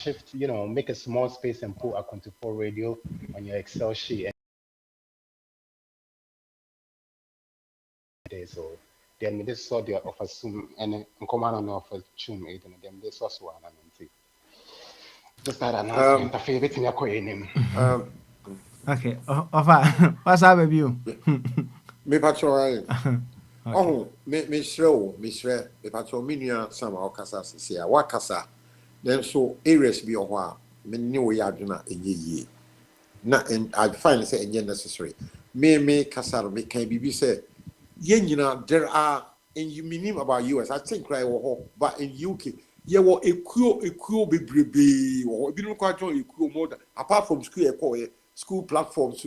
shift, make a small space and put Akwantufuo radio on your Excel sheet. So then this saw the offer soon and command on offer chum it and then this was one and just that announcement. I feel it in your name. Okay. Offer. What's up with you? Me patrol. Oh, me show, me patrol. Me niya sama okasa siya. Wakasa. Then so areas be owa. Me niyo ya duna enye. Na and I find say enye necessary. Me kasar me can be say. There are in you meaning about US. I think right but in UK, yeah, what a crew be or you don't quite join a crew more apart from school platforms.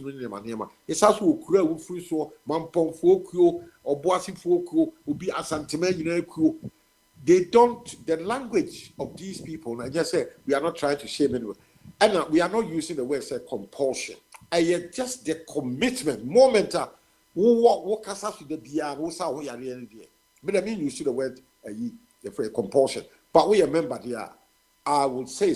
It's also crew free so Mampong folk crew or Bossy folk crew will be a sentiment crew. They don't the language of these people. And I just say we are not trying to shame anyone, and we are not using the word say compulsion. And just the commitment, momentum. What can to the BR? What's how we are really there? But I mean, you see the word for compulsion. But we remember there, I would say,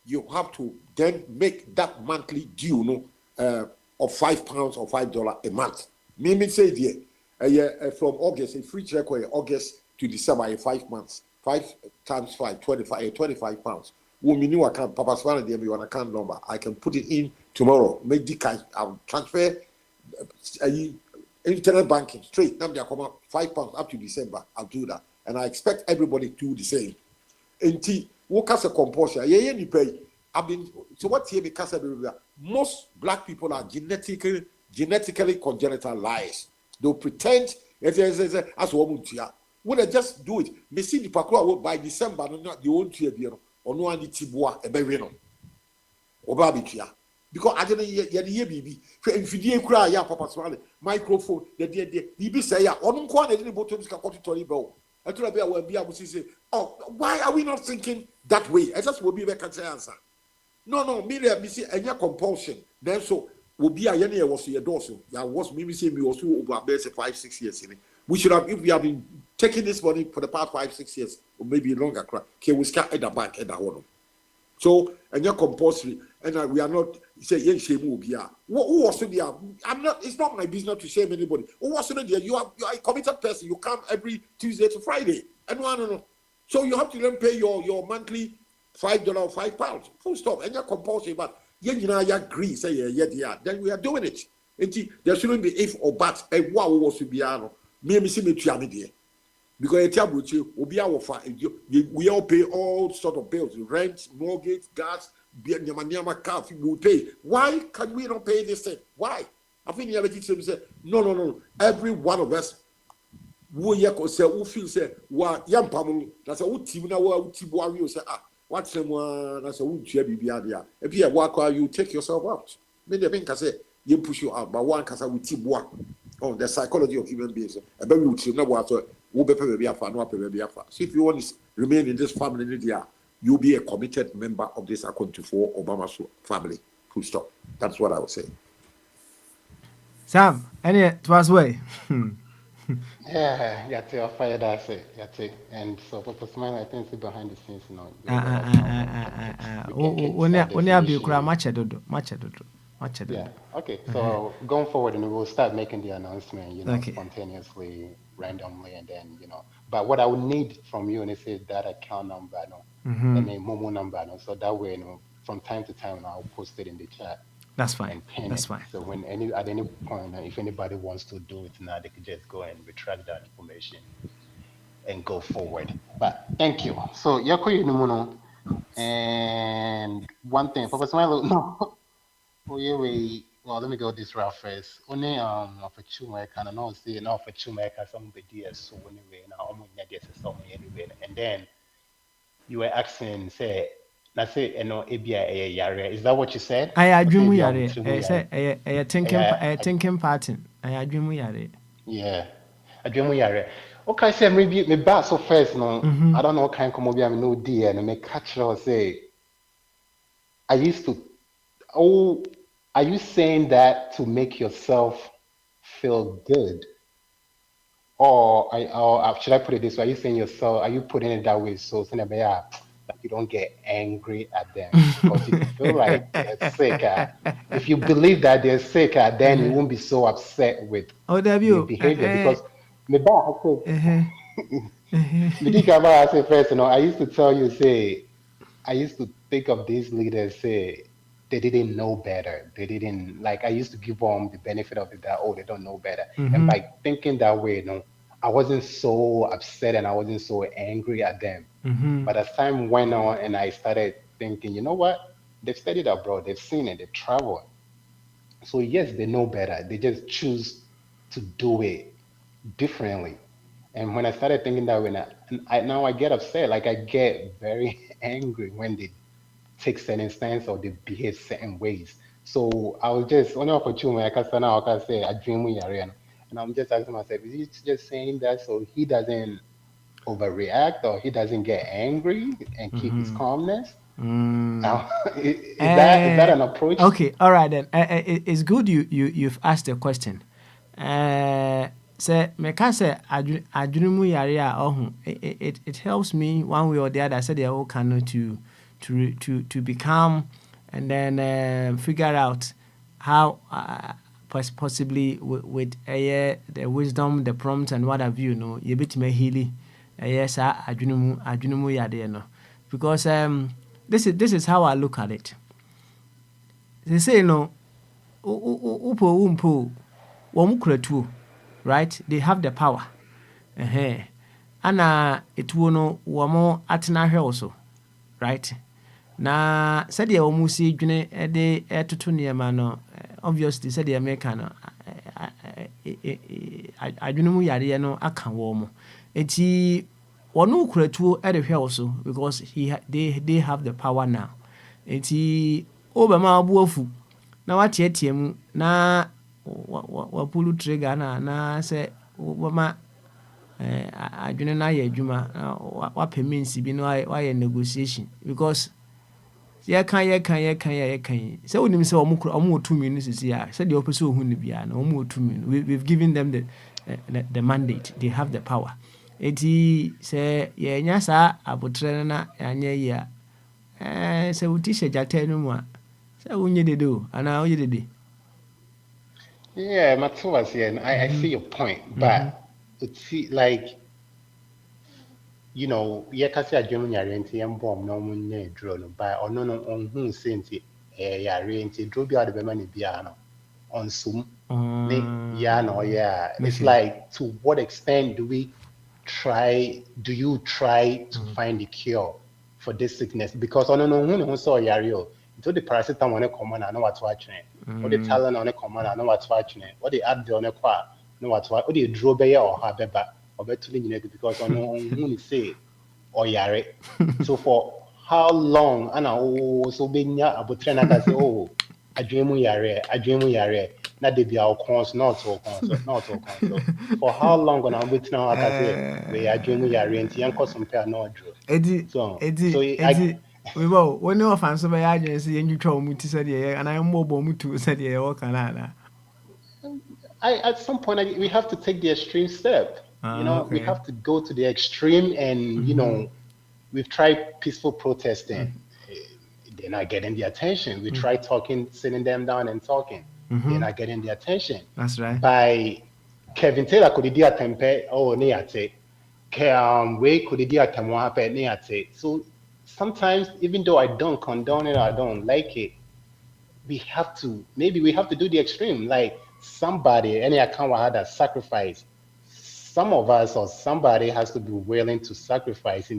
you have to then make that monthly due, of £5 or $5 a month. Me say there, from August, a free check August to December, 5 months, 5 times 5, 25 pounds. When me new account, Papa Swan, there be an account number. I can put it in tomorrow. Make the cash. I'll transfer. Internet banking straight. Now they come out £5 up to December. I'll do that, and I expect everybody to do the same. And what as a compulsion? Yeah, you pay. I've been so what here because most black people are genetically congenital liars. They'll pretend as woman to when they just do it. Me see the pakua by December, not the own to a or no one tibua a berino or barbecue. Because I didn't hear baby. If you cry, yeah, Papa Swally, microphone, the BB say, yeah, on one little bottoms can cut to Tony. I told her, will be able to say, oh, why are we not thinking that way? I just will be back and say answer. No, me see any compulsion. Then so will be a year was your dorsal. Yeah, was me see me also over 5-6 years. We should have, if we have been taking this money for the past 5-6 years, or maybe longer, can we start at the back at the one? So, and you're compulsory, and we are not say yes, shame will be who was there? I'm not. It's not my business to shame anybody. Who was there? You are a committed person. You come every Tuesday to Friday, and no. So you have to then pay your monthly $5 or £5. Full stop. And you're compulsory, but you agree. Say yeah. Then we are doing it. And there shouldn't be if or but. And what was to be me see me to there. Because we all pay all sort of bills, rent, mortgage, gas, car, we pay. Why can we not pay this thing? Why? I think the teacher said, no. Every one of us who feel say, young Pamela, that's a wood team now, you say, what's someone that's a wood chair be if you walk while you take yourself out. Maybe I think I say, you push you out, but one casa with Tibua. Oh, the psychology of human beings. I bet you know what. So if you want to remain in this family, you'll be a committed member of this Akwantufuo or Bamaso family. Full stop. That's what I would say. Sam, any it was way. Yeah, I fired that say, and so Papa Smile, I think behind the scenes, Only a big match. Yeah. Okay. So going forward, and we'll start making the announcement, Okay. spontaneously, randomly, and then, But what I would need from you, and it's that account number, and a Momo number, so that way, from time to time, I'll post it in the chat. That's fine. And pin That's it. fine. So when at any point, if anybody wants to do it now, they could just go and retract that information and go forward. But thank you. So Yakoyi Numuno, and one thing, Papa Smile, no. Oh yeah, well, let me go this route first. Only of a chumeka, and I say no for chumeka somebody so anyway now anyway, and then you were asking say ABI yare. Is that what you said? I dream we are a thinking pattern. I dream we are it. Yeah, I dream yare. Okay, say maybe me back so first no. I don't know what kind of come over no dear and me catch her say. I used to. Oh, are you saying that to make yourself feel good? Or should I put it this way? Are you saying yourself, are you putting it that way? So, you don't get angry at them because if you feel like they're sick, if you believe that they're sick, then you won't be so upset with Oh, their W. behavior because me ba I Uh-huh. say me think about I say first, I used to tell you say I used to think of these leaders say they didn't know better. They didn't like I used to give them the benefit of the doubt. Oh, they don't know better. And Mm-hmm. by thinking that way, I wasn't so upset and I wasn't so angry at them. Mm-hmm. But as time went on and I started thinking, you know what? They've studied abroad, they've seen it, they've traveled. So yes, they know better. They just choose to do it differently. And when I started thinking that way, now I get upset. Like I get very angry when they take certain stance or they behave certain ways. So I was just one opportunity I can stand out, I can say I dream with Yarian. And I'm just asking myself, is he just saying that so he doesn't overreact or he doesn't get angry and keep his Mm-hmm. calmness? Mm. Is that an approach? Okay, all right then. It's good you've asked a question. Sɛ meka sɛ adwene mu yare a ɔho it helps me one way or the other sɛdeɛ woka no to be calm and then figure out how possibly with the wisdom the prompt and what have you no yɛbɛtumi ahili ɛyɛ saa adwene mu yareɛ no because this is how I look at it. They say no upo umpo wɔn kura tuo right they have the power ana etuo no wɔn atena ahwɛ wo so right na sɛdeɛ wɔn si dwene de ɛtoto nneɛma no obviously sɛdeɛ meka no adwene mu yareɛ no aka wɔn mo eti wɔn kura tuo de hwɛ wo so because they have the power now eti obɛma abo afu na wateatea mu na wapulu trigger na sɛ wɔma adwene no ayɛ adwuma na wapɛ means bi na wayɛ negotiation because yɛka yi sɛ wonim sɛ ɔmo wɔ tumi no sisi a sɛdeɛ wopɛ sɛ ohu no biara na ɔmo wɔ tumi no we've given them the mandate they have the power eti sɛ yɛnya saa abotrɛ no na yɛanyɛ yi a sɛ wo ti hyɛ gyata no mu a sɛ wonyɛ dede o anaa woyɛ dede. Yeah, Matuas, yeah, and I see your point, but Mhm. it's see, like, yeah, kasi adwene nyare nti yɛmbɔ na ɔmo nyɛ aduro no, but ɔno no ɔnhu sɛ nti yare nti aduro bi a ɔde bɛma ne biara no, ɔnsom ne ya na ɔyɛ a, it's Okay. like, to what extent do you try to find the cure for this sickness? Because ɔno no ɔnhu ne ho sɛ ɔyare o, nti ɔde paracetamol ne kɔmɔ na wato atwene. What the talent on a command, I know what's watching it. What they add on a qua, no what's what the draw bay or have beba or better because on who say or yare. So for how long and I so being ya abutrena can say, oh, I dream yare, not de be our cons, not all console. For how long on our wit now I can say we are dreaming yare and yanko some pair no draw. Edi So I wibɔ wɔn ne ɔfa nso bɛyɛ adwene sɛ yɛntwitwa wɔn ti sɛdeɛ yɛ anaa yɛmmɔbɔ wɔn tu sɛdeɛ yɛwɔ kan ana. at some point we have to take the extreme step. We Okay. have to go to the extreme, and we've tried peaceful protesting. Eh, They're not getting the attention. We tried talking, sitting them down and talking. They're not getting the attention. That's right. By Kevin Taylor could do a tempe oh neate. Way could do a temwape neate. So sometimes, even though I don't condone it or I don't like it, we have to do the extreme. Like somebody, any account had a sacrifice. Some of us or somebody has to be willing to sacrifice.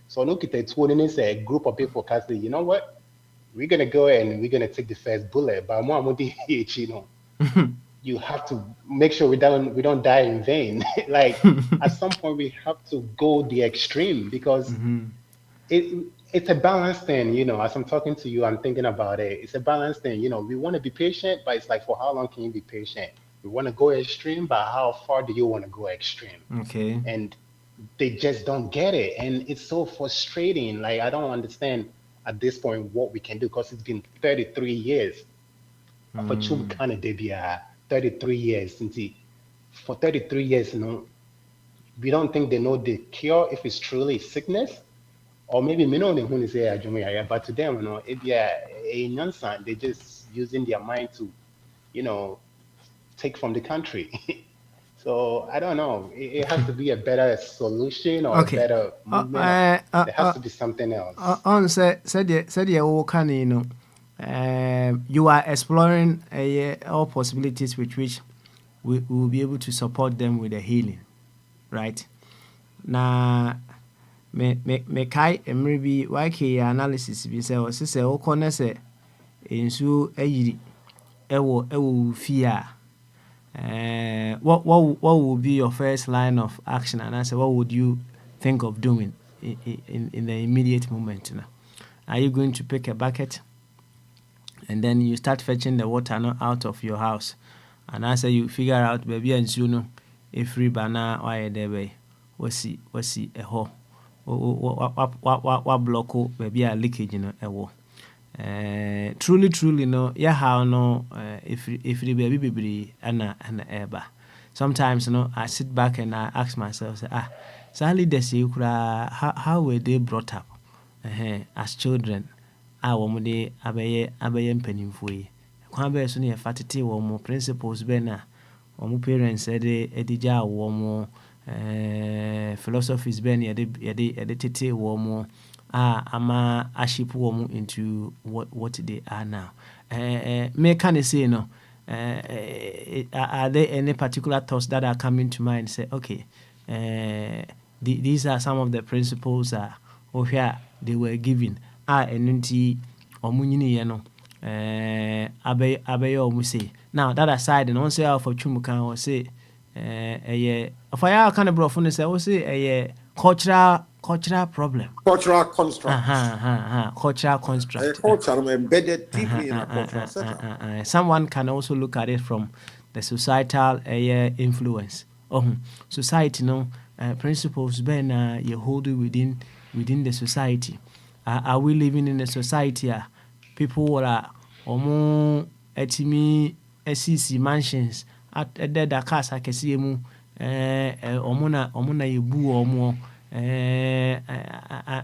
So look at it, it's a group of people can say, you know what? We're gonna go and we're gonna take the first bullet. But more you have to make sure we don't die in vain. Like at some point we have to go the extreme because it's a balance thing, as I'm talking to you, I'm thinking about it. It's a balance thing, we want to be patient, but it's like, for how long can you be patient? We want to go extreme, but how far do you want to go extreme? Okay. And they just don't get it, and it's so frustrating. Like, I don't understand at this point what we can do, because it's been 33 years for two kind of debut, 33 years since for 33 years, we don't think they know the cure if it's truly sickness, or maybe me know who say adwuma, but to them, it be a nonsense. They just using their mind to, you know, take from the country. So I don't know. It has to be a better solution or a Okay. better movement. Or there has to be something else. On said you all can you are exploring all possibilities with which we will be able to support them with the healing, right? Na me kai mmerɛ bi wake analysis bi sɛ ɔse sɛ wokɔ ne sɛ nsuo ayiri ɛwɔ wo fie a what would be your first line of action, and I say what would you think of doing in the immediate moment now? Are you going to pick a bucket and then you start fetching the water out of your house, and I say you figure out baby and soon if bana why there way wasi a ho what block baby a leakage a truly no yeah how no if the baby baby and eba sometimes I sit back and I ask myself say sadly they say how were they brought up as children wɔn de abɛyɛ mpanimfoɔ yi kwan bɛyɛ so no yɛfa tete wɔn principles bɛn na wɔn parents de gyaa wɔn philosophies bɛn na yɛde tete wɔn ama aship wɔn into what they are now. Me can say no. Are there any particular thoughts that are coming to mind? Say okay, these are some of the principles where they were given. And nti ɔmo nyiniiɛ no abɛyɛ ɔmo say. Now that aside, and say for twum kan wɔ say ɛyɛ ɔfa yɛ aka ne borɔfo no sɛ wɔ say ɛyɛ cultural problem. Cultural construct. Cultural construct. Culture embedded deeply in a cultural setup. Someone can also look at it from the societal influence. Society no principles bɛn na yɛ hold within the society. Are we living in a society where people are etimi SEC mansions at the cars akɛseɛ mu na yebu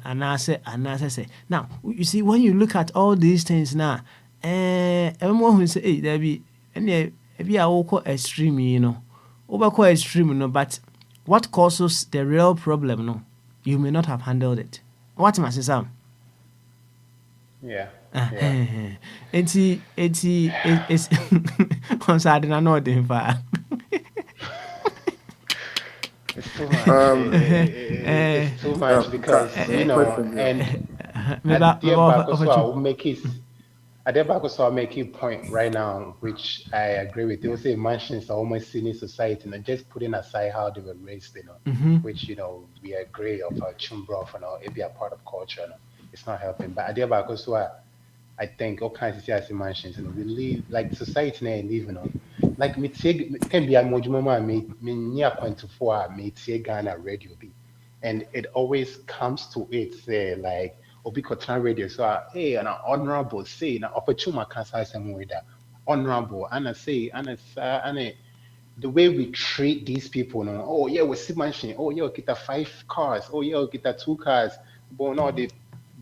anaasɛ say. Now you see, when you look at all these things now everyone who say hey there be any ebi a wokɔ extreme you know wobɛkɔ extreme no, but what causes the real problem no, you may not have handled it. What must I say? Yeah. It's on Saturday I know them far. It's too much. It's too much because and I'll make a point right now, which I agree with. They will say mansions are almost seen in society, and just putting aside how they were raised, which we agree of chumbrof and it be a part of culture. It's not helping. But I think all kinds of CIC mansions, we live like society now live, like me can be a mojumama me near Akwantufuo me Ghana radio be, and it always comes to it say like Obikotan radio so hey an honorable say na opportune cancer some way that honorable and I say and the way we treat these people, oh yeah, we see mansion, oh yeah, we get 5 cars, oh yeah, we get 2 cars, but no the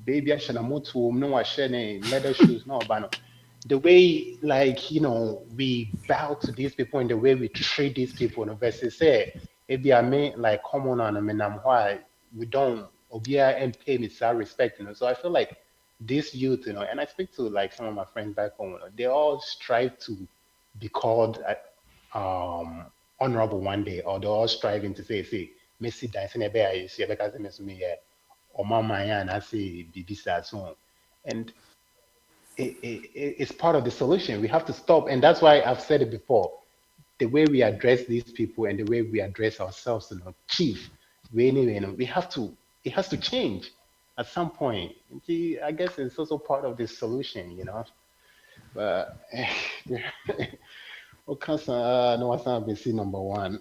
baby I should moto no I share leather shoes no but no. The way like we bow to these people and the way we treat these people versus say if they are made like common on them and why we don't obia and pay me some respect so I feel like this youth and I speak to like some of my friends back home they all strive to be called honorable one day or they're all striving to say Messi dancing a bear you see because me or mama and I say BB so and it's part of the solution. We have to stop. And that's why I've said it before. The way we address these people and the way we address ourselves, chief, we have to, it has to change at some point. And see, I guess it's also part of the solution, But, okay, no, what's not BC number one.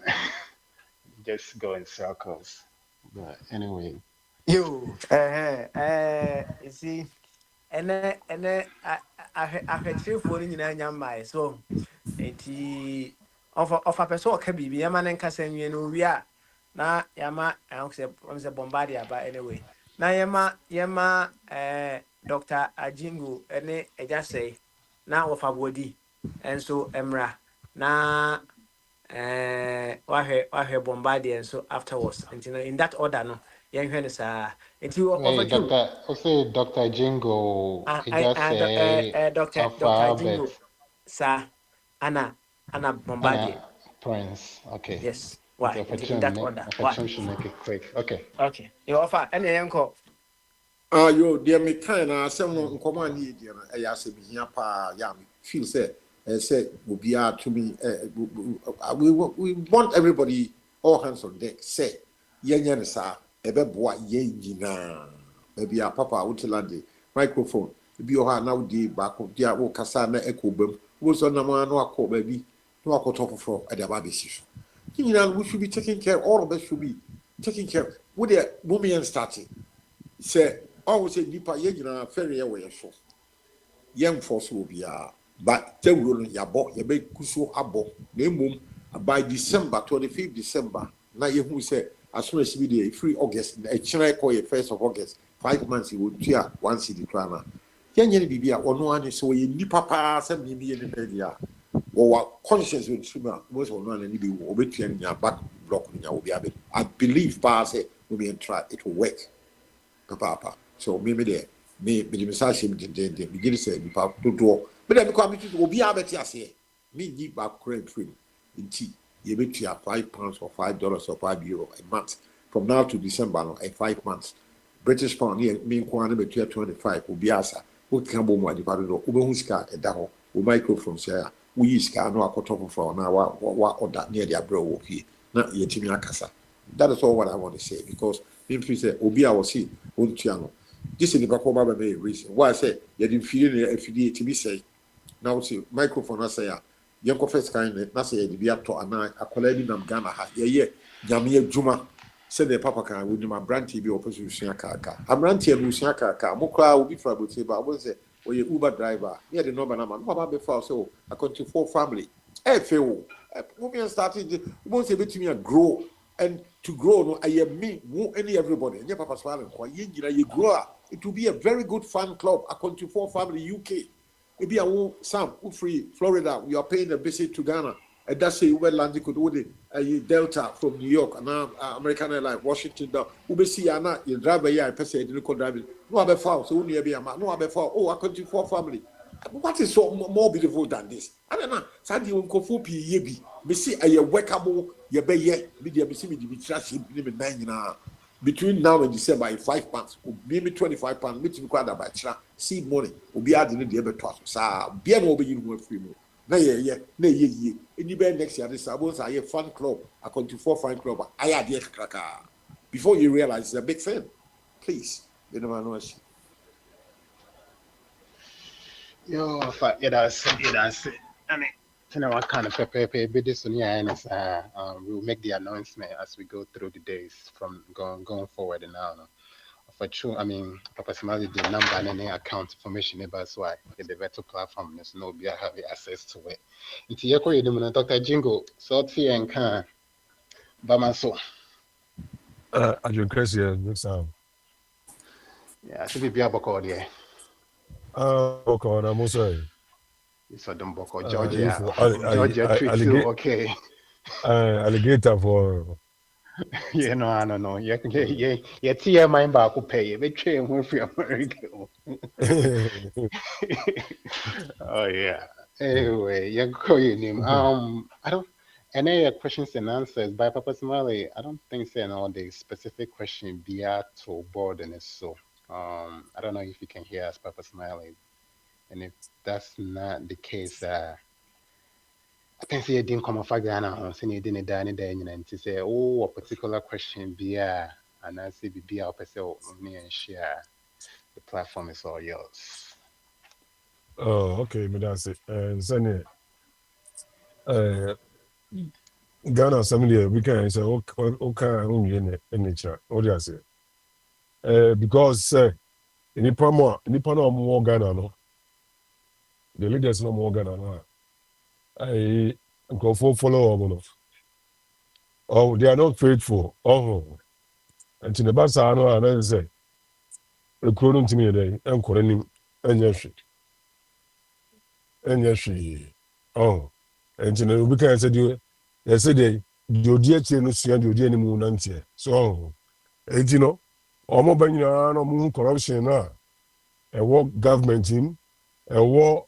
Just go in circles. But anyway. You see, and ahwɛkyerɛfoɔ no nyinaa nya mmae so nti ɔfa pɛ sɛ ɔka biribi yɛma no nkasa nwie no owie a na yɛama sɛ bɔmbade aba anyway na yɛma Dr. Ajingu ne Eja say na wɔfa body enso emra na wahwɛ Bombardier nso afterwards nti no in that order no yɛnhwɛ no saa nti Hey, ɔfachu Dr. Jingo, it just say Dr. alphabet Ajingu saa ana Bombardier. Anna Prince. Okay. Yes, It's why in that order why opportune should make it quick. Okay. okay you offer any yɛnkɔ Yo, dear me kind of some command here, I asked me here, pa, yam, feel say, say, will be to me, we want everybody, all hands on deck, say, yen, sir, a bed boy, yen, maybe a papa, Utilandi, microphone, be your now, the back of dear Casana echo boom, was on the man, no, call baby, no, I top of at the baby's. You know, we should be taking care, all of us should be taking care. Would the woman starting? Say, always say, Nipa, yena, ferry away, so young force will be but tell you, Yabo, Yabe Kuso Abo, name by December 25th December. Now, you who say, as soon as we do free August, a China call 1st of August, 5 months, he would tear one city crana. Young Bibia, or no one is so you Nipa pass and maybe in the media. Or conscience will swimmer, most of one and be obey in your back block in your be. I believe pass it will be in try, it will work. Papa. So maybe there, me the message the begin say nipa to do. But then because me to be able to say me give back credit free in tea. You bet you £5 or $5 or €5 a month from now to December no, 5 months. British pound here me kwana between 25 will be asa. We can bo mo nipa do. Ube hu sika e da ho. We microphone say we use sika no akoto for na wa order near their bro wo here. Na yetimi akasa. That is all what I want to say because if you say obi a was see ontuano this is the bakoba be reason why I say you didn't feel if you to be say now see microphone I say yanko first kind na say you be ato ana akola bi nam Ghana ha ye nyame adwuma say the papa kan we my brand bi opposite usua kaka amrantie bi usua kaka mokra obi fra botie ba obo say oye Uber driver here the number na man papa be fa so Akwantufuo family feel we started we say betimi grow and to grow no I me any everybody and papa smiling you grow it will be a very good fan club Akwantufuo family UK maybe I Sam free Florida we are paying a visit to Ghana and that's a we land could do the Delta from New York and American Airlines Washington down we see ana you driver here person didn't call driving no have foul so we be no have foul oh Akwantufuo family what is so more beautiful than this? I don't know. Sandy won't for yebi. Me see a workable ye be ye. Me dear, me see me the trash between now and December in 5 months. Maybe £25. Me to be quite about seed money. Will be adding the other toss. Sa be an over you free mo. Na ye. Any bed next year. This was a fan club. I come to 4 fan club. I had the cracker. Before you realize it's a big fan. Please, you know know. Yo, it does. I mean, you know what kind of pepper be this one, yeah, and we'll make the announcement as we go through the days from going forward and now. For true, I mean, personally, the number and any account information about why the virtual platform there's no be have access to it. Into your career, Dr. Jingo, sort fee and can Bamaso. I drink crazy next time. Yeah, should be able to yeah. Okay, I'm sorry. It's a Dumboko, Georgia treats you okay. Alligator for. Yeah, no, I don't know. Yeah, TM mind back will pay you. They train one for America. Oh yeah. Anyway, you call your name. I don't. Any questions and answers by Papa Smiley? I don't think so. No, the specific question be to board and so. I don't know if you can hear us, Papa Smiley. And if that's not the case, I think you didn't come off Ghana or say you didn't die and to say, oh, a particular question be and I say be our person me and share. The platform is all yours. Oh, okay, but that's it. And send it. Ghana, somebody we can say, okay, in the chat. What do you say? Because Nipa no more Ghana, no. The leaders no more Ghana, no. I go for follow. Oh, they are not faithful. Oh, and to the Basa, no, and then say, ekuro no ntumi yɛ dɛ ɛnkɔrɔ nim ɛnyɛ hwee ɔn ɛnti na obi kan sɛ deɛ yɛsɛ deɛ odi akyire no sua deɛ odi anim nanteɛ so ɔn ɛnti no ɔmo ba nyinaa na ɔmo hu corruption na ɛwɔ government mu ɛwɔ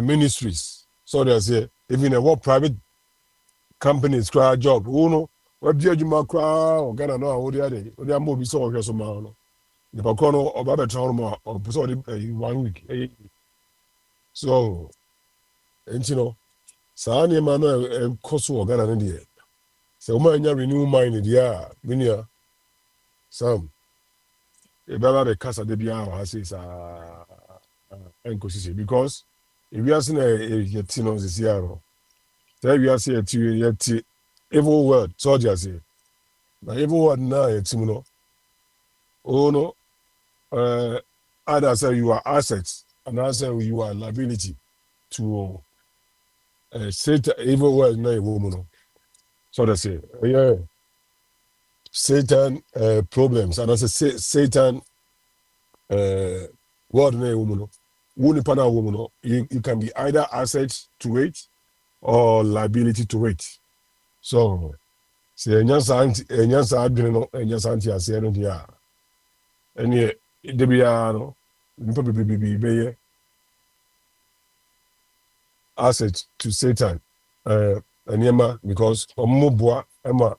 ministries so they say even ɛwɔ private companies koraa job wo no wadi adwuma koraa ɔgana no a wode ade wode ama obi sɛ ɔhwɛ so ma no nipa korɔ no ɔba bɛtena hɔ nom a ɔpɛ sɛ ɔde 1 week so ɛnti no saa nneɛma no ɛkɔ so wɔ Ghana no deɛ sɛ woma anya renew mind deɛ a menua sam ɛbɛba bɛkasa da biara wɔ ha sei saa ɛnkɔsi sɛ because ewiase na yɛte no sisia no saa ewiase yɛte evil world sɛ ɔgye ase na evil world na yɛte mu no o no either say you are assets and also you are liability to Satan evil world na ɛwɔ mu no so they say yeah Satan problems and also Satan world na ɛwɔ mu no wo nipa na ɛwɔ mu no you can be either assets to it or liability to it so sɛ ɛnya saa adwene no ɛnya saa nte aseɛ no deɛ a ɛneɛ da biara no nipa bebree bɛyɛ asset to Satan nneɛma because ɔmo boa ɛma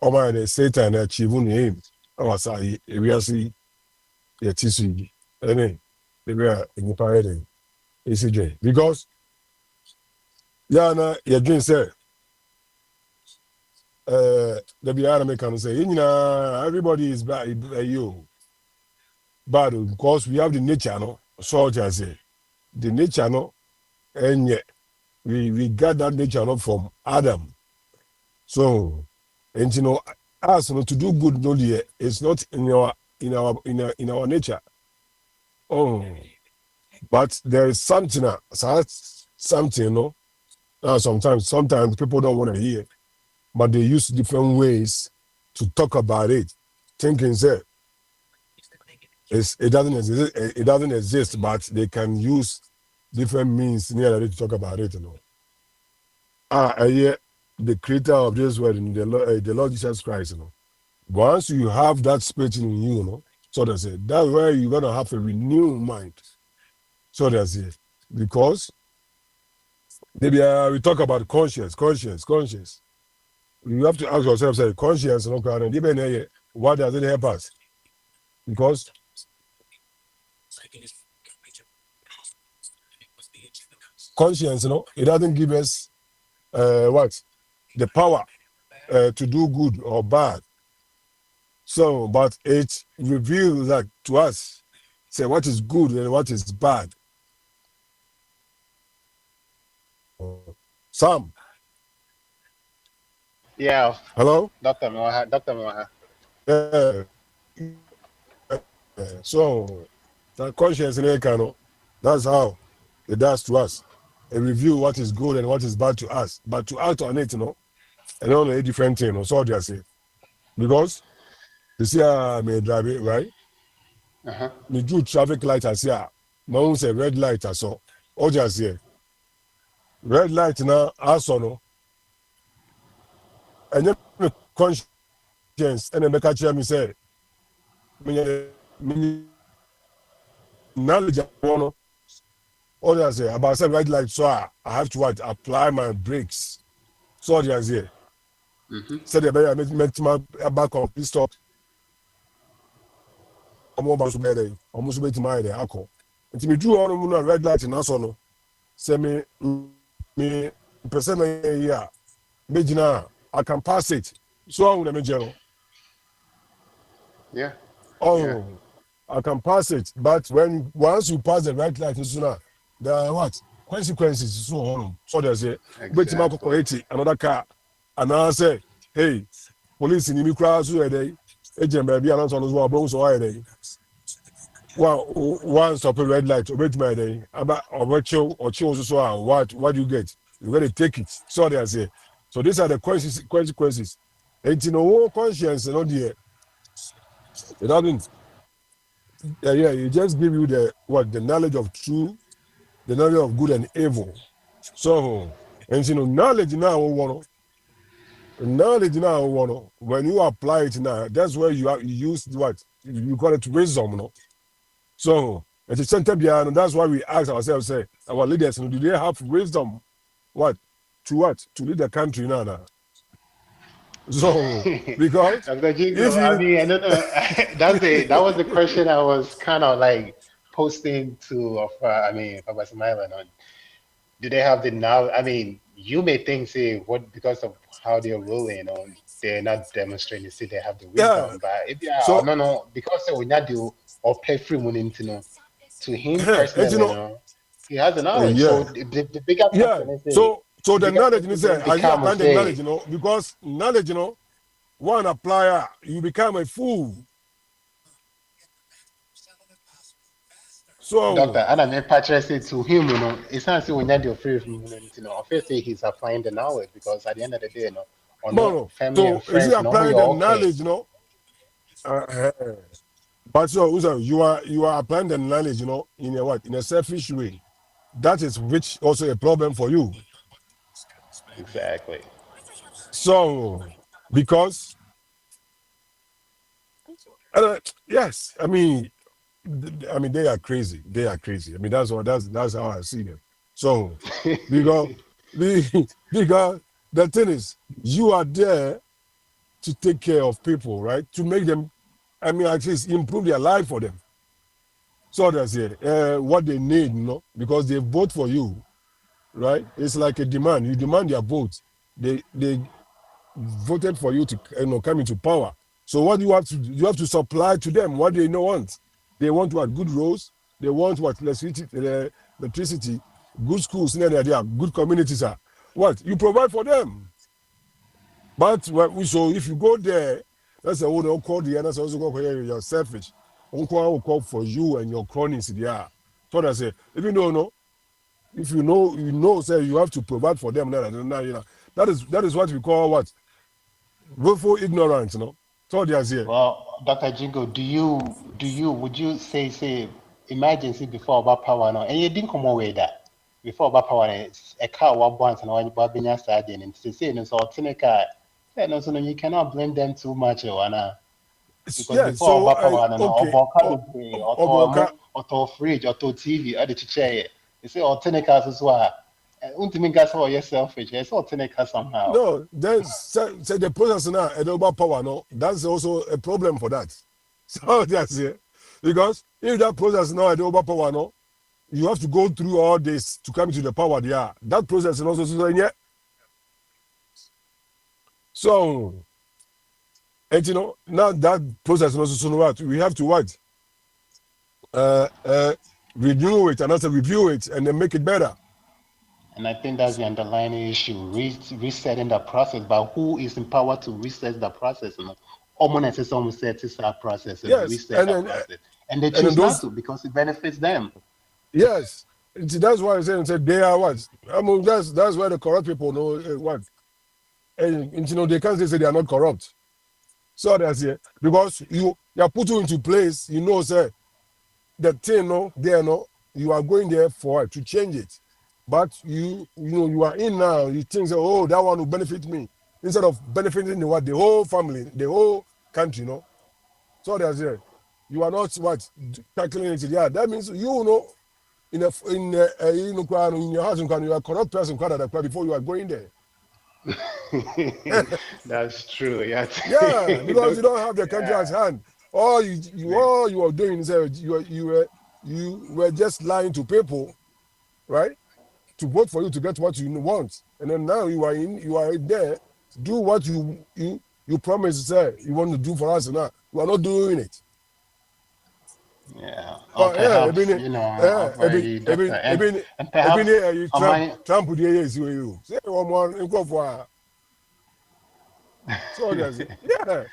ɔmo ayɛ dɛ Satan achieve ne aim ɛwɔ saa ewiase yi yɛte so yi ɛne ebi a nipa yɛ dɛ esi dwen because yaa na yɛdwen sɛ da biara meka no sɛ yɛn nyinaa everybody is bad because we have the nature no so ɔkyɛ sɛ the nature no ɛnyɛ we got that nature no from Adam so and you know us no to do good no deɛ it's not in our nature oh but there is something something no sometimes people don't want to hear but they use different ways to talk about it thinking say it doesn't exist but they can use different means to talk about it, you know. The creator of this world, the Lord Jesus Christ, you know. Once you have that spirit in you, know, so that's it. That's where you're gonna have a renewed mind. So that's it. Because maybe we talk about conscience. You have to ask yourself, say, conscience, you know, what does it help us? Because conscience, you know, it doesn't give us the power to do good or bad. So, but it reveals that to us, say what is good and what is bad. Sam. Yeah. Hello. Dr. Moha. So, that conscience, that's how it does to us. It review what is good and what is bad to us. But to act on it, you know, and only a different thing, you know, so they say. Because you see, may drive it, right? Me do traffic light as here. My own say red light as so. All just say red light now, also no. And then conscience, and then make a chair me say, me knowledge of one. All I say about say red light, so I have to apply my brakes. So all I say. Say the better make my back on please stop. Almost wait my day. Alcohol. Until me do on a red light in us no. Say me percent yeah. Major I can pass it. So I'm gonna general. Yeah. Oh, yeah. I can pass it, but once you pass the red light, sooner there are what consequences. So they say, wait another car, and I say, hey, police in the crowd, so they agent baby, and also as well, so they. Well, one stop a red light, wait my day, about or chill or chill so what do you get? You gotta take it. So they say. So these are the consequences And conscience, you know, dear. It doesn't. Yeah, it just give you the knowledge of truth, the knowledge of good and evil. So, and knowledge now, when you apply it now, that's where you use what you call it wisdom, no. So, at the center behind, that's why we ask ourselves, say, our leaders, do they have wisdom? What to lead the country now? So, because Dr. if Jingo, I you mean, I don't know. That was the question I was kind of like posting to I mean, Papa Smiling on. Do they have the now? I mean, you may think, say, what because of how they're ruling on, they're not demonstrating, say they have the yeah, wisdom. But if yeah, so no, because they will not do or pay free money to know. To him and personally, he has the knowledge. yeah, So the bigger yeah. question is, So the the bigger knowledge, question say, then are you become, applying the knowledge? Because knowledge, one applier, you become a fool. Doctor, So and I mean, Patrick said to him, it's not saying when you're free from, first say he's applying the knowledge because at the end of the day, or no, no no. family and So is he friends, applying you're the okay. knowledge? Uh, uh, but so you are applying the knowledge, in a what? In a selfish way. That is which also a problem for you. Exactly. So because yes, they are crazy. They are crazy. I mean, that's how I see them. So because because the thing is, you are there to take care of people, right? To make them, at least improve their life for them. So that's it. What they need, because they vote for you, right? It's like a demand. You demand their vote. They voted for you to come into power. So what do you have to do? You have to supply to them what they want. They want what? Good roads. They want what? Electricity, good schools, they are good communities are. What? You provide for them. But so if you go there, that's a whole they'll call the others also go here, you're selfish. Uncle will call for you and your cronies there. So that's it. Even though if say you have to provide for them, that is what we call what? Willful ignorance, So there's here. Well, Dr. Jingo, would you say, imagine see before about power now, and you didn't come away that before about power, a car what once and all about being studying and to say, no, so car, so you cannot blame them too much, because Yeah, before so about power, no, or okay. cabin, or fridge, or TV, or the chair, you say, or cars as well. Ultimately, that's all you're selfish. It's all cars somehow. No, then say the process now, and over power, that's also a problem for that. So that's it. Because if that process now, and over power, you have to go through all this to come to the power there. That process is also so yeah. So, and now that process is also so what we have to what? Renew it and also review it and then make it better. And I think that's the underlying issue, resetting the process. But who is empowered to reset the process? Almost as someone said, it's our process, Yes, reset the process. And they and then choose not those to because it benefits them. yes, that's why I said they are what. That's why the corrupt people know what, and they can't say they are not corrupt. So that's it because you are put you into place. Say the thing you are going there for to change it, but you are in now. You think say, oh, that one will benefit me instead of benefiting the whole family, the whole country. So that's it. You are not what tackling it. Yeah, that means in your house, you are a corrupt person before you are going there. That's true. Yeah. Yeah, because you don't have the country Yeah. at hand. All you are doing is you were just lying to people, right? To vote for you to get what you want, and then now you are there. Do what you promised to say you want to do for us, and now you are not doing it. Yeah. Or Oh yeah, perhaps, already doctor. And perhaps on my Trump would you. Say one more go for so that's it. Yeah,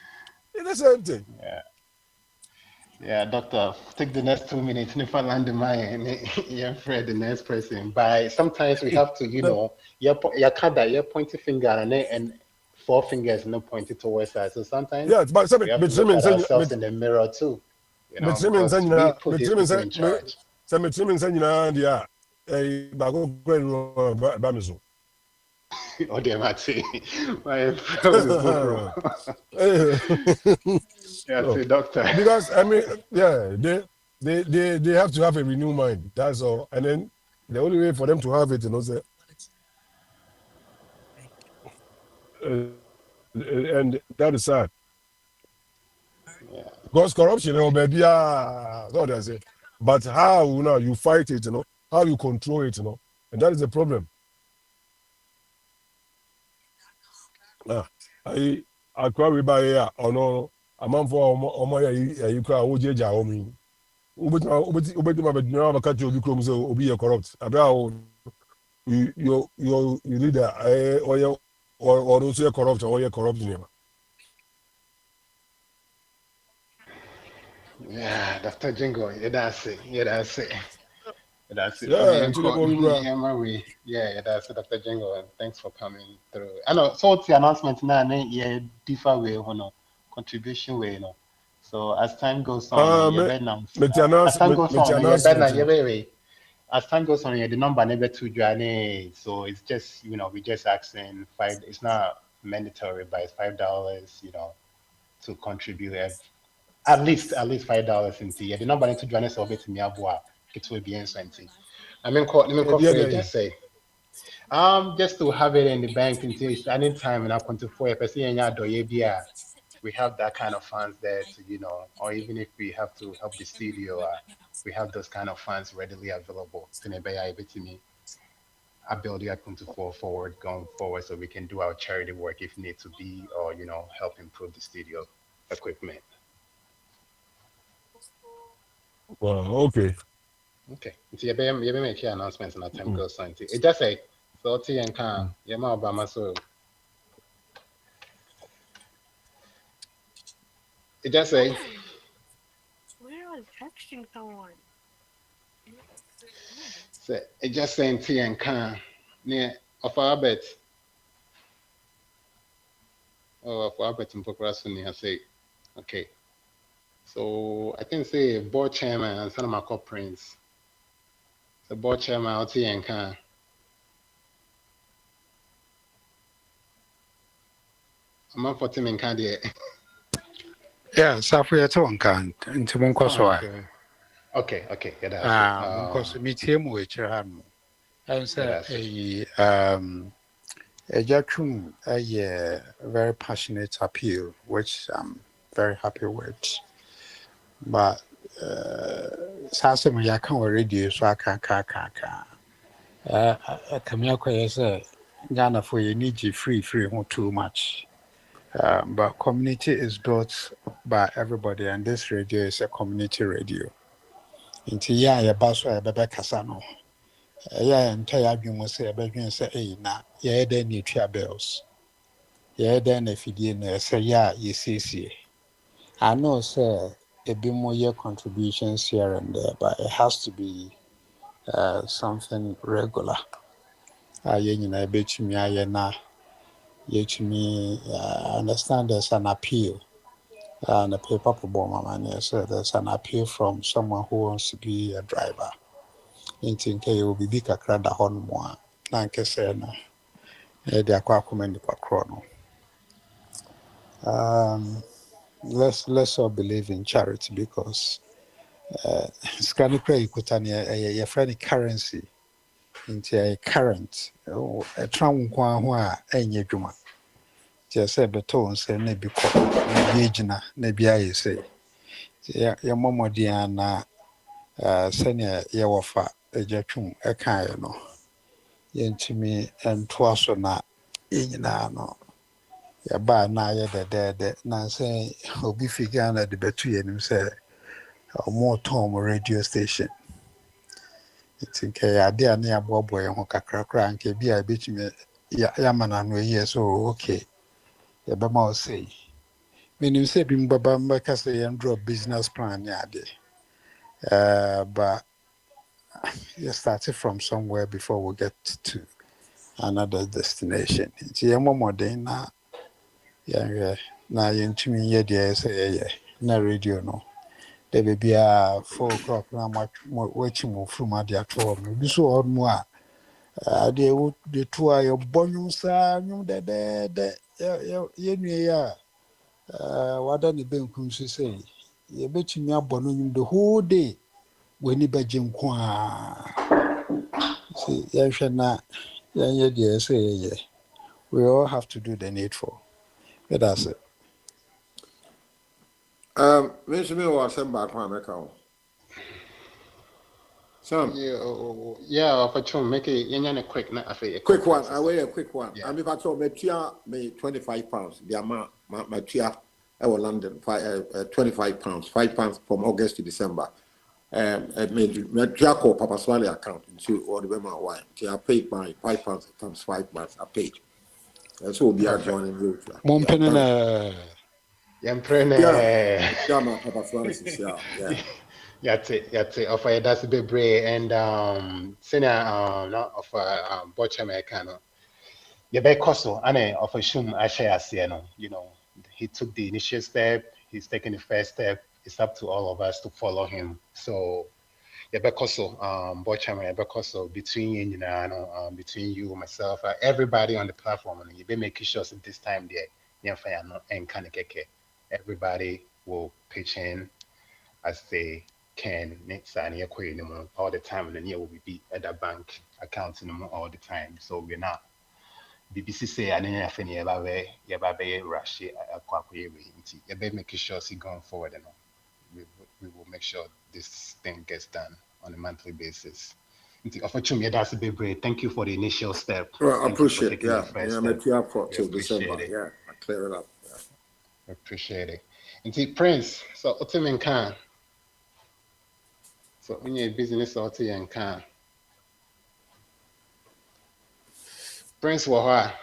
it's the same thing. yeah. Yeah, doctor, take the next 2 minutes. If I land the mine, yeah, Fred, the next person. But sometimes we have to, you kind of, you point a finger and four fingers no pointed towards us. So sometimes Yeah, but we have to look at ourselves in the mirror too, because we put these people in charge. Bamaso. Oh, damn, I see. My problem. Yeah, No, see, doctor. because I mean, yeah, they have to have a renewed mind. That's all. And then the only way for them to have it, say, and that is sad. Yeah. Because corruption, baby, so that's it. But how now you fight it, how you control it, and that is the problem. I query by here or no, a man for you cry, Ojeja, Omi. Ubeti ma bedina ma catch obi krom say obi corrupt. About your leader or also corrupt or you corrupt name. Yeah, Dr. Jingo, yeah, that's it. Yeah, that's it. That's it. Yeah, and today Yeah, Marie. Yeah, that's it, Dr. Jingo. And thanks for coming through. I know. So what's the announcement now? Yeah, different way, contribution way, So as time goes on, you better now. As time goes on, you better you wait. As time goes on, yeah, the number never too dry. So it's just we just asking five. It's not mandatory, but it's $5. To contribute at least $5 into yeah. The number need to join us over to me abua. It will be insane. I mean, let me call for it. Just say, just to have it in the bank until anytime in Akwantufuo, we have that kind of funds there to, or even if we have to help the studio, we have those kind of funds readily available. To me, I build the Akwantufuo forward going forward so we can do our charity work if need to be, or help improve the studio equipment. Well, okay. Okay. Nti yɛbɛ make announcements and time goes on. It just say so ɔte yɛn ka yɛma Bamaso. It just say Where was texting someone? say it just saying nti yɛn ka ne of Albert. Oh, of Albert mpokora so ne say okay. So I can say board chairman and son of my prince. The board chairman ɔte yɛn ka. I'm for Tim and Candy. Yeah, Safri at one can into Moncoso. Okay, yeah, that's Because meet him with your hand. And say a Jackson, a very passionate appeal, which I'm very happy with. But Sassam Yakan radio, so I can't. Kamiyako say Ghana for you need you free, not too much. But community is built by everybody, and this radio is a community radio. Inti ya baso ya bebe kasano. Ya entire argument say bedwin say na ya dey neutral bells. Ya dey na fidie na say ya yesiesie. I know say a bit more your contributions here and there, but it has to be something regular. You know, betumi aye na yetumi understand there's an appeal. And the paper for man so there's an appeal from someone who wants to be a driver. In think you will be big a crowd a horn more. Like I said, they are quite commended for chrono. Let's all believe in charity because scanning credit put on your friendly currency into a current a tram one any juma. Just say beton say maybe Nabijina, Nabia say. Your mama Diana senior Yawafa, a jackum, a kind no. Yentimi and twas or not, no. Ya ba na ya de na say obi figure na the betu yenim say more tom radio station. It's in K idea near Bobo and Hokakra and be a bit me Yamana no years so okay. Ya Bama say. Meaning say bim baba makase and draw business plan yade. But you started from somewhere before we get to another destination. It's a more modern yɛnhwɛ na yɛntumi nyɛ deɛ ɛsɛ yɛyɛ na radio no da baabiaa 4 o'clock na wakyi mo furum ade ato hɔ no bi so wɔ hɔ no mu a adeɛ wode to a yɛbɔ nnwom saa nnwom dɛdɛɛdɛ yɛnnua yi a wada ne benkum so sɛ yɛbɛtumi abɔ no nnwom the whole day w'ani bɛgye nko a sɛ yɛnhwɛ na yɛnyɛ deɛ ɛsɛ yɛyɛ. We all have to do the needful. But that's it. Mention me or send back my account. Sam, Yeah, opportunity. Make it a quick, not a quick one. I weigh a quick one. Yeah. I mean, if I told me, me 25 pounds. The amount, my tia, I was London, 25 pounds, 5 pounds from August to December. I made my tia call Papa Swally account into all the way my wife. I paid my 5 pounds times 5 months. I paid. So we'll be joining you. Mompene Yeah, my Papa Swally, yeah. Yate offer that's be brave and senior not offer butcher mechano. Yeah, be koso ane offer shum ashare no. You know, he took the initial step, he's taking the first step. It's up to all of us to follow him. So yeah, be koso butcher me be koso between you know between you myself everybody on the platform and you be making sure that this time there yeah and kind of everybody will pitch in as they can next sign all the time and then will be at the bank account all the time. So we're not BBC say I didn't have any rush you making sure see going forward and we will make sure this thing gets done on a monthly basis. That's a big break. Thank you for the initial step. Well, I appreciate taking the first I'm step. at your for We till appreciate December. it. Yeah, I clear it up. Yeah. We appreciate it. And Prince, so ultimate can. So when you're business or and can. Prince Waha.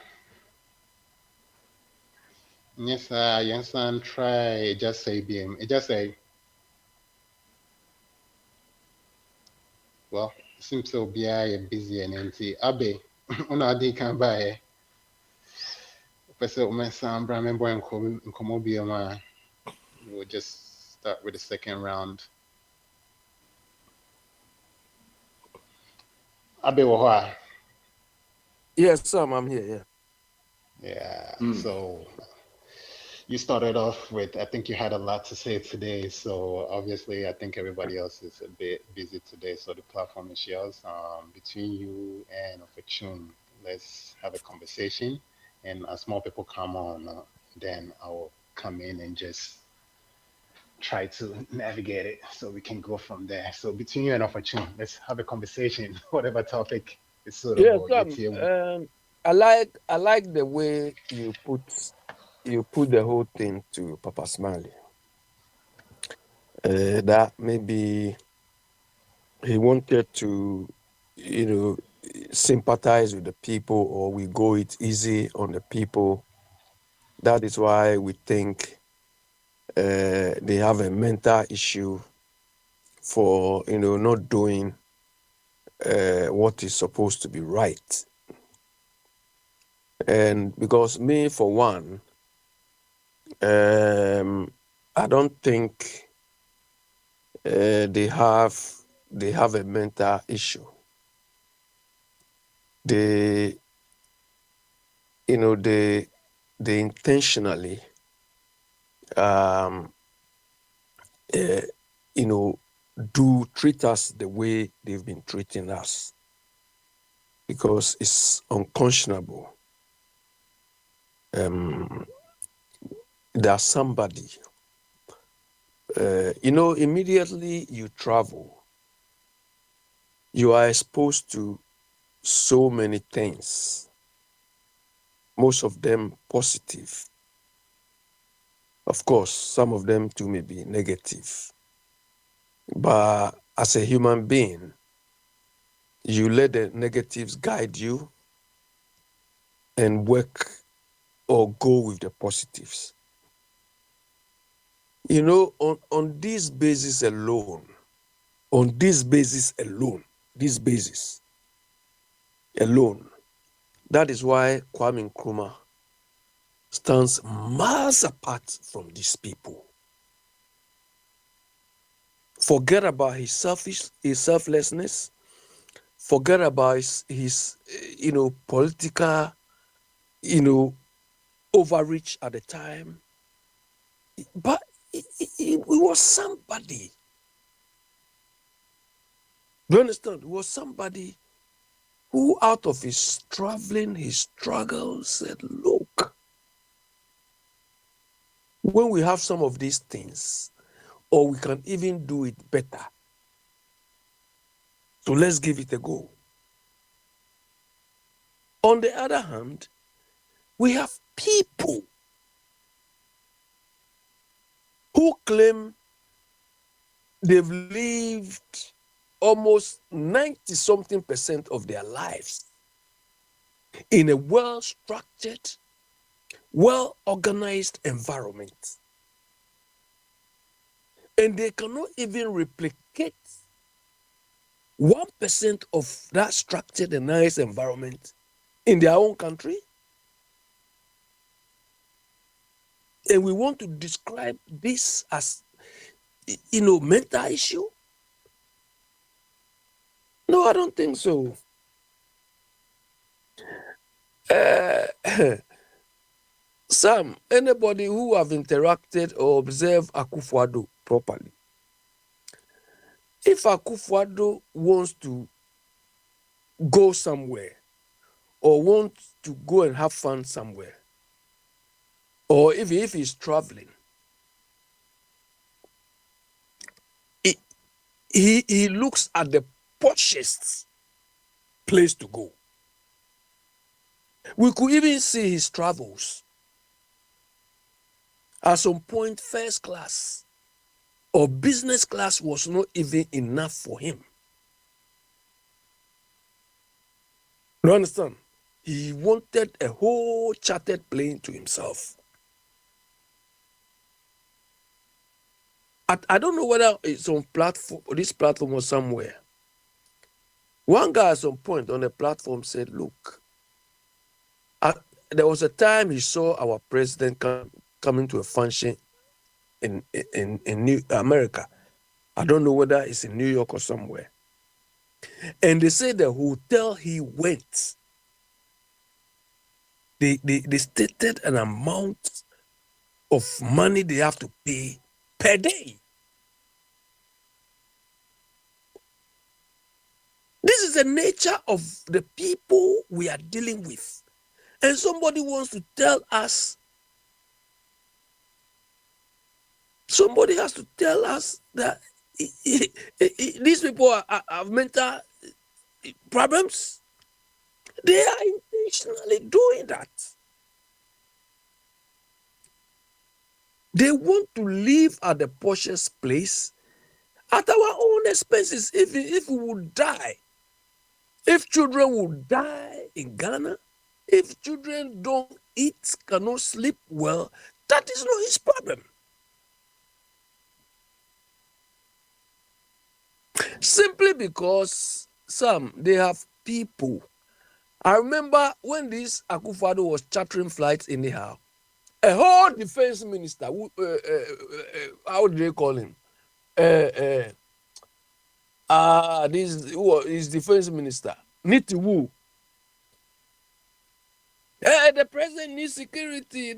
Yes, yes, and try just say BM. It just say, well, it seems so be busy and empty. Abe, una di can buy. Person, my son, Brahman boy, and Comobia, we'll just start with the second round. Abe Waha. Yes, Sam, I'm here. Yeah. So you started off with, I think you had a lot to say today. So obviously, I think everybody else is a bit busy today. So the platform is yours. Between you and Opportune, let's have a conversation. And as more people come on, then I'll come in and just try to navigate it so we can go from there. So between you and Opportune, let's have a conversation, whatever topic is Yes, suitable. Sam. I like the way you put the whole thing to Papa Smiley. That maybe he wanted to, sympathize with the people, or we go it easy on the people. That is why we think they have a mental issue for not doing what is supposed to be right. And because me, for one, I don't think they have a mental issue. They intentionally do treat us the way they've been treating us, because it's unconscionable that somebody immediately you travel, you are exposed to so many things, most of them positive. Of course, some of them too may be negative. But as a human being, you let the negatives guide you and work or go with the positives. On this basis alone, that is why Kwame Nkrumah stands miles apart from these people. Forget about his selflessness. Forget about his political, overreach at the time. But he was somebody. Do you understand? He was somebody who, out of his traveling, his struggles, said, look, when we have some of these things, or we can even do it better, so let's give it a go. On the other hand, we have people who claim they've lived almost 90-something% of their lives in a well-structured, well-organized environment. And they cannot even replicate 1% of that structured and nice environment in their own country. And we want to describe this as, mental issue? No, I don't think so. Sam, anybody who have interacted or observed Akwantufuo properly, if Akwantufuo wants to go somewhere or wants to go and have fun somewhere, or if he's traveling, he looks at the poshest place to go. We could even see his travels. At some point, first class or business class was not even enough for him. You understand? He wanted a whole chartered plane to himself. I don't know whether it's on this platform or somewhere. One guy at some point on the platform said, look, there was a time he saw our president coming to a function in New America. I don't know whether it's in New York or somewhere. And they say the hotel he went, they stated an amount of money they have to pay per day. This is the nature of the people we are dealing with. And somebody wants to tell us, somebody has to tell us that these people have mental problems. They are intentionally doing that. They want to live at the poshest place at our own expenses. If we would die, if children would die in Ghana, if children don't eat, cannot sleep well, that is not his problem. Simply because they have people. I remember when this Akwantufuo was chartering flights anyhow, a whole defense minister, how do they call him? This is defense minister, Nitiwu. The president needs security.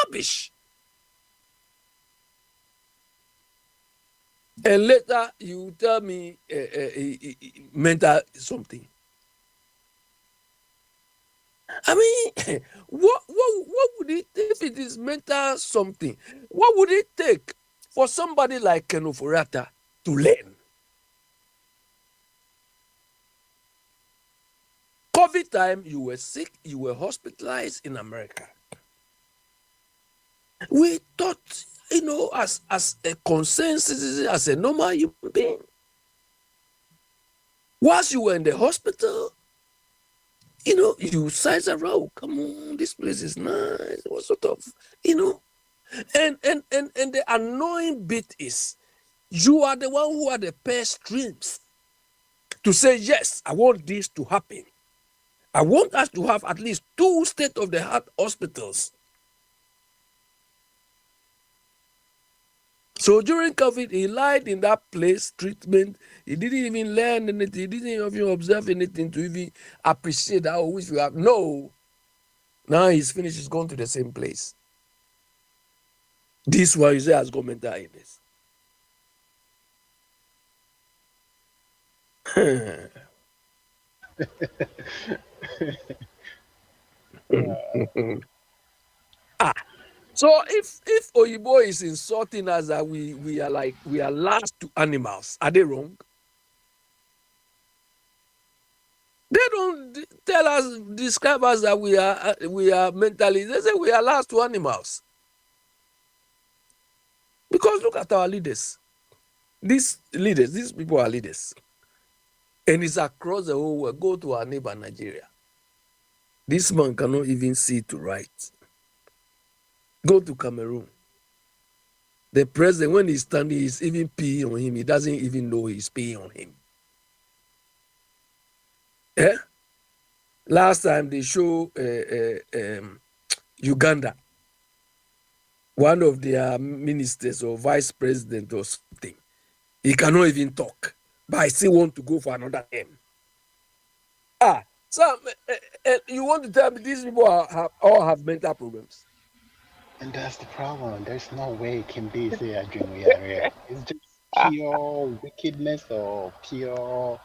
Rubbish. And later you tell me mental something. I mean, what would it, if it is mental something, what would it take for somebody like Akwantufuo to learn? COVID time, you were sick, you were hospitalized in America. We thought, as a concerned citizen, as a normal human being, whilst you were in the hospital, you size around, come on, this place is nice, what sort of, and the annoying bit is, you are the one who had the purse strings to say, yes, I want this to happen. I want us to have at least 2 state-of-the-art hospitals. So during COVID, he lied in that place, treatment. He didn't even learn anything. He didn't even observe anything to even appreciate how which we have. No. Now he's finished. He's gone to the same place. This one you say has got mental illness. So if Oyibo is insulting us that we are last to animals, are they wrong? They don't tell us, describe us that we are mentally. They say we are last to animals. Because look at our leaders. These people are leaders. And it's across the whole world. Go to our neighbor Nigeria. This man cannot even see to write. Go to Cameroon. The president, when he's standing, he's even peeing on him. He doesn't even know he's peeing on him. Eh? Last time they show Uganda, one of their ministers or vice president or something, he cannot even talk, but I still want to go for another game. So you want to tell me these people all have mental problems? And that's the problem. There's no way it can be say a dream we are here. It's just pure wickedness or pure,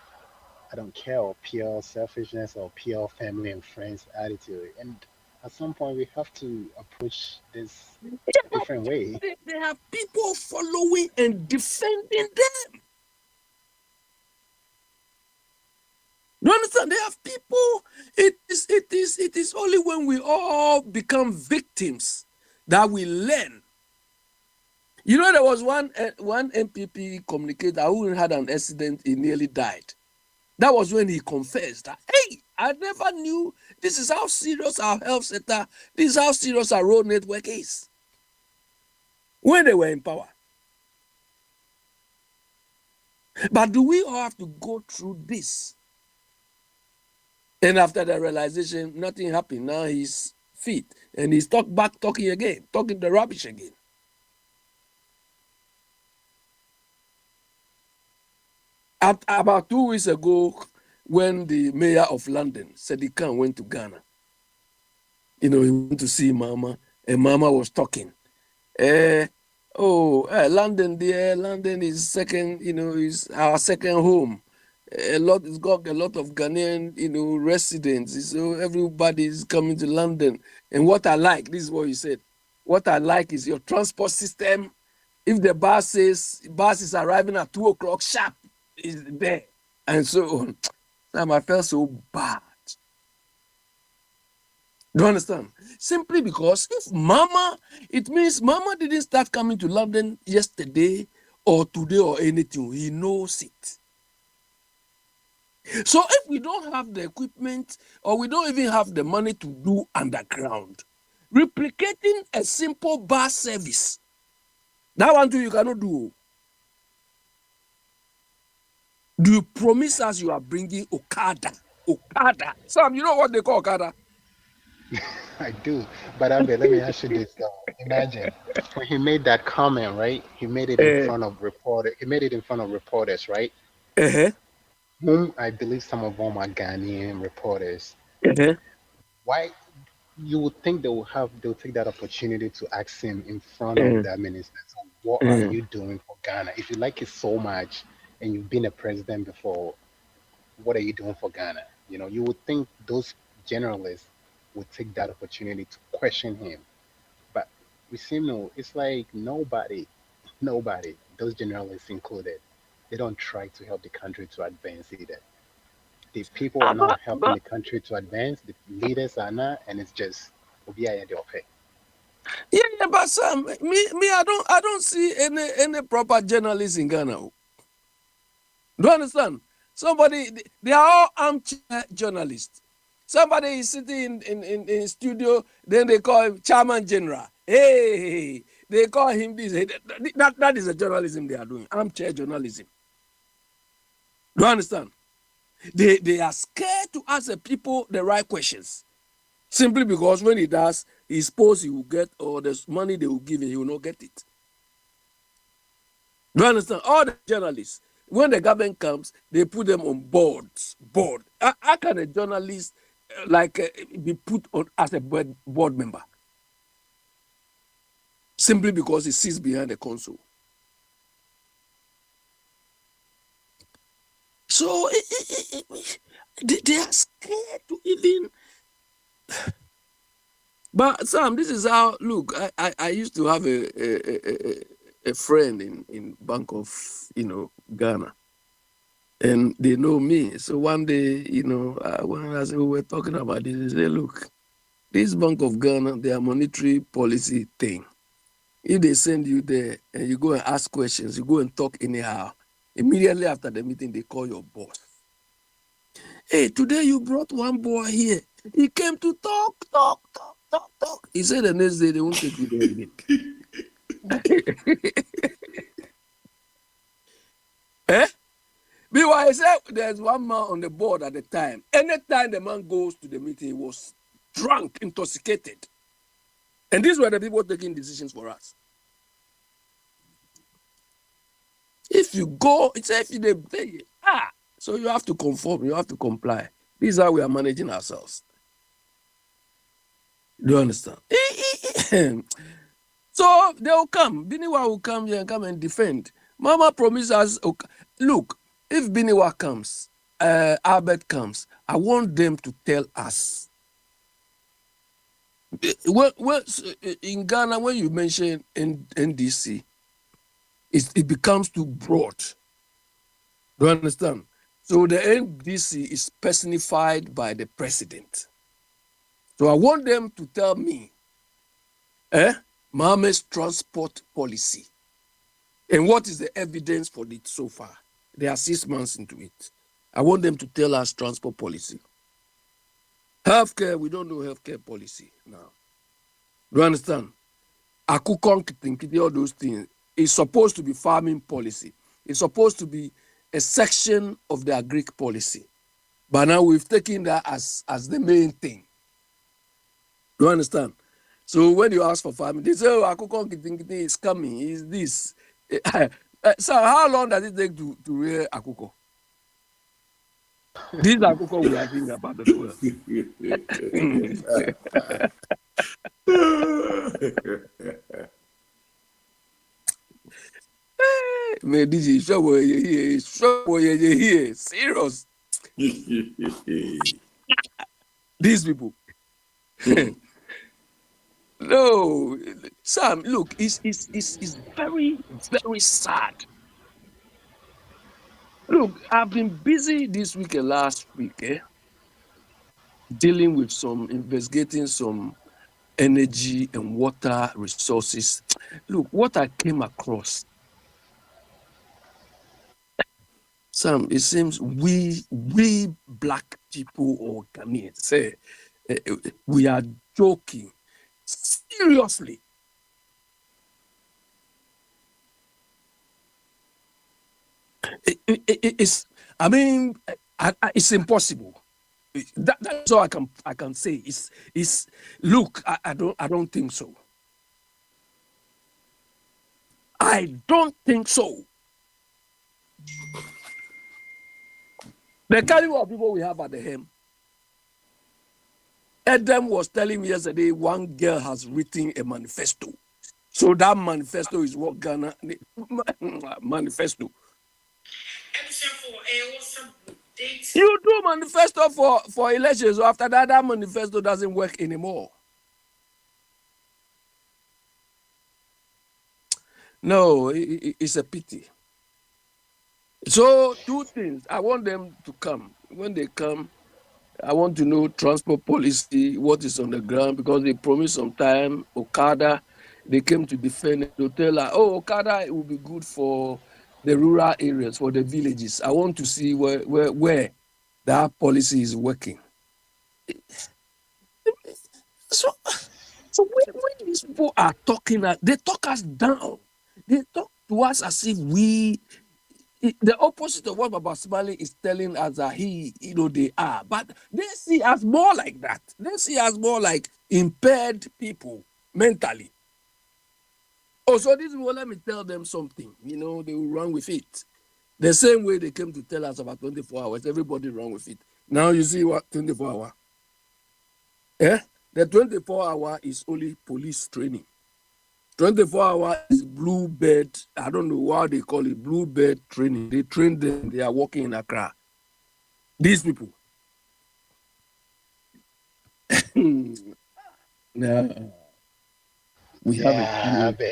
I don't care, or pure selfishness or pure family and friends attitude. And at some point we have to approach this a different way. They have people following and defending them. You understand? They have people. It is only when we all become victims that we learn. You know, there was one MPP communicator who had an accident. He nearly died. That was when he confessed that, hey, I never knew this is how serious our health sector, this is how serious our road network is. When they were in power. But do we all have to go through this? And after the realization, nothing happened. Now he's fit and he's talking again, talking the rubbish again. About 2 weeks ago, when the mayor of London, Sadiq Khan, went to Ghana, he went to see Mama, and Mama was talking. London, dear, London is second, is our second home. It's got a lot of Ghanaian, residents. So everybody is coming to London. And what I like, this is what you said. What I like is your transport system. If the bus is arriving at 2:00 sharp, is there. And so on. I felt so bad. Do you understand? Simply because it means Mama didn't start coming to London yesterday or today or anything. He knows it. So if we don't have the equipment or we don't even have the money to do underground, replicating a simple bus service, that one too you cannot do. Do you promise us you are bringing Okada? Sam, you know what they call Okada? I do. But Amber, let me ask you this though. Imagine when he made that comment, right? He made it in front of reporters, right? Uh-huh. Whom I believe some of them are Ghanaian reporters. Uh-huh. Why you would think they'll take that opportunity to ask him in front of that minister, so what are you doing for Ghana? If you like it so much and you've been a president before, what are you doing for Ghana? You would think those journalists would take that opportunity to question him. But we seem it's like nobody, those journalists included, they don't try to help the country to advance either. The people are not helping the country to advance, the leaders are not, and it's just yeah, but Sam, I don't see any proper journalists in Ghana. Do you understand? They are all armchair journalists. Somebody is sitting in studio, then they call him Chairman General. Hey, they call him this. That is the journalism they are doing, armchair journalism. Do you understand? They are scared to ask the people the right questions. Simply because when he does, he suppose he will get, or the money they will give him, he will not get it. Do you understand? All the journalists, when the government comes, they put them on boards. How can a journalist be put on as a board member? Simply because he sits behind the console. So they are scared to even. But Sam, this is how. Look, I used to have a friend in Bank of Ghana, and they know me. So one day, when I said we were talking about this, they said, "Look, this Bank of Ghana, their monetary policy thing. If they send you there and you go and ask questions, you go and talk anyhow. Immediately after the meeting, they call your boss. Hey, today you brought one boy here. He came to talk. He said the next day they won't take you there again." Meanwhile, I said there's one man on the board at the time. Anytime the man goes to the meeting, he was drunk, intoxicated. And these were the people taking decisions for us. If you go, it's if they pay. So you have to conform, you have to comply. This is how we are managing ourselves. Do you understand? So they will come. Biniwa will come here and come and defend. Mama promised us, okay, look, if Biniwa comes, Albert comes, I want them to tell us. In Ghana, when you mention NDC, it becomes too broad. Do you understand? So the NDC is personified by the president. So I want them to tell me, Mohammed's transport policy. And what is the evidence for it so far? They are 6 months into it. I want them to tell us transport policy. Healthcare, we don't know healthcare policy now. Do you understand? Akukon, all those things. It's supposed to be farming policy. It's supposed to be a section of the agric policy. But now we've taken that as the main thing. Do you understand? So when you ask for farming, they say, "Oh, Akukon is coming, is this." So how long does it take to rear Akuko? This Akuko we are thinking about as well. Man, this is serious. These people. No, Sam, look, it's very, very sad. Look, I've been busy this week and last week, dealing with investigating some energy and water resources. Look, what I came across, Sam, it seems we black people or Ghanaians say we are joking seriously. It's, I mean, it's impossible. That's all I can say. It's look, I don't think so. I don't think so. The caliber of people we have at the hem. Adam was telling me yesterday one girl has written a manifesto. So that manifesto is what Ghana manifesto. You do manifesto for elections. So after that, that manifesto doesn't work anymore. No, it's a pity. So 2 things. I want them to come. When they come, I want to know transport policy, what is on the ground, because they promised some time. Okada, they came to defend it. They'll tell her, oh, Okada, it will be good for the rural areas, for the villages. I want to see where that policy is working. So when these people are talking, they talk us down. They talk to us as if we the opposite of what Baba Smiley is telling us that they are. But they see us more like that. They see us more like impaired people mentally. Oh, so this will let me tell them something. They will run with it. The same way they came to tell us about 24 hours, everybody run with it. Now you see what 24 hour. The 24 hour is only police training. 24 hour is bluebird. I don't know what they call it, bluebird training. They train them, they are working in Accra. These people. No, we have a Yeah, serious, but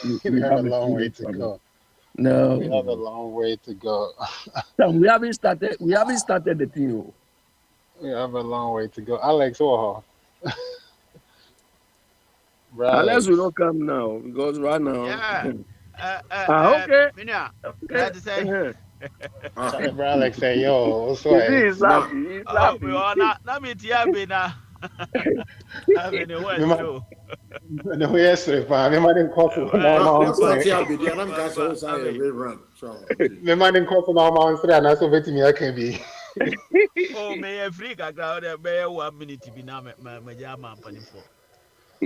we we have a have a long way serious to problem. go. We have a No, long way to go. Sam, we haven't started. We haven't started the thing. Oh. We have a long way to go. Alex, oh, bro, Unless we Alex. don't come now, because right now. Yeah. Okay, Minya, okay. that is say. Uh-huh. Ah, Charlie, bro, Alex say, yo, what's You see, why? he's now, laughing. He's Oh, me laughing. wanna na me tia be na. I mean the Me West ma, too. no, yesterday, fam. Me ma didn't call for Why normal on what's that say. here? Be there? I'm going to I say a mean, rerun. So, okay. Me ma didn't call for normal on say, and that's what me I can be. oh me a free kakra there be 1 minute be na me jama panifo.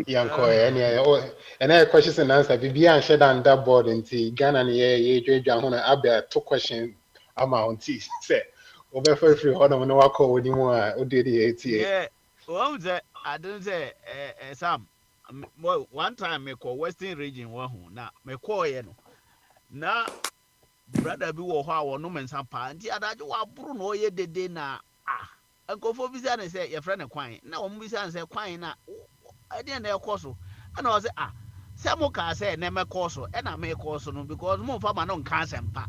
Yanko, and I questions and answer. Bibi and shed on that board and see Ghana and ye, John, I be two question amount. Say, over for free, hold on, no, I call with him. Who did the ATA? Yeah. One say I don't say Sam. Well, one time me call Western region one ho na me call ye no. Na brother bi wɔ hɔ a wɔnom nsa paa nti adagye waboro na ɔyɛ dede na nkɔfoɔ bisa ne sɛ yɛfrɛ ne kwan na wɔn bisa ne sɛ kwan na ɛdeɛ na ɛkɔ so ɛna ɔsɛ sɛ mo kaa sɛ na mɛkɔ so ɛna mɛkɔ so no because mo nfa ma no nka asɛm pa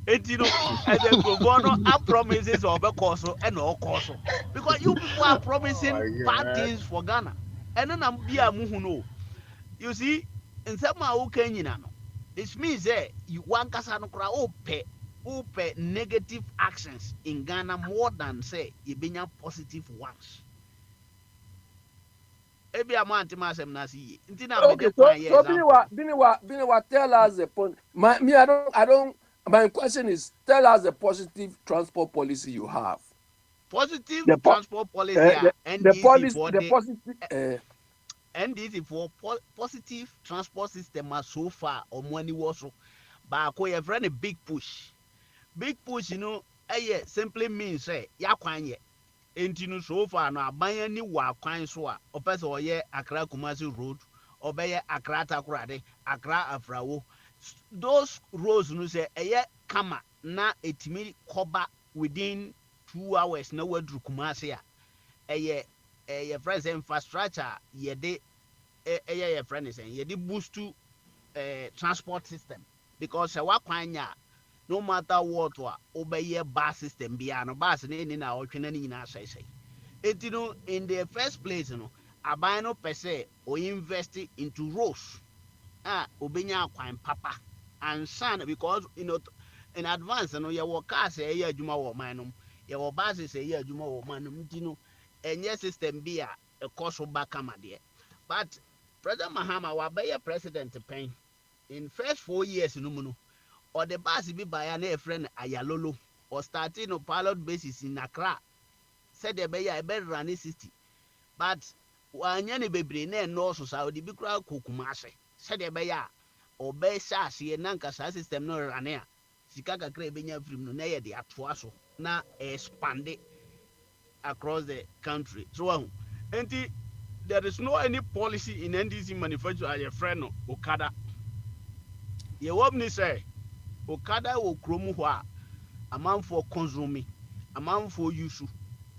eti no ɛsɛ nkurɔfoɔ no apromise sɛ ɔbɛkɔ so ɛna ɔkɔ so because you people are Oh promising my bad God. things for Ghana ɛno na bi a muhu no you see nsɛm a woka nyina no it means you wankasa no koraa wopɛ negative actions in Ghana more than say yɛbɛnya positive ones ebi a mo ante ma asɛm no ase yie nti na Okay, mede so kwan yɛ so example Biniwa, tell us the point. I don't. My question is, tell us the positive transport policy you have. positive The po- transport policy a the NDC policy, for the the positive. NDC for positive transport system so far ɔmo ani wɔ so baako yɛfrɛ no big push no simply means sɛ yɛakwan yɛ enti no so far no aban ani wɔ akwan so a ɔpɛ sɛ ɔyɛ Accra Kumasi road ɔbɛyɛ Accra Takoradi Accra Afrawo those roads no sɛ ɛyɛ kama na etimi kɔba within 2 hours na waduru Kumasi a ɛyɛ yɛfrɛ sɛ infrastructure yɛde ɛyɛ yɛfrɛ ne sɛ yɛde boost to transport system because sɛ wakwan nya no matter what a wobɛyɛ bus system biara no bus no ɛni na ɔtwe na ne nyinaa sɛesɛe enti no in the first place no aban no pɛ sɛ invest into roads a obɛnya akwan papa ansa na because in advance no yɛwɔ cars a ɛyɛ adwuma wɔ ɔman no mu yɛwɔ buses a ɛyɛ adwuma wɔ ɔman no mu nti no ɛnyɛ system bi a ɛkɔ so ba kama deɛ but President Mahama wabɛyɛ president pɛn in first 4 years no mu no ɔde bus bi baeɛ a na yɛfrɛ no ayalolo ɔstarte no pilot basis in Accra sɛdeɛ ɛbɛyɛ a ɛbɛrane ne 60 but wanyɛ ne bebree na ɛnɔɔso saa ɔde bi koraa kɔ Kumase sɛdeɛ ɛbɛyɛ a ɔbɛhyɛ aseɛ na nka saa system no rane a sika kakra ɛbɛnya afiri mu no na yɛde atoa so na expande across the country so nti there is no any policy in NDC manufacture a yɛfrɛ no Okada yɛwɔ mu ni sɛ Okada wɔ kurom hɔ a amanfoɔ consume amanfoɔ use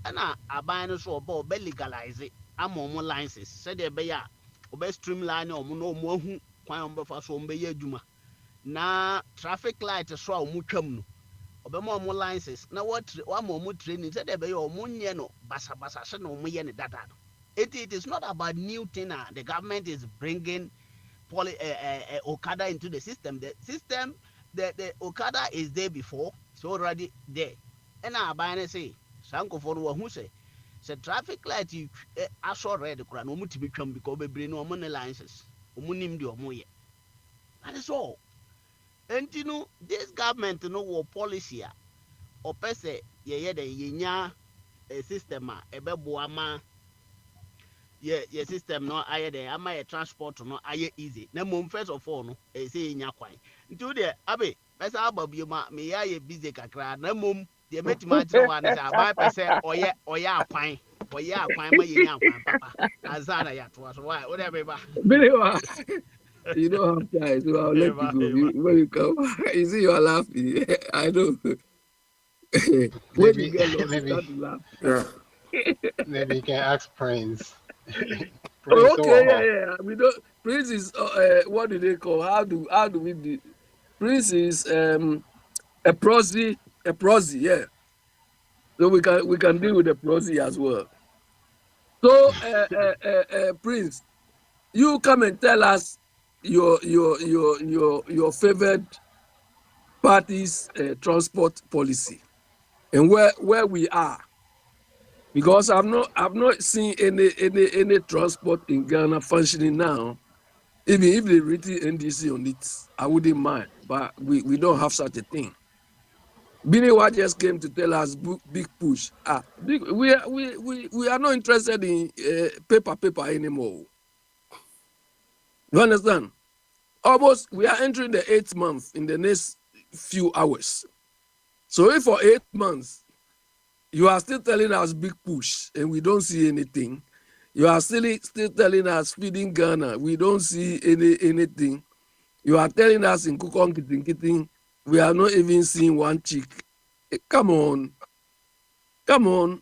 ɛna aban no so ɔbɛ legalize ama ɔmo license sɛdeɛ ɛbɛyɛ a ɔbɛ streamline ɔmo na ɔmo ahu kwan a ɔmo bɛfa so ɔmo bɛyɛ adwuma na traffic light so a ɔmo twam no ɔbɛma ɔmo license na wama ɔmo training sɛdeɛ ɛbɛyɛ a ɔmo nyɛ no basabasa sɛ na ɔmo yɛ ne dada no it is not about new thing the government is bringing Okada into the system. The Okada is there before, it's already there. And I buy and say, Sanko for who say traffic light you I saw red crown, no to become because we bring no money licenses, umunim do moye. That is all. And you know, this government no war policy or pese ye de yenya a system ebeboa ma ye system no aye de ama ye transport no aye easy. Na mom first of all no e say nya kwan. Nti de abe pese ababie ma me ya ye busy kakra na mom de metima kire wa ne say abai pese oye akwan ma ye nya akwan papa. Azana ya to so why whatever ba. Believe you don't have time, so I'll let you Eba go. eba. When you come, you see you're laughing. I know. When you Maybe get lost, you maybe start to laugh. Yeah. maybe you can ask Prince. Oh, Prince okay, yeah, or yeah. We don't. Prince is what do they call? How do we do? Prince is a prosy, yeah. So we can deal with the prosy as well. So Prince, you come and tell us your favorite party's transport policy and where we are, because I've not seen any transport in Ghana functioning now. Even if they written NDC on it, I wouldn't mind. But we don't have such a thing. Biniwa just came to tell us big push. We are not interested in paper anymore. You understand? Almost we are entering the 8th month in the next few hours. So if for 8 months you are still telling us big push and we don't see anything, you are still telling us feeding Ghana, we don't see anything. You are telling us in Kukong Kiting, we are not even seeing one chick. Come on. Come on.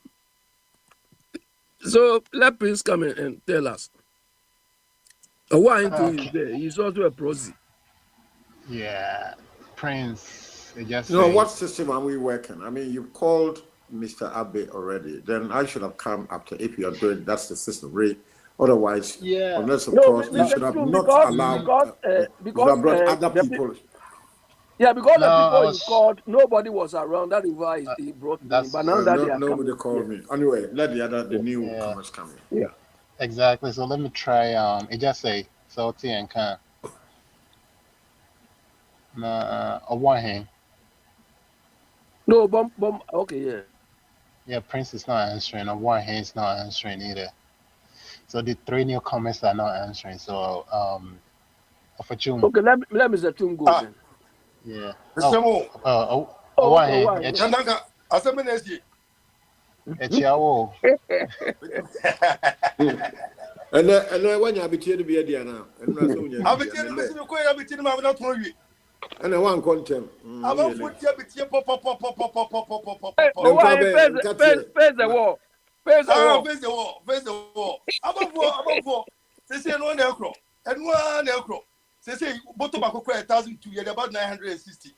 So let Prince come and tell us. Why into is okay. there? He's also a prosy. Yeah, Prince. They just No, say what system are we working? I mean, you called Mr. Abe already. Then I should have come after if you are doing that's the system, right? Otherwise, yeah. unless of No, course you No, should Mr. have True, not because allowed. because You should because have brought other people. because no. the I people you was. called, nobody was around. That is why Uh, he brought me. But that's now that they No, are nobody coming, yeah, called me. Anyway, let the yeah, yeah. newcomers come in. yeah. Exactly. So let me try. It just say salty and can. On one hand, No, okay, yeah. yeah, Prince is not answering. On one hand, it's not answering either. So the three newcomers are not answering. So opportune. Okay, let Mr. True go Ah, then. Yeah. Oh. Mr. On Oh, one okay, hand, why? it's Nandanga, asemenesi. it's your. And then when you have to be a Diana, and that's when you I'm be telling a you, I'm telling you, I'm not telling you. and I want content. I'm Oh, not yeah. for you, but you pop, pop, pop, pop, pop, pop, pop, pop, pop, Hey, pop, oh, pop. why? Nkabe, Nkatie. Face the wall. Face the Ah, wall. face the wall, face the wall. I'm for. They say no necro, and one necro. They say bottom back 1,002, you're about 960.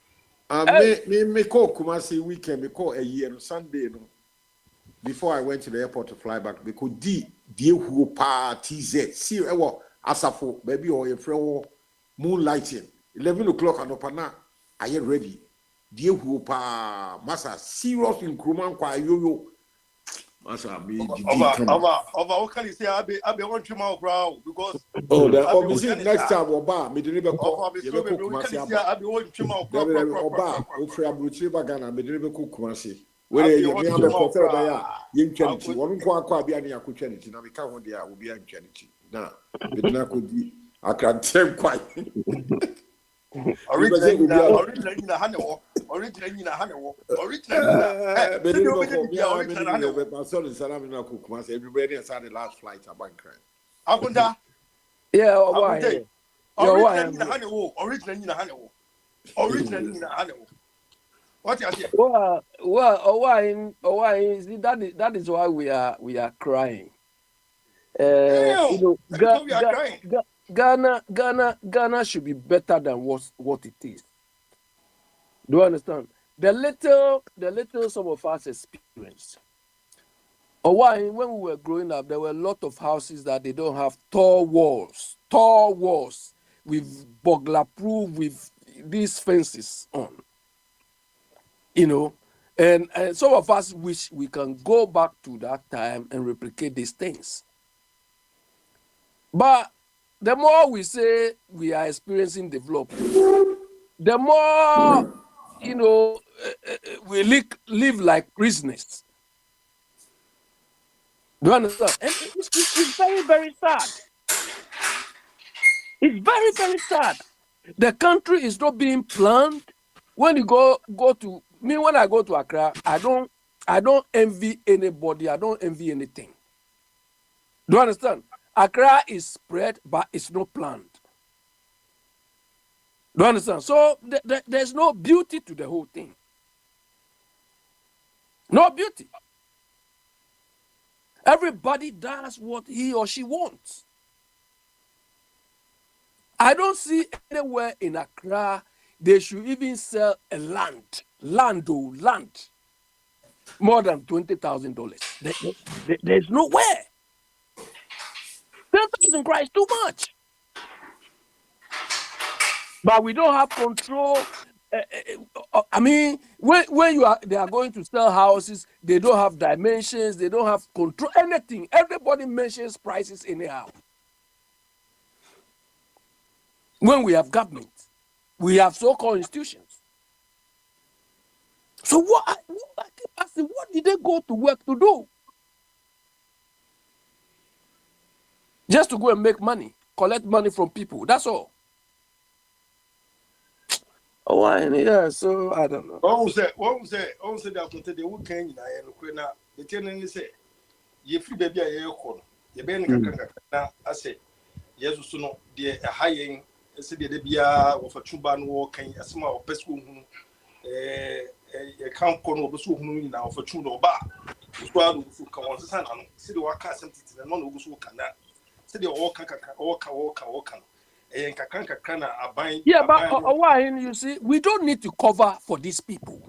Hey, Me call Kumasi weekend, me call a year Sunday, no. Before I went to the airport to fly back, because who TZ, see, Asafo, baby, or a friend, moonlighting, 11 o'clock and opana, are you ready? Who massa, serious in Kruman, kwa yo, massa, me, Didi, come. What can you say? I be one trim out crowd because Oh, the I be one obviously next star. time, Oba, me deliver call, Of a you slow cook baby, we can see Kumasi. I be one trim out crowd. David Oba, Ofre Abruchi Bagana, Medribe Kumasi. I Where be you one may have a trim out portal by crowd. Yin Chanity, one qua be any Akuchanity, now become one there will be Anchanity. Now, Bedina could be, I can't tell quite. Original It will be a in a honey war. Original in a honey war. Original in a Bedina call me, I original honey war. my son is Salamina Kukumas, everybody has had the last flight at Bankran. Akunda, yeah, oh, why? Akunde. Yeah, why? Original in a honey war. Original in a honey war. Original in a honey war. What you say? See, that is why we are crying. Damn, You know, that is why we are crying. Ghana should be better than what it is. Do you understand? The little some of us experience. Or why when we were growing up, there were a lot of houses that they don't have tall walls with burglar proof with these fences on. You know, and some of us wish we can go back to that time and replicate these things. But the more we say we are experiencing development, the more we live like prisoners. Do you understand? And it's very, very sad. It's very, very sad. The country is not being planned. When you go to me, when I go to Accra, I don't envy anybody. I don't envy anything. Do you understand? Accra is spread, but it's not planned. Do you understand? So there's no beauty to the whole thing. No beauty. Everybody does what he or she wants. I don't see anywhere in Accra they should even sell a land more than $20,000. There's nowhere. 10,000 cries too much. But we don't have control. I mean, when they are going to sell houses, they don't have dimensions, they don't have control, anything. Everybody mentions prices anyhow. When we have government, we have so-called institutions. So what did they go to work to do? Just to go and make money, collect money from people. That's all. Oh, yeah. So I don't know. What was that that they would can the tenant say, you free baby a call. You been na I say, yes, so no, the high said the Bia of a Chuban walking a small pesco a count corner of the so now for Chuno bar. Squad who come on the sun, see the work and non who can that. See the walk. Yeah, but why you see, we don't need to cover for these people.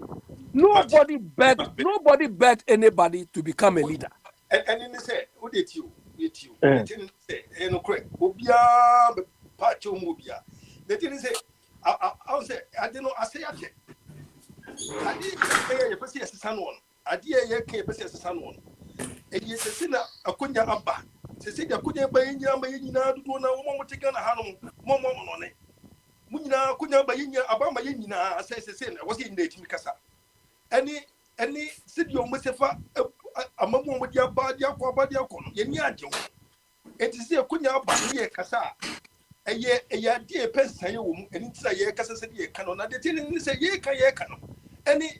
Nobody begged anybody to become a leader. And then they say, what did you? They didn't say, no correct. Obia, Pacho Mobia. They didn't say, I say, I didn't know, I say, I didn't pay a person as a son one. I did a person as a son one. And yes, a sinner, a kunya abba. Say, I couldn't buy in Yama, do na woman take on a hanum, Momo on it. Muna couldn't buy in Abama Yina, says a sin, I was in the Timicasa. Any city on Mustafa, a moment with your body, Yanyajo. It is a kunya body, Casa. A year, dear Pensayo, and it's a year Casa City, canon. I didn't say, ye can. Any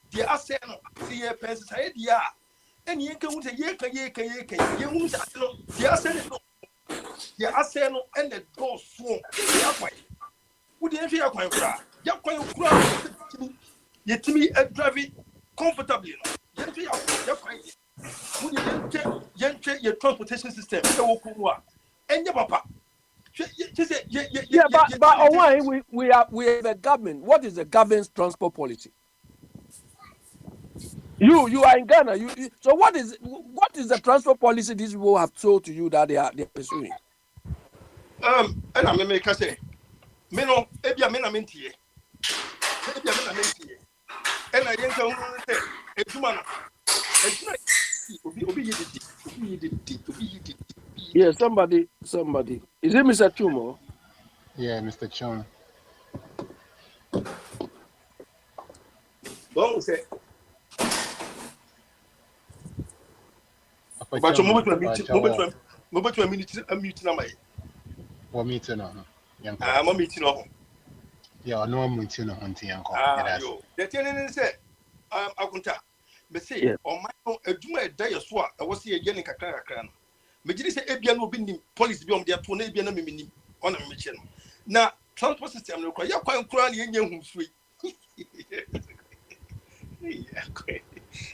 dear Aseno, see a Pensay, ya. And you can say, ye can, you won't the Aseno and the door swung. Would you feel quite cry? Yet to me, a driving comfortably. Would you your transportation system? And your papa. Yeah, but why we have a government. What is the government's transport policy? You are in Ghana. So what is the transport policy these people have told to you that they are pursuing? And I may make us say, Meno, Ebia Menamentie. Ebia Menamentie. And I didn't say, it's man. Yeah, somebody. Is it Mr. Chumo? Yeah, Mr. Chun. Well, say, but your moment to a minute number. What meeting on? I'm a meeting on. Yeah, no meeting on Tianco. The tenant said, I can't. But say, on my own, a Juma day of swat, I was here again in Kakran. Major say, Ebian will be police beyond their Tonabian mini on a mission. Now, transport system, no cry, you're quite crying in your sweet.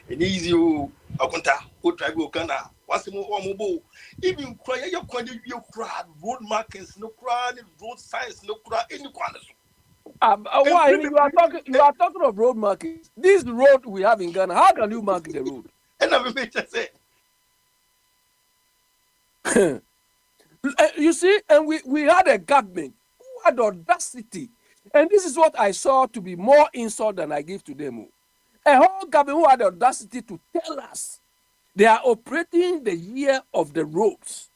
And easy, Akonta, who drive Okana, what's more mobile. Even cry, you're quite a crowd, road markings, no crowd, road signs, no crowd, any corners. Why you are talking of road markings? This road we have in Ghana, how can you mark the road? And I will say, you see, and we had a government who had audacity, and this is what I saw to be more insult than I give to them. A whole government who had the audacity to tell us they are operating the year of the roads.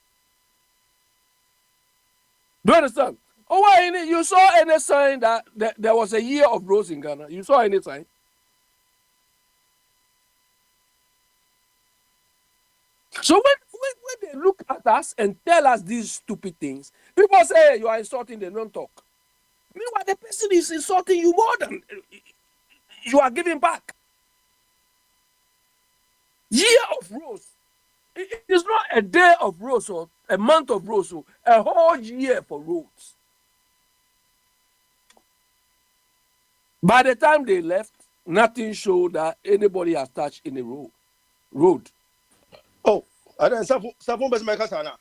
Do you understand? Oh, why you saw any sign that there was a year of roads in Ghana? You saw any sign? So when they look at us and tell us these stupid things, people say, hey, you are insulting, they don't talk. Meanwhile, the person is insulting you more than you are giving back. Year of roads. It is not a day of roads or a month of roads, or a whole year for roads. By the time they left, nothing showed that anybody has touched any road. Oh, I don't some best make us now.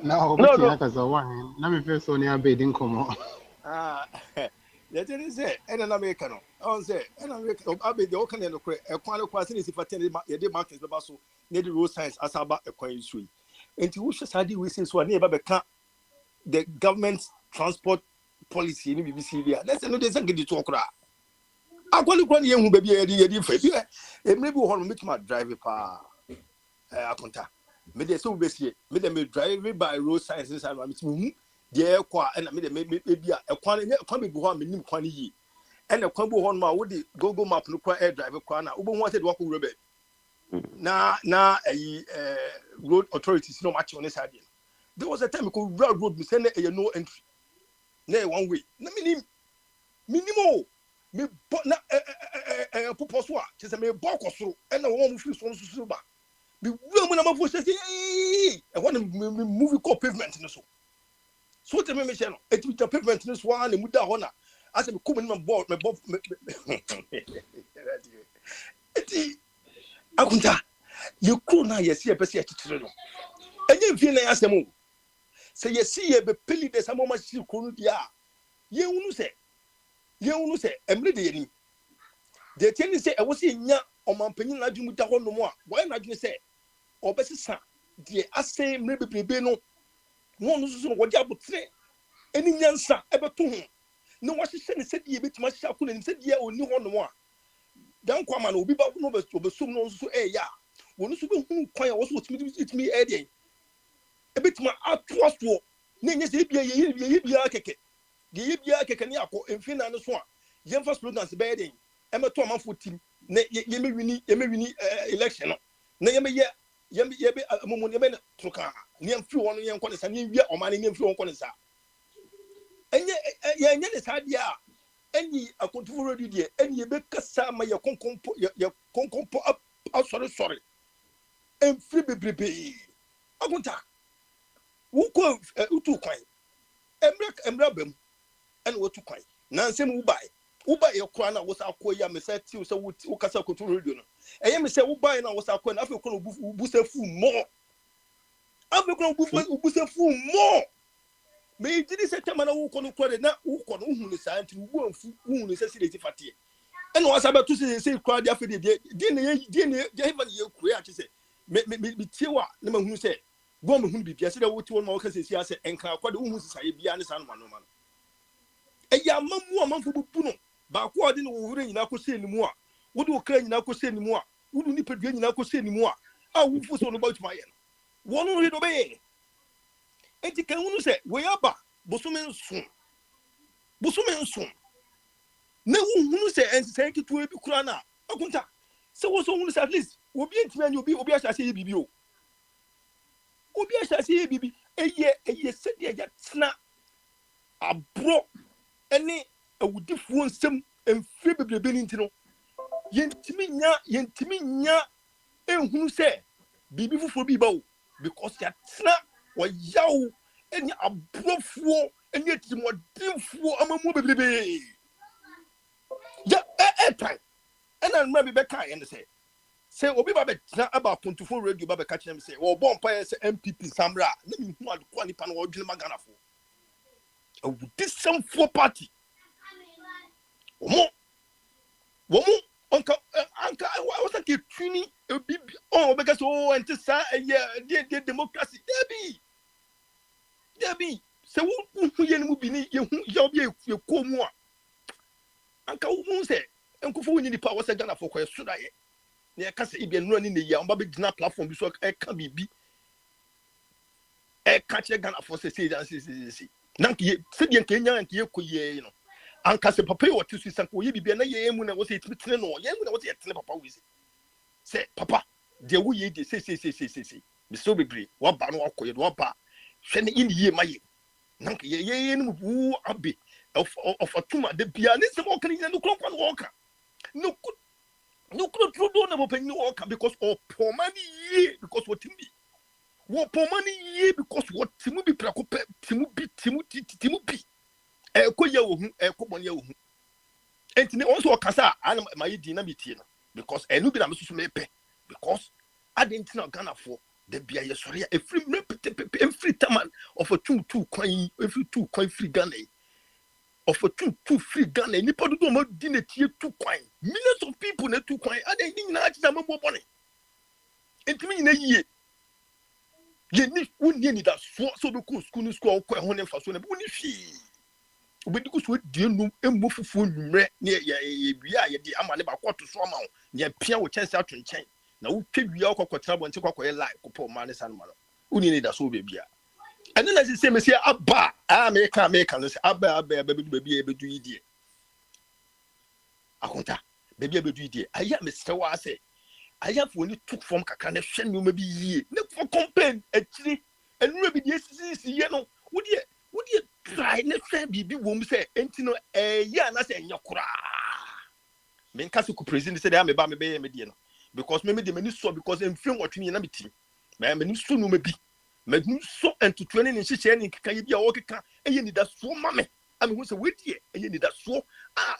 Now, No, obviously, no. like as a one, let me first on your bed in come. Ah, the thing is, and an American. I say, and American, I'll be the Okan and a quite question is if I tell you the markets, the Bamaso, near the road signs as about a coin street. And to which society we see so near the government's transport policy in BBC. That's another thing to talk about. I want to go young baby, a maybe one make my drive pa. I can't. Me de so be see me de me drive by road signs inside my meet there kwa and me de maybe a kwan me bu ho me nim kwan yi and the kwan bu ho ma wo di Google map no kwa air drive kwa na wo bo wanted walk road na road authorities no match on this side. There was a time ko road me say na no entry na one way na minimo me na popo so a che say me bo kosoro and na wo mo free so ba the woman of us say, I want to move called pavement in the so tell me, Michelle, it with the pavement in this one and with the honor. As I'm coming on board, my bob. Akunta, you could now see a person at children. And you feel like as a move. Say, you see a belly, there's some much you couldn't ya. You say, I'm ready. The tenant say, I was in ya on my penny, I do with the one no more. Why not you say? Or better, sir, the assay maybe no one who's what you would say. Any answer ever to him. No one said ye bit much shakun and said ye only one more. Down Quaman will be back over to soon also a ya. When you who quite was what me adding. A bit my outpost war. Names ye be a keke. The Yibia Kekaniako and Finn and the Swan. Yen first prudence bedding. Emma Thomas for team. Yemi election. Nayame Yemi Mumuni Truka. Niam few on young corners and you or money in few corners. And yet, yes, idea. Any Akwantufuo radio, any Becca Sama, your concompo up. Sorry. And free baby. Agunta. Who call Utu Quine? Embrabem. And what to quite. Nancy Ubai. Ubai your crown was our quay, me said to so Ukasa Cotu. I am say Ubai and I was our coin after boost a fool more. I'm going to boost a fool more. May did say Tamana who can credit now who can who is signed to who necessity fatigue. And was about to say crowd after the day, didn't you create to say, me Tiwa, no who said, Woman who be yesterday, what one more can say, and crowd who say, be honest and one woman. A young man for Puno, but what didn't we not say anymore? What do claim not say anymore? Who do need to not say anymore? I will force on about my end. One read obey. And you can say, we are back, Bosumen soon. Bosumen soon. No one who say, and thank you to a Kurana. Agunta. So what's on at least? Will be in you be Obiasha say BBO. Obiasha say BB. A year said, yet snap. A bro. Any a would difference some and free baby into no. Yentiminya, and who say, be before Bibo, because that snap or yow, any a bro and yet you more dim for a movie baby. Yeah, time. And I remember Becca and say, Obi Babet, not about Akwantufuo radio, Baba catch them say, or Bonfire MPP Samra, let me know what Quanipan or Gilmagana for. This some four party. Woman, Uncle, I was like a trini, a big, oh, because and to say, yeah, the democracy, Debbie. So, who you be your come on. Uncle won't say, Uncle Fu in the power was a gun for should I? Near Cassie been running the young baby dinner platform, so I can't be. A catch a gun for say, nanke said yen kenya and ye ko ye no anka se papa what to sanko ye bibia na ye mu na wo se tibitene no ye mu na wo se tene papa wi se papa de wo ye de se me so bebre wa ba no akoye no ba hwe ne in ye maye nanke ye no bu abi of atuma de bia ne se mo kan nya no kron no ka no true do na bo panyi wo ka because of poor money ye because what me wo poor money ye because what timu bi prako pe timu bi ko ye wo hu ko bon ye wo hu entine also kasa ana ma ye di na metie no because enu bi na mesusu me pe because adentina Ghana for the bia ye sori a free every time of a two coin every 2 coin free Ghana of a two free Ghana nipa do mo di na tie 2 coin millions of people na 2 coin adentin na achi na mo bone entime na yie ye ni woni ni da so be ko school ko ho ne fa so na woni hwi obedi ko so die num emu fufu nwumre ne ye bia ye di ama ne ba kwato so ama ye pia wo chance atwenchen na wo twia okokotara bonte kwakoye lie ko po ma ne sanma no woni ni da so be bia ene na se me se aba America no se aba bedu ebedu yidie akonta bedu yidie aya me se wa se aya fo ni took form kakra na hwe nyoma bi yie ne for campaign akiri enu bi die sisi ye no wodi try ne hwe bibi wom se enti no ya na se nyakura me nka se ku president se da me ba me be me die no because me de mani so because emfin wotwe na meti me ni so no ma bi me ni so entutu ne nhyehyɛ ne keka ye bi a wokeka eye ni da so ma me ame hu se wedie eye ni da so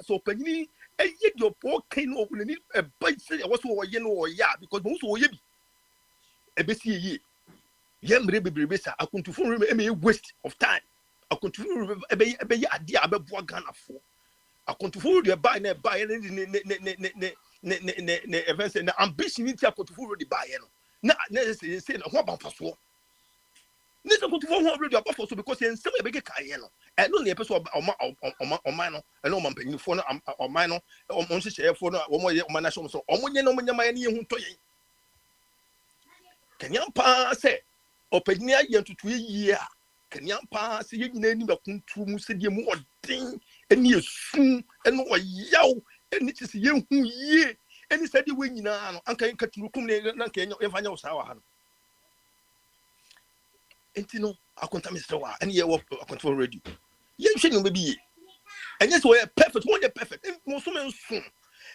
so panyini eye di opo kan no ni ba se wo so wo ye no wo ya because mo so wo ye bi ebesi ye ye mre bebrebe sa Akwantufuo me waste of time Akwantufuo ebe ye ade abeboa Ghana fo Akwantufuo de buy ne events na ambition ni ti Akwantufuo de buy no na say na ho ba faso ni se Akwantufuo ho already about faso because en sem e be ka ye no e no ne person oman no e no mampanyifo no oman no onhyehyefo no wo mo ye oman na so so omonye no omonye maye ne ye hu to ye Kenyan pa se opegyini aye ntutu yie a Kenyan pa se ye nyina ni bakuntu mu se die mu odin eni esu eno oyaw eni ti se ye hu yie eni se de we nyina no anka nkaturukum ne nanka enfanya usawa ha no enti no akonta Mr. Wa eni ye wo Akwantufuo radio ye hwe nyoma bi ye enye se we perfect one day perfect mo so mensu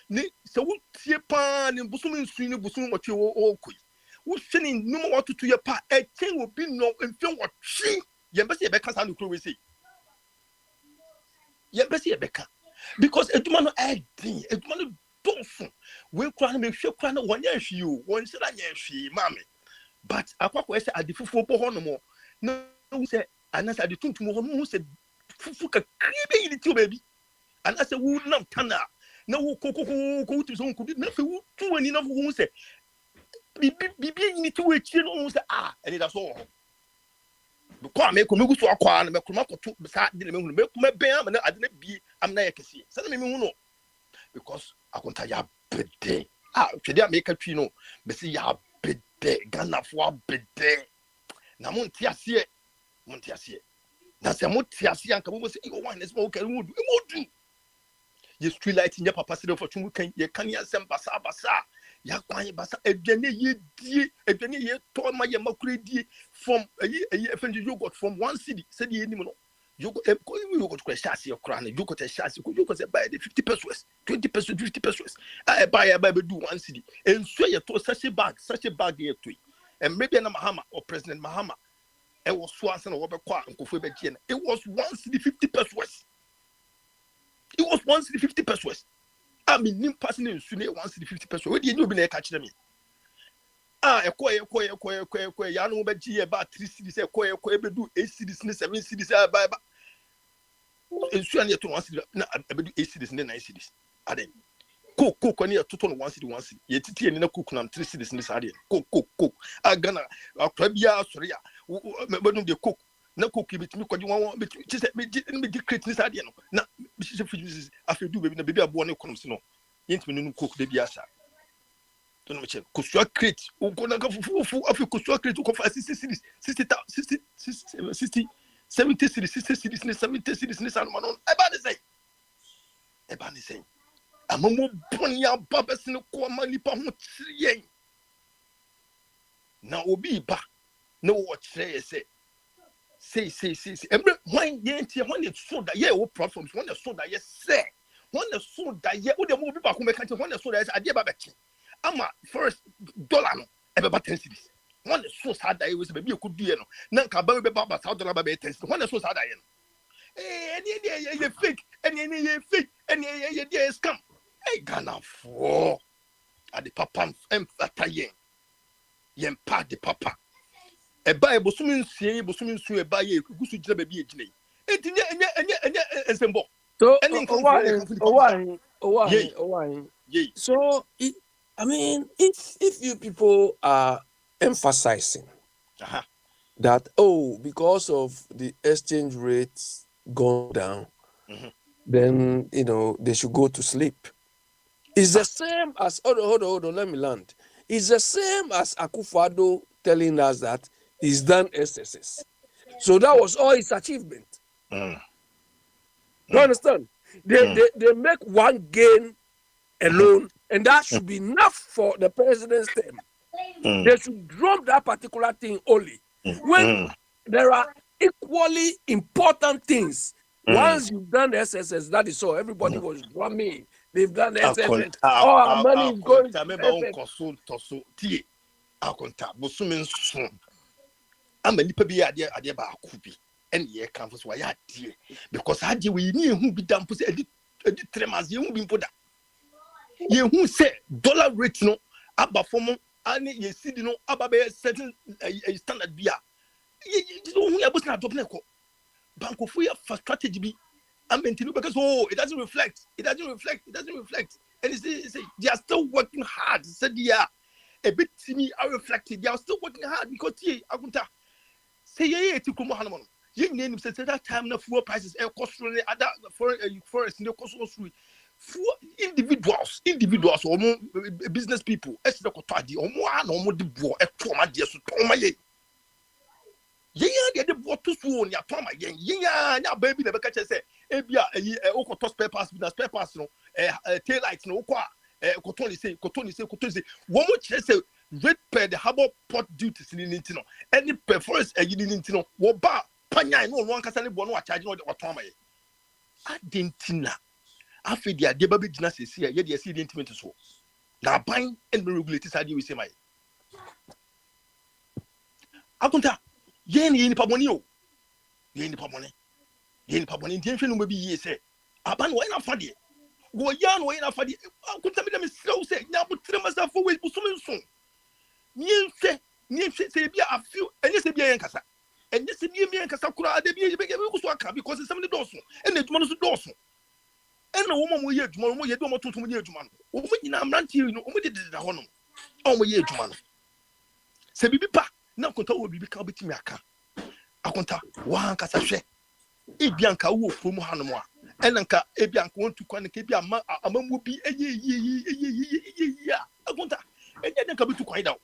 ni se wo tie pa ni busumu nsu ni busumu otwe wo koi wo hwene numa watoto ye pa echen obi no mfen wotwe ye mbese ye beka sa no kuro we sei ye mbese ye beka because eduma no edin eduma no donfo we kura no me hwe kura no wonya hwi o won sira nya hwi mame but akwakọ ese adifufu bo ho no mo na wo se anasa adi tuntum ho no se fufu ka kribe yidi ti o baby anasa wo nam tana na wo kokoko tu so nkubi na fe wo tu ani na wo se bibi ni ti we chire no se eni da so ho because me ko me gusu akwa na me ko makoto sa de me hunu me ko me ben am na ade na bi am na yekese se na me hunu because akonta ya bede twede America twi no be se ya bede Ghana fo bede na mo ntia ase na se mo tia ase anka mo se yo wan na se mo ka mu du ye street light nya papa se for tun kan ye kan ya sem basa ya kwan basa edwane ye die edwane ye to ma ye makure die from FNG yogurt from 1 city said ye ni no yogurt ko shasi ye kra na yogurt shasi ko yogurt se buy the 50 pesos 20 pesos 50 pesos buy be do 1 city enso ye to sachet bag ye to and maybe na Mahama or President Mahama e was so answer no be kwa nkofo be gie na it was 1 city 50 pesos. It was 1 city 50 pesos. I mean, nim passing in Sunday 1 city 50 pesos. Where did you be catch them? Ekwe, ya no be G about 3 cities, ekwe, be do 8 cities, 7 cities, buy. In Sunday to 1 city, na be do 8 cities, 9 cities. Aden. Cook, on here, total 1 city, 1 city. Yet, and in a cook, 3 cities in this area. Cook. Gonna, Crabia, sorry, but don't cook. Na cook bit me kwadi wan bit just me create this idea no na me se fi afi do baby na baby abo na kono se no yent me no cook de bi asa to no me che kusua create o go na ka fufu afi kusua create ko fa 60 70 cities, 60 cities, 70 cities, and man on. Ebani say. Amamu bonya babes no kwa manipa ho chire. Na obi ba no watch say. Every when it's so that yeah, platforms when the so that yes say. When the so that yeah, the movie back home country when the so that idea babachi. Ama first dollar no ebe 10 cities. When the so sad that was baby could do no. Na ka ba be baba $1 ba 10 cities. When the so sad that you fake and you fake and you scam. Hey Ghana for at the papa emphatayen. Yen pa the papa. E ba bosumin su e ba ye gusu jira baby ejine. Enye ensembo. So, Why? So, I mean, if you people are emphasizing that, because of the exchange rates gone down, then, they should go to sleep. It's the same as, hold on, let me land. It's the same as Akwantufuo telling us that he's done SSS. So that was all his achievement. You understand? They make one gain alone, and that should be enough for the president's term. They should drop that particular thing only. When there are equally important things, once you've done the SSS, that is all. Everybody was drumming. They've done the SSS. Our money is going to and ye come for why because I did we knew who be done for edit tremas you be put ye who say dollar rate no abba for and ye see no abba certain standard beer you don't hear about not bank of for strategy be I'm maintaining because it doesn't reflect and they are still working hard said yeah a bit to me I reflected they are still working hard because I say yeah to come on you name said that time the fuel prices cost other forest in the cost for individuals or business people as the cotadi or more the boy a trauma dear so toma ye the boat to swoon ya toma yeah baby the catcher say ebia a spare pass no tail lights no qua Kotoni say one more say rate per the harbor port duties in Nintino any performance a Nintino what bar panya no one can no charge no automa adentina afi dia de baby gina se ye de see the intimate so na ban and regulate side we say my akunta ye ni paboni o ye ni paboni intention no be ye say aban wo na fa de go ya no na fa de akunta me dem slow say nya bu tremasa for we busumin so ni se bia afiu enye se bia yankasa enye se bia yankasa kura ade bia be so aka because some do so and eduma no so do so and na wo mo ye eduma mo ye do mo tontom ye eduma no wo mo nyina amrantie no wo mo de ho no o mo ye eduma no se bibi pa na konta wo bibi ka obetimi aka akonta wa hankasa hwe ebianka wo from hanom a enanka ebianka wontu kwan ka bia amamu bi eye akonta enye den ka betu kwan da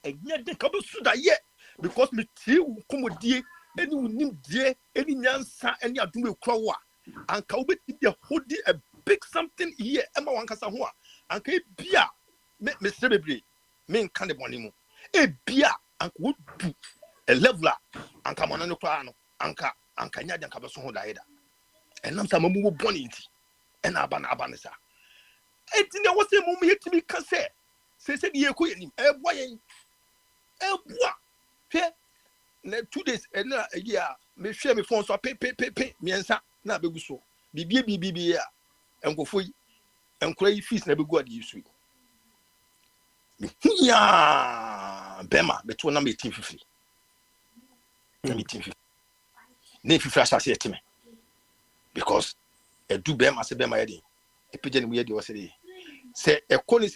enye den ka be suda ye because me tie komodie eni unim die eni nyansa eni adum ekura wo a anka wo beti be hodi a big something here ema wankasa ho a anka bia me sebebre me nka de boni mu bia anka wo du a leveler anka mona no kura no anka nya den ka be so ho da yeda enam sa mamu wo boni nti ena aba ne sa enti ne wo se mamu yetimi ka se ye ko yenim eboa yen eboa hwe na 2 days na year me hwe me phone so pe miensa na begu so bibie a enkofo yi enkora yi fees na begu ade yisu ya bema beto na 1850 na 1850 na 50 asase etime because edu bema se bema yede epije ni yede wose se ekoni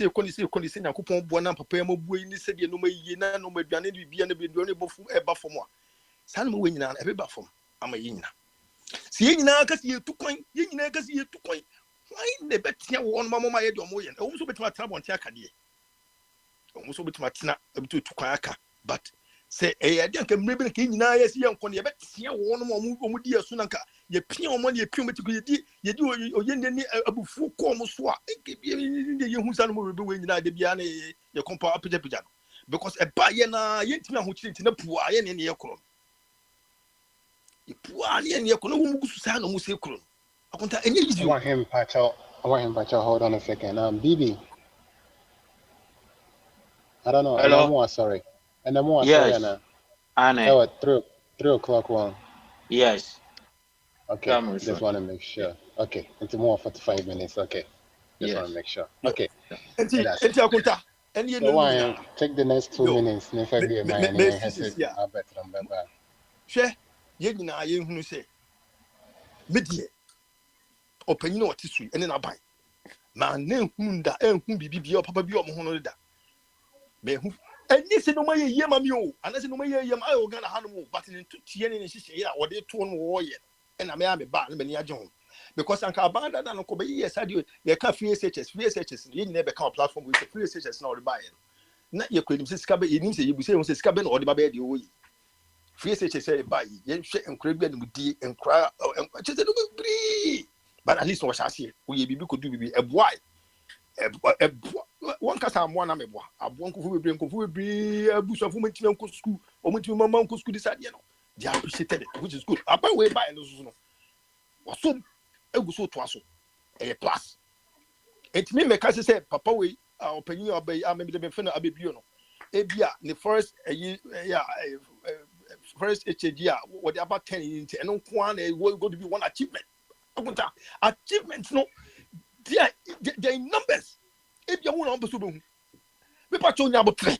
se nyakopon bo na papa ya mabuo ni se de no mayiye na no maduane ni bibia na beduane bofu eba fom a sa no we nyina ebe ba fom ama ye nyina se ye nyina ka se ye tukwan why ne betia wo no mama ye de omo ye o so betima tra bonte aka de o so betima tena ebitu tukwan aka but Say, I can maybe can you now see young Conny, but see one more dear Sunanka, ye pin on money, pin you do or yen abu full almost swat. The young son will be winning the Biane, your compa pijan. Because a bayana yet me who cheat in a poor in the Yako. You poor in Yako, Musan or Musekro. I can't any I want him, Pacho. Hold on a second. BB. I don't know. And I'm Hello. more sorry. And I'm more sorry. Yes. And Anne. oh, 3 o'clock one. Yes. Okay. Come Just on. want to make sure. Okay. It's more 45 minutes. Okay. Just want to Yes. make sure. Okay. and That's it. Akunta, and you So know, why take the next 2 yo, minutes? If I be a man, me and has sisters it. here. I bet them. Bye. Share, yen na yen who say, media, open your tissue, and then I buy. Man, name whom da, and whom be papa be on Honoda. Me who, and yes, no my yamamio, and as no my yam, I will get a animal, but in 2 years, or they 2 warrior, and I may have a bad many a John. Because I'm Cabana and Kobe, yes, I do. You can't free SHS, you never come platform with the free SHS now buying. Not your critics, Scabby, you need to be saying, Scabin or the baby. Free SHS by yen shit and crib and D and cry, and just a little bit. But at least what I see, we could do be a boy. One cast I'm one, I'm one who will be a bush of women to uncle school, or went to my uncle's school decide, you know. They appreciated it, which is good. I buy way by those. Was so so twaso a plus it me make us say papa we opinion obey maybe the friend abibio no ebia the first first HG what about 10 into and one will go to be one achievement achievements no they in numbers if you want to be me pa cho nya bo 3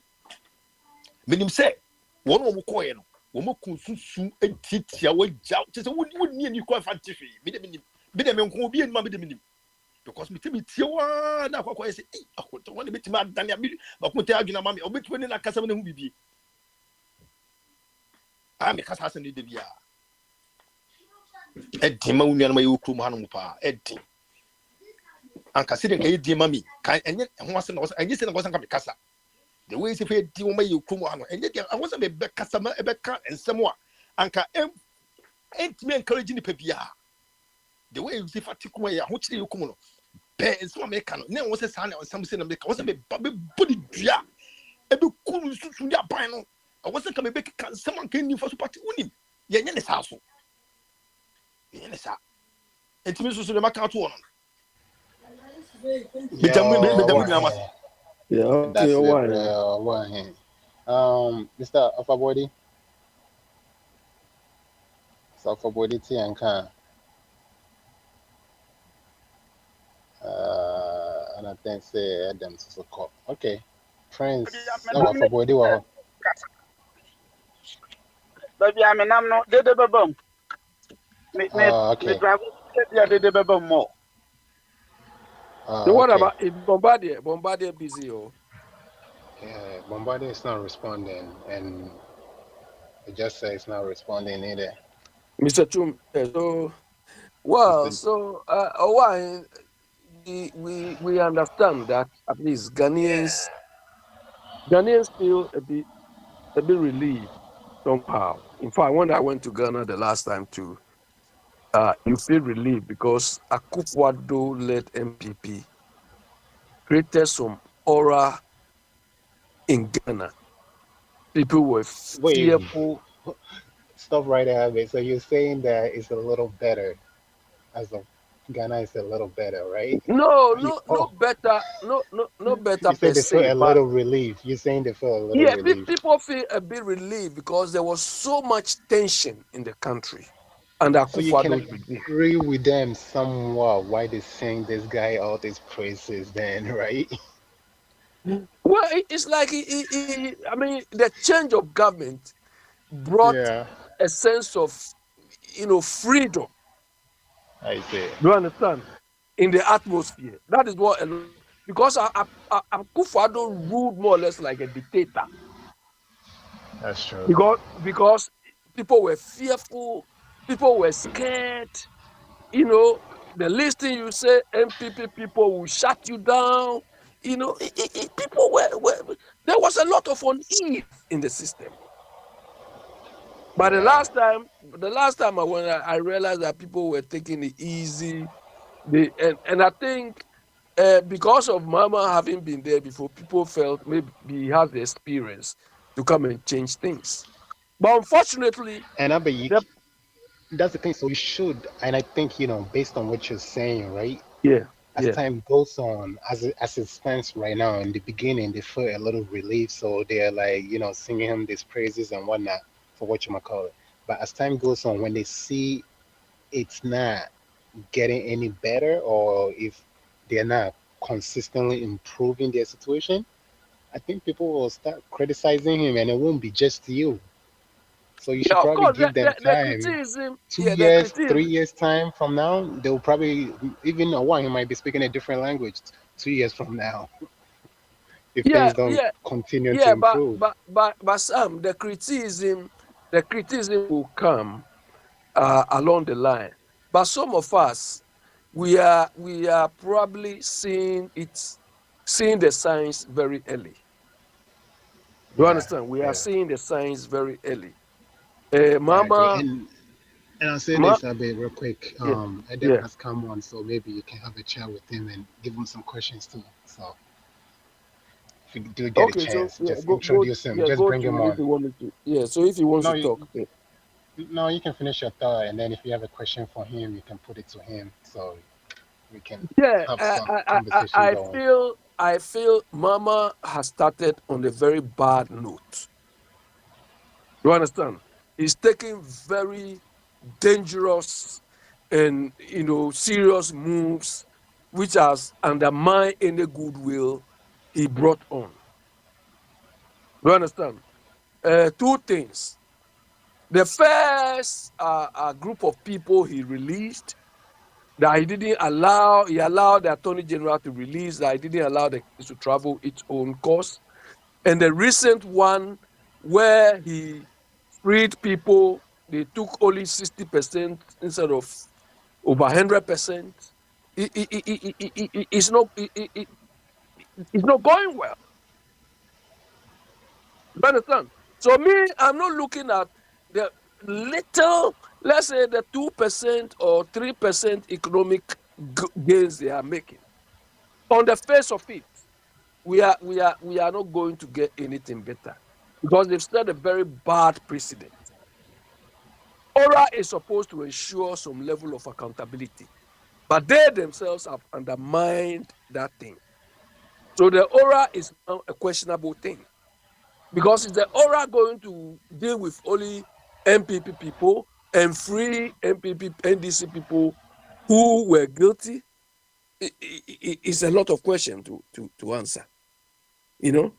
minim say one wo ko ye no wo mo kunsusu entitia wo jaw just woni ni ko fa tifi me dem nko bi enuma me dem because me timi tiewa na akwa say eh akoto woni betimi adane abi bakunte adwuna mame obetwe ni na kasa me hu bibie me kasa se ni de bia edima wonu na ma yekuru mu hanu pa edi anka se de nka edi mami kan enye ho ase na wo enye se na wo sanka me kasa the way se fe di wo ma yekuru mu hanu enye de wo se me be kasa ma e be ka ensem a anka entimi encourage ni pa bia the way you see fatikuma ya ho kire yokum no be so America no na wo se sa na nsam se na America wo se be body dua e be kunu susu dia ban no wo se ka me be ka nsam anka ni fa so party unim ye nye ne sa so ye ne sa entimi susu de maka to no me damu na mas Yeah, okay, That's it, why? bro. Why? Mr. Afabodi. So Afabodi Tianka. And I think say Adam so call. Okay. Friends, for body well. Baby, I'm an amno, did the bum. Me Okay. travel, did the bum more. So what Okay. about if Bombardier busy or? Yeah, Bombardier is not responding, and it just says it's not responding either. Mr. Chum, so Mr. why we understand that at least Ghanaians feel a bit relieved somehow. In fact, when I went to Ghana the last time too, you feel relieved because Akufo-Addo led MPP created some aura in Ghana. People were Wait, fearful. stop right there. So you're saying that it's a little better as of Ghana is a little better, right? No better, no better You say per they feel se, a but little relief. You're saying they feel a little yeah, relief. people feel a bit relieved because there was so much tension in the country, and So you can Akufo-Addo's regime. agree with them somewhat why they sing this guy all these praises then, right? Well, it's like I mean, the change of government brought Yeah, a sense of freedom. I see. Do you understand? In the atmosphere, that is what because Akufo-Addo ruled more or less like a dictator That's true. because people were fearful, people were scared. The least thing you say, MPP people will shut you down. People were there was a lot of unease in the system. But Yeah. the last time I went, I realized that people were taking it easy. And I think because of Mama having been there before, people felt maybe he has the experience to come and change things. But unfortunately, And I bet you, the, that's the thing. So you should, and I think, based on what you're saying, right? yeah, As yeah, time goes on, as it stands right now, in the beginning, they feel a little relief. So they're like, singing him these praises and whatnot for what you might call it. But as time goes on, when they see it's not getting any better, or if they're not consistently improving their situation, I think people will start criticizing him, and it won't be just you. So you yeah. should Of probably course, give them the time. criticism, Two yeah, the years, criticism, 3 years time from now, they'll probably, even one, he might be speaking a different language 2 years from now if yeah, things don't yeah, continue to yeah. improve. But Sam, the criticism will come along the line. But some of us, we are probably seeing the signs very early. You Yeah, understand? We are yeah, seeing the signs very early. I agree. Mama, And I'll say ma, this a bit real quick. yeah, Adam yeah. has come on, so maybe you can have a chat with him and give him some questions too. So if you do get a Okay, so chance, yeah, just introduce him, just go bring him to if on. you want me to. Yeah, so if he wants No, to talk, yeah. no, you can finish your thought, and then if you have a question for him, you can put it to him, so we can Yeah, have some conversation going. I feel Mama has started on a very bad note. You understand? He's taking very dangerous and serious moves, which has undermined any goodwill he brought on. You understand? Two things. The first group of people he released that he allowed the Attorney General to release that he didn't allow the case to travel its own course. And the recent one where he freed people, they took only 60% instead of over 100%. It's not going well. You understand? So me, I'm not looking at the little, let's say the 2% or 3% economic gains they are making. On the face of it, we are not going to get anything better because they've set a very bad precedent. ORA is supposed to ensure some level of accountability, but they themselves have undermined that thing. So the ORA is now a questionable thing. Because is the ORA going to deal with only MPP people and free MPP, NDC people who were guilty? It's a lot of questions to answer, you know?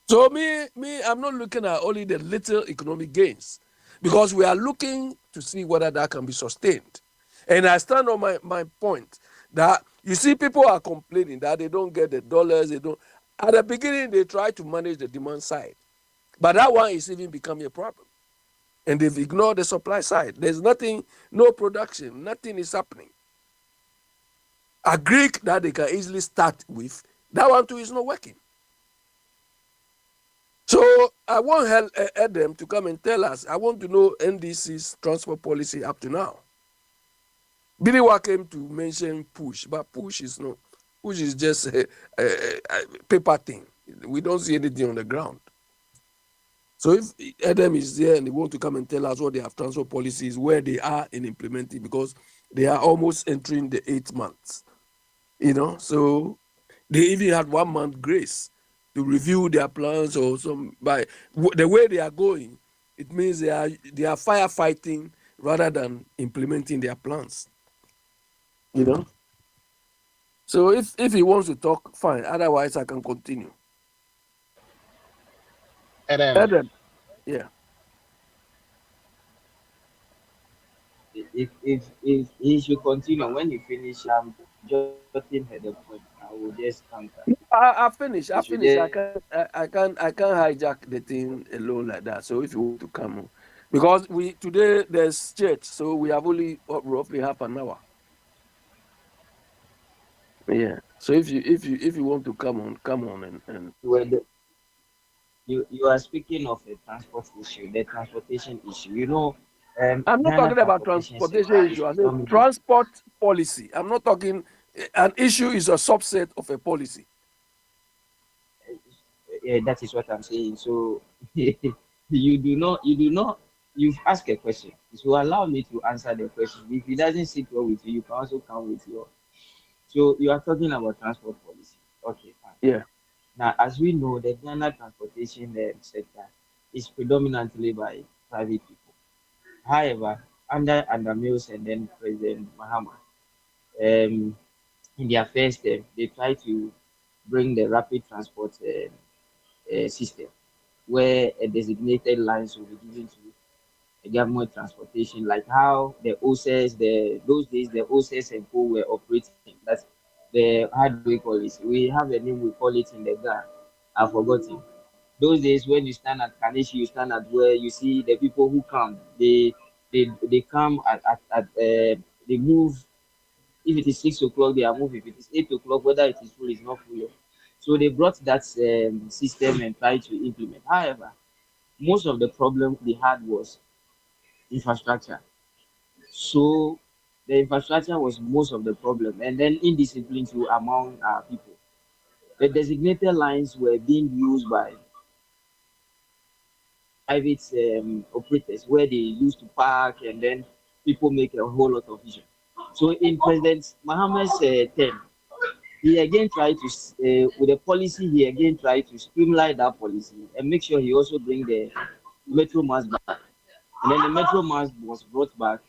So I'm not looking at only the little economic gains because we are looking to see whether that can be sustained. And I stand on my point that you see people are complaining that they don't get the dollars, they don't. At the beginning, they try to manage the demand side. But that one is even becoming a problem. And they've ignored the supply side. There's nothing, no production, nothing is happening. A Greek that they can easily start with, that one too is not working. So I want Adam to come and tell us. I want to know NDC's transport policy up to now. Biniwa came to mention push, but push is not. Push is just a paper thing. We don't see anything on the ground. So if Adam is there and they want to come and tell us what they have transport policies, where they are in implementing, because they are almost entering the 8 months, so they even had 1 month grace to review their plans or some by the way they are going, it means they are firefighting rather than implementing their plans, you know. So if he wants to talk, fine. Otherwise, I can continue. Adam, Adam, yeah. If he should continue, when you finish, I'm jotting her the point. I will just counter. I He finish. should I just finish. I can't hijack the thing alone like that. So if you want to come on, because we today there's church, so we have only roughly half an hour. Yeah. So if you want to come on and were the you are speaking of a transport issue, the transportation issue. I'm not Ghana talking about transportation transportation sector is issue. I said predominantly. transport policy. I'm not talking. An issue is a subset of a policy. That is what I'm saying. So you do not, you've asked a question. So allow me to answer the question. If it doesn't sit well with you, you can also come with your. So you are talking about transport policy. Okay, fine. Yeah. Now, as we know, the Ghana transportation sector is predominantly by private people. However, under Mills and then President Mahama, um, in their first term, they try to bring the rapid transport system, where a designated lines will be given to the government transportation, like how the OSES, those days the OSES and Co were operating. That's the how do we call it? We have a name we call it in the Ghana. I've forgotten. Those days when you stand at Kanishi, you stand at where you see the people who come. They come at they move. If it is 6 o'clock, they are moving. If it is 8 o'clock, whether it is full, it's not full. So they brought that system and tried to implement. However, most of the problem they had was infrastructure. So the infrastructure was most of the problem, and then indiscipline too among our people. The designated lines were being used by private operators where they used to park, and then people make a whole lot of vision. So in President Mohammed's term, he again tried to, with the policy, he again tried to streamline that policy and make sure he also bring the metro mass back. And then the metro mass was brought back,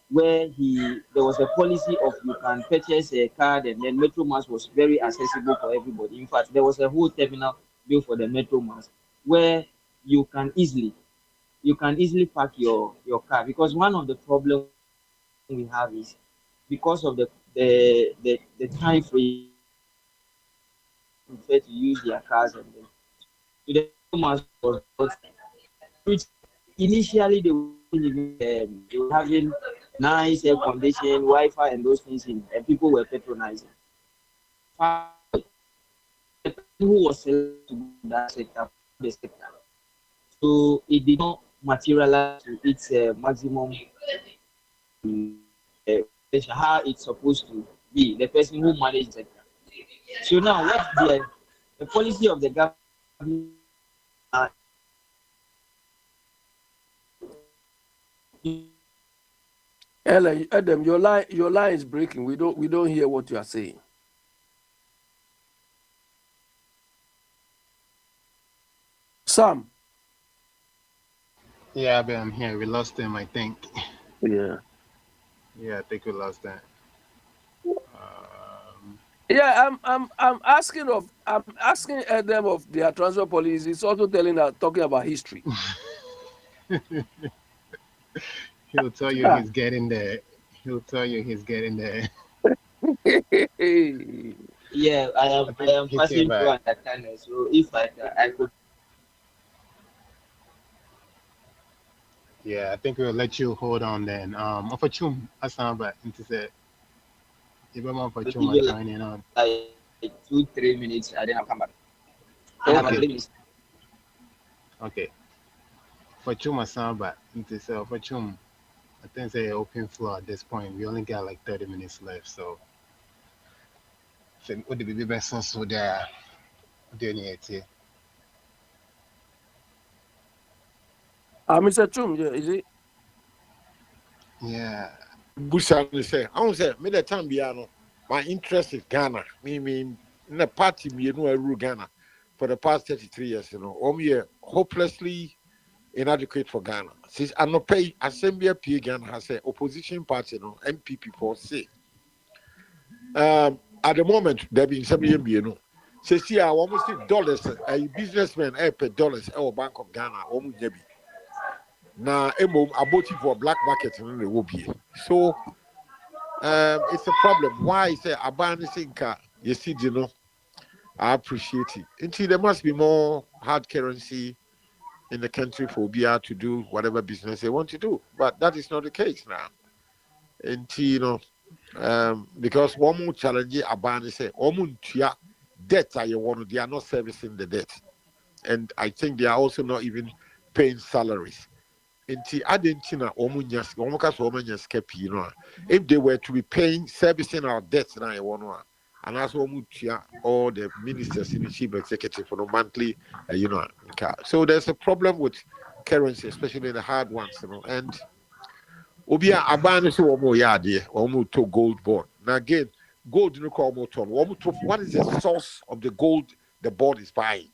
where there was a policy of you can purchase a card, and then metro mass was very accessible for everybody. In fact, there was a whole terminal built for the metro mass where you can easily park your car, because one of the problems we have is because of the time frame prefer to use their cars, and then so the mass was brought, which initially they were having nice air conditioning, Wi-Fi, and those things in, and people were patronizing. The person who was selected to go to that sector, the sector, so it did not materialize to its maximum how it's supposed to be. The person who managed the sector. So now, what the policy of the government? Uh, Adam, your line is breaking. We don't hear what you are saying. Sam. Yeah, but I'm here. We lost him, I think. Yeah. Yeah, I think we lost him. Yeah, I'm asking Adam of their transfer policy. He's also talking about history. He'll tell you he's getting there. He'll tell you he's getting there. yeah, I I am think he came passing through back. under tunnel. So if I could. Yeah, I think we'll let you hold on then. Opportune Asamba into the Ibama Give Opportune you joining on. like 2-3 minutes, and then I'll come back. In about Okay, 3 minutes. okay. Opportune Asamba into the Opportune. I think it's an open floor at this point. We only got like 30 minutes left, so what the baby best so there doing it. Mr. Chum, yeah, is it? Yeah. Busa say, I don't say, me the time biano. My interest is Ghana. Me in the party me no Ghana for the past 33 years. We are hopelessly inadequate for Ghana. Since I no pay Assembly P Ghana has a opposition party, MPP for say. At the moment, there been some year, see, I almost dollars. A businessman pay dollars our Bank of Ghana. Almost be. Now, about for black market in the will be. So, it's a problem. Why I say abanishing car? You see, I appreciate it. Until there must be more hard currency in the country for BR to do whatever business they want to do. But that is not the case now. Until because one more challenge abanishing, one more debt are you want, they are not servicing the debt. and I think they are also not even paying salaries. Nti adentina omunya omuka so omunya sika pii no a, if they were to be paying servicing our debts na ewo no a, and also omutua all the ministers in the chief executive for the monthly so there's a problem with currency, especially the hard ones, and obia abano so omo yade omo to gold board. Now again, gold no call omo ton. What is the source of the gold the board is buying?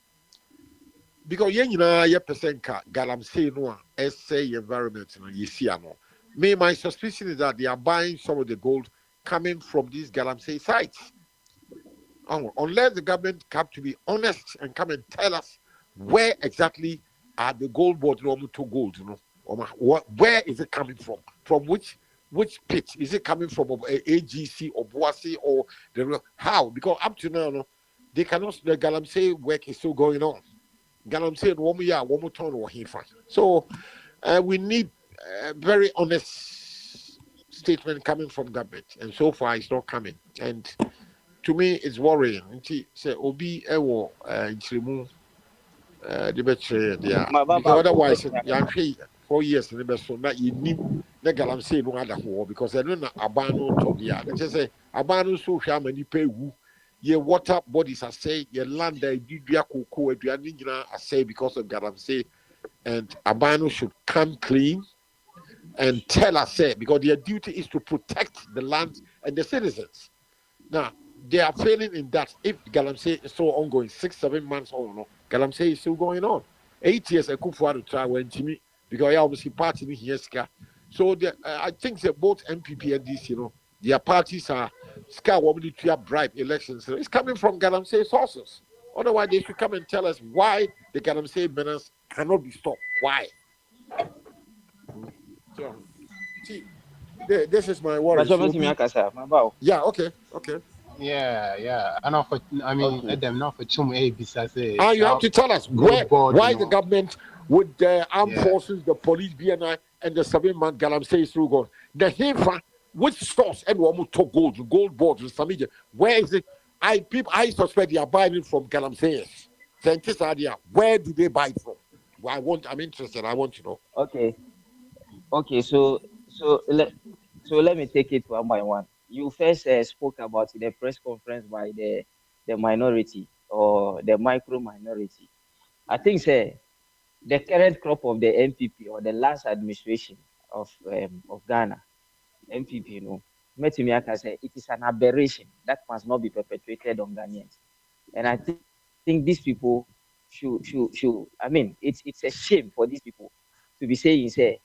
Because ye percent ka galamsey no essay environment no you see ano. My suspicion is that they are buying some of the gold coming from these galamsey sites. Unless the government come to be honest and come and tell us where exactly are the gold board no to gold, where is it coming from? From which pit is it coming from? AGC or Boise or the how? Because up to now, they cannot. The galamsey work is still going on. Galamsey one more ton or So we need a very honest statement coming from government, and so far it's not coming. And to me, it's worrying. Say Obi Ewo Inchrimu the better because otherwise, 4 years in the best so that you need the galamsey no other war because I don't know abano tobia. Let's say abano so many pay woo. Your water bodies are say your land that you cocoa I say because of galamsey, and abano should come clean and tell us say because their duty is to protect the land and the citizens. Now they are failing in that. If galamsey is still ongoing 6-7 months on, no, galamsey is still going on. 8 years Akwantufuo to try when Jimmy because I obviously party in here. So I think that both MPP and DC, their parties are ska wobbly to bribe elections. So it's coming from galamsey sources. Otherwise, they should come and tell us why the galamsey menace cannot be stopped. Why? So, see, this is my worry. Yeah, okay. Yeah. I mean, Okay. them not for chum a besides You have to tell us why the government with the armed forces, the police, BNI, and the 7-month galamsey is through gold. The Hinfa, which stores and to gold boards and some where is it? I suspect they are buying it from galamseyers. Scientists idea, where do they buy it from? I'm interested. I want to know. Okay. So let me take it one by one. You first spoke about the press conference by the minority or the micro minority. I think the current crop of the MPP or the last administration of Ghana, MPP, Metimiaka said it is an aberration that must not be perpetuated on Ghanaians. And I think these people should I mean it's a shame for these people to be saying say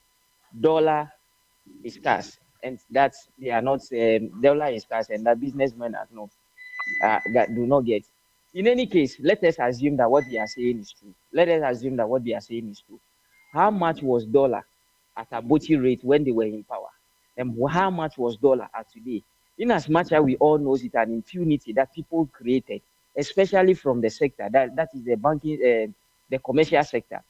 dollar is scarce and that they are not dollar is scarce and that businessmen are not that do not get. In any case, let us assume that what they are saying is true. How much was dollar at a Boti rate when they were in power? And how much was dollar at today? In as much as we all know it's an impunity that people created, especially from the sector, that is the banking, the commercial sector,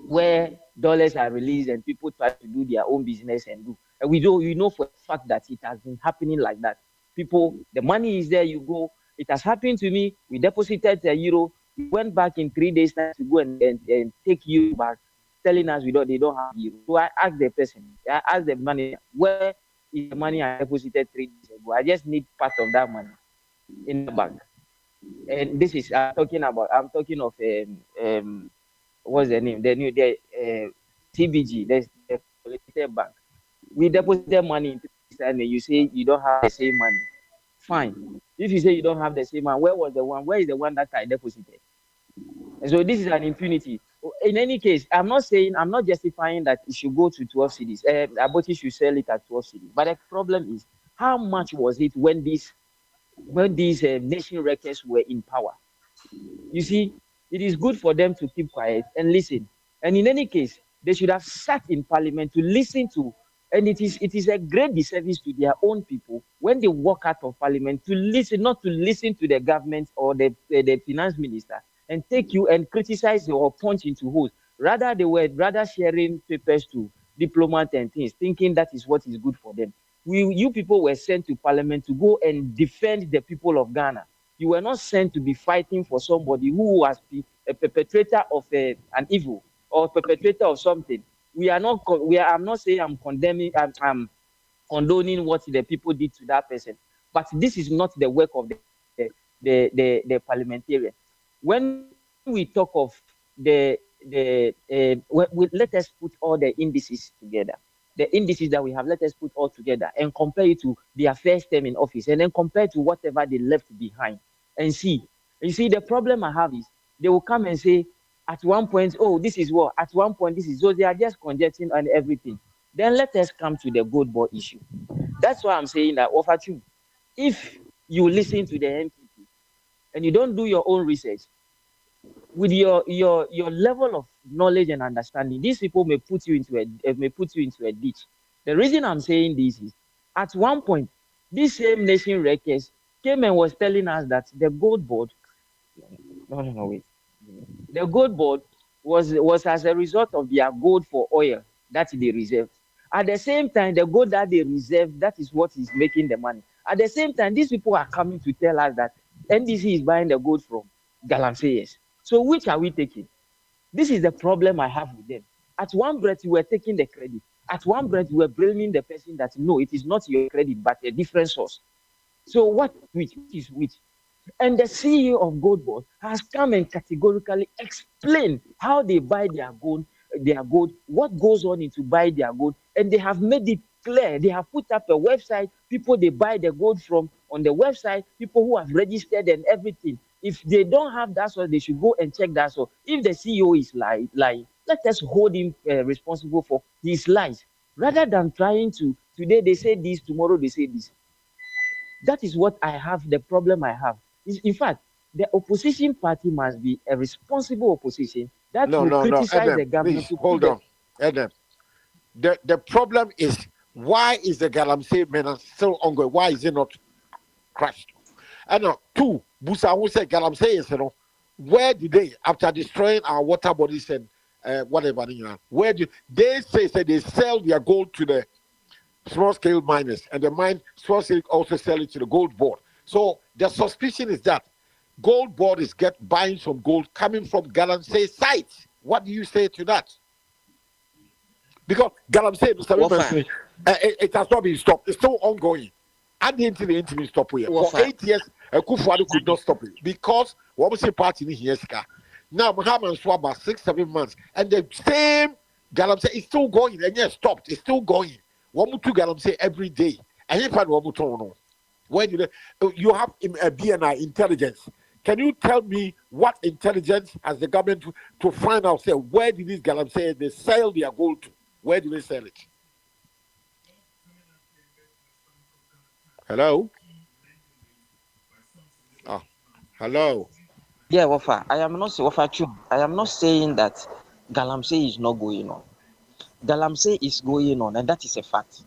where dollars are released and people try to do their own business and do. And we know for a fact that it has been happening like that. People, the money is there, you go. It has happened to me. We deposited a euro. We went back in 3 days time to go and take euro back, telling us they don't have euro. So I asked the person, I asked the manager, where is the money I deposited 3 days ago? I just need part of that money in the bank. And this is I'm talking of what's the name? The TBG, there's the collected bank. We deposited money in 3 days time and you say you don't have the same money. Fine. If you say you don't have the same one, where is the one that I deposited? And so this is an impunity. In any case, I'm not justifying that it should go to 12 cities. Aboti should sell it at 12 cities. But the problem is, how much was it when these nation wreckers were in power? You see, it is good for them to keep quiet and listen. And in any case, they should have sat in parliament to listen to. And it is a great disservice to their own people when they walk out of parliament to listen, not to listen to the government or the finance minister and take you and criticize or punch into holes. Rather, they were sharing papers to diplomats and things, thinking that is what is good for them. You people were sent to parliament to go and defend the people of Ghana. You were not sent to be fighting for somebody who has a perpetrator of an evil or perpetrator of something, I'm not saying I'm condemning, I'm condoning what the people did to that person. But this is not the work of the parliamentarian. When we talk of let us put all the indices together. The indices that we have, let us put all together and compare it to their first term in office, and then compare to whatever they left behind and see. You see, the problem I have is they will come and say, at one point, oh, this is what, at one point, this is, so they are just conjecturing and everything. Then let us come to the gold ball issue. That's why I'm saying that, Ofatu, if you listen to the NPP and you don't do your own research, with your level of knowledge and understanding, these people may put you into a ditch. The reason I'm saying this is, at one point, this same nation records came and was telling us that the gold board, no, wait, the gold board was as a result of their gold for oil that they reserved. At the same time, the gold that they reserved, that is what is making the money. At the same time, these people are coming to tell us that NDC is buying the gold from Galamseyers. So which are we taking? This is the problem I have with them. At one breath, you were taking the credit. At one breath, you were blaming the person that no, it is not your credit, but a different source. So what which is which? And the CEO of Gold Board has come and categorically explained how they buy their gold, what goes on into buy their gold, and they have made it clear. They have put up a website, people they buy the gold from on the website, people who have registered and everything. If they don't have that, so they should go and check that. So if the CEO is lying, let us hold him responsible for his lies, rather than trying to, today they say this, tomorrow they say this. That is what I have, the problem I have. In fact, the opposition party must be a responsible opposition that will criticize Adam, the government. please, hold on. Adam, the problem is, why is the Galamsey menace still ongoing? Why is it not crushed? And two, Busa who said Galamsey is, where did they, after destroying our water bodies and whatever, where did they say they sell their gold to the small scale miners, and the small scale also sell it to the gold board. So the suspicion is that gold board is buying some gold coming from Galamsey site. What do you say to that? Because Galamsey, it has not been stopped. It's still ongoing. And the internet stop here. For 8 years, Akwantufuo could not stop it because what was the party in here? Now Muhammad Swaba 6-7 months, and the same Galamsey is still going, and yes, stopped. It's still going. One to Galamsey every day. And if I know when you have a BNI intelligence, can you tell me what intelligence has the government to find out? Say, where did these Galamsey they sell their gold to? Where do they sell it? Hello. Oh, hello. Yeah, Wafa. I am not saying that Galamsey is not going on. Galamsey is going on, and that is a fact.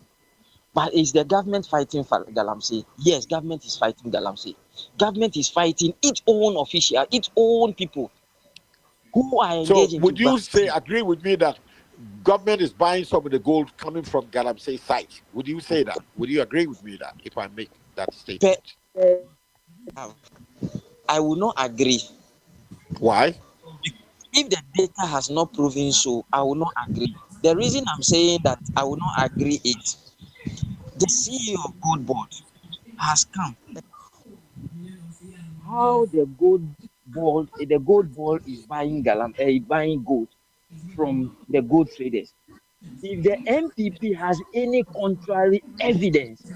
But is the government fighting for Galamsey? Yes, government is fighting Galamsey. Government is fighting its own official, its own people who are engaged. So would you agree with me that government is buying some of the gold coming from Galamsey site? Would you say that? Would you agree with me that if I make that statement? I will not agree. Why? If the data has not proven so, I will not agree. The reason I'm saying that I will not agree is the CEO of Gold Board has come. How the gold board is buying buying gold from the gold traders. If the MPP has any contrary evidence,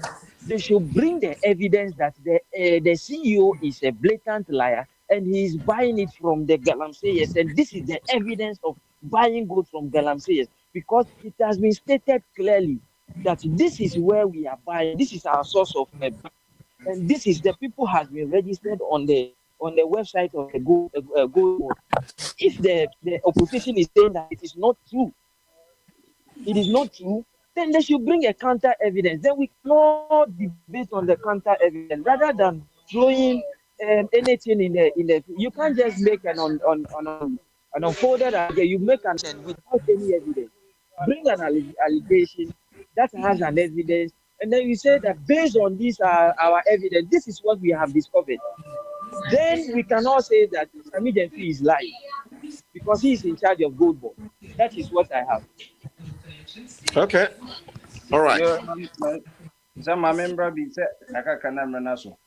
they should bring the evidence that the CEO is a blatant liar and he is buying it from the Galamseyers. And this is the evidence of buying gold from Galamseyers, because it has been stated clearly that this is where we are buying. This is our source of and this is the people has been registered on the website of the gold board. If the opposition is saying that it is not true, then they should bring a counter evidence. Then we cannot debate on the counter evidence rather than throwing anything in the. You can't just make an unfolded idea. You make an without any evidence. Bring an allegation that has an evidence, and then you say that based on this our evidence, this is what we have discovered. then we cannot say that Sami Jenfi is lying because he is in charge of Gold Board. That is what I have. Okay. All right. Yo, some member be said, I can't remember so.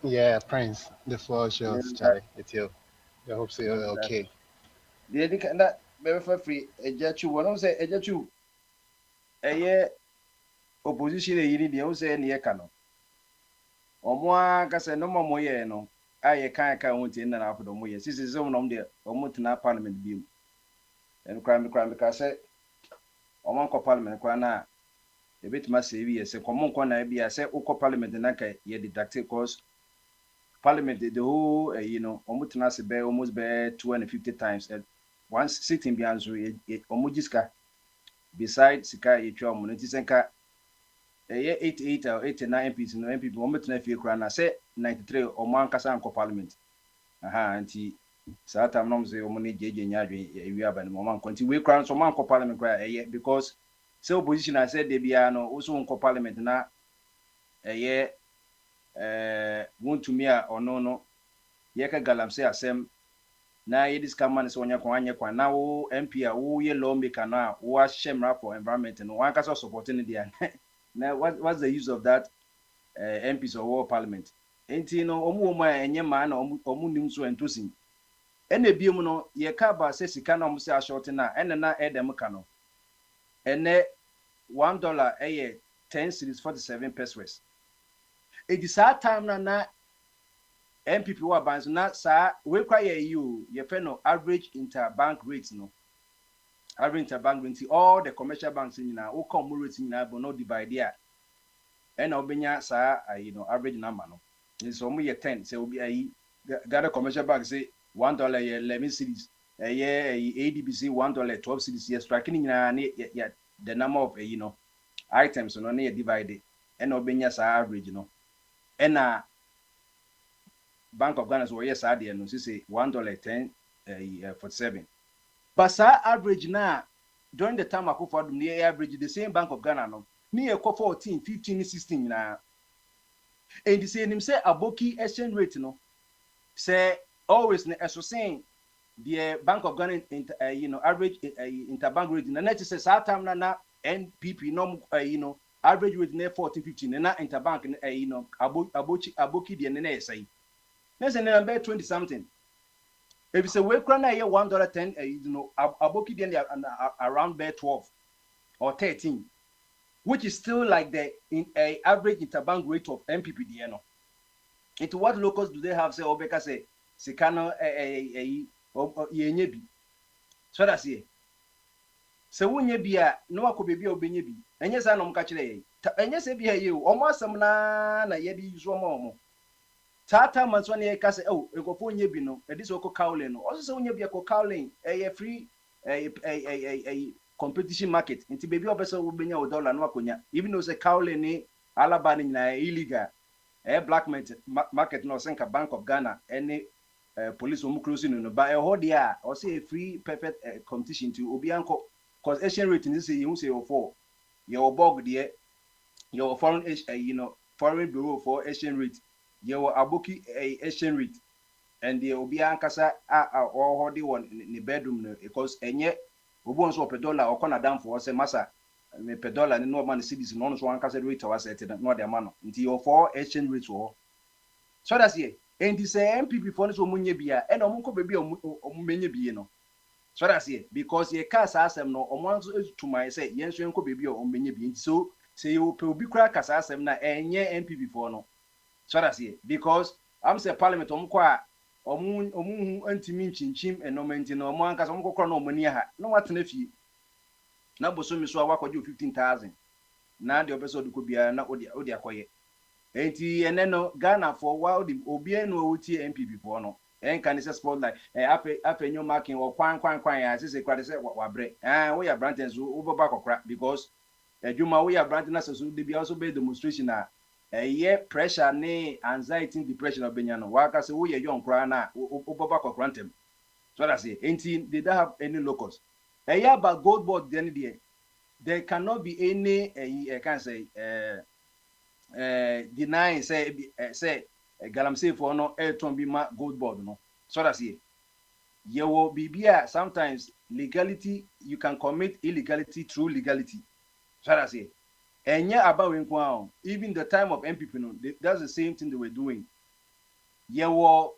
Yeah, Prince, the floor is yours, Charlie. It's you. I hope so you're okay. The education that very for free. A judge, one of say a judge, a year opposition, a year, the old say near canon. Or more, cause no more moye, no. I can't count in and out of the moye. This is zone on there, or Mutana Parliament beam. And crime, because I say, or one parliament, Quana. A bit must say, yes, a common corner be I say, Oko Parliament and Naka, ye deducted cause Parliament, the whole, almost almost 250 times. And once sitting behind Omujiska, beside Sika, Yachum, Monetisenka, a year 88 or 89 MPs, no MP, almost 90 say 93 or Mancasa Parliament. Aha, auntie. Satam nom say omoni JJ nyadwe we aba no man konti we kran so man ko parliament kwa because say opposition I said they be no also on parliament na want to me or no ye ka galam say asem na ye this man so nya kwa anya kwa na wo MP a wo ye lawmaker na wo shemra for environment no one ka so supporting dia na what's the use of that MPs or parliament enti no omu ma enye ma na omu nim so entosin ene biom no ye ka ba se sika na omu se ashort na ene na edem ka no ene $1 10 cedis 47 pesos. It is that time na MPP wa bands na sa we kwa you no average interbank rates no. Average interbank rate all the commercial banks in na o come rate in na but no divide there. And obenya sa average number no. So mu ye 10 say obi gather commercial bank say $1 11 cedis. ADBC $1 12 cedis. Yes, striking na the number of items no na divided. And obenya sa average no. And Bank of Ghana so yes idea no say $1 10 47. But sa average na during the time Akufo-Addo near average the same Bank of Ghana no near 14 15 16 na and the same him say aboki exchange rate no say always na so saying the Bank of Ghana average interbank rate na net say sa time na NPP no average rate na 14 15 na interbank aboki the na say let's say number 20 something. If you say we can na $1 10 aboki the around 12 or 13, which is still like the average interbank rate of MPP the no. Into what locals do they have say obeka say sikano yenyebi. So that's it. So wunye bia no akobebi obenye bi. Enye sa no mka kire ye. Enye se bia ye o omo asem na ye bi yuzo omo. Tata manso na ye ka say oh ekofo nye bi no edis oko cowling no. Also say wunye bia ko cowling free competition market. Inti baby obesa obenya o dollar no akonya. Even though say cowling ni alaba ni na illegal. Black market no senka Bank of Ghana any police omu closing no but hold there or say free perfect competition to obianko cause exchange rate in say you say for your bog there your foreign foreign bureau for exchange rate your aboki exchange rate and the obiankasa or hold the one in the bedroom no because enye obo nso per dollar or corner down for say massa me per dollar ni no man cedis no so ankasa rate was set no the man until your for exchange rate so that's here and this MPP for so munye bia and omunko baby omunye bia no so that's here because ye kasa asem no omanso to my say yenso enko baby omunye bia so say you pe obi kura kasa asem na enye MPP for no so that's here because am say parliament omko a omun antimi chinchim enomenti no omo ankasa omko kura no omani ha no watena fie na boso mi so awakwaje 15,000 na de obeso de ko bia na odi akoye enti eneno Ghana for while the obi enu owuti MPP for no en kan say spotlight ape nyo marking or kwan ya say kwade say wabre we ya branten so oboba kokra because adwuma we ya branten na so de bia also be demonstration na pressure ne anxiety depression obenya no waka say we ya yon kra na oboba kokra ntem so that's it enti they don't have any locus about Gold Board then there cannot be any I can say denying say galamsey for no airton be ma gold board no. So that's it. You will be sometimes legality, you can commit illegality through legality. So that's it. And yeah, about even the time of MPP, that's the same thing they were doing. You were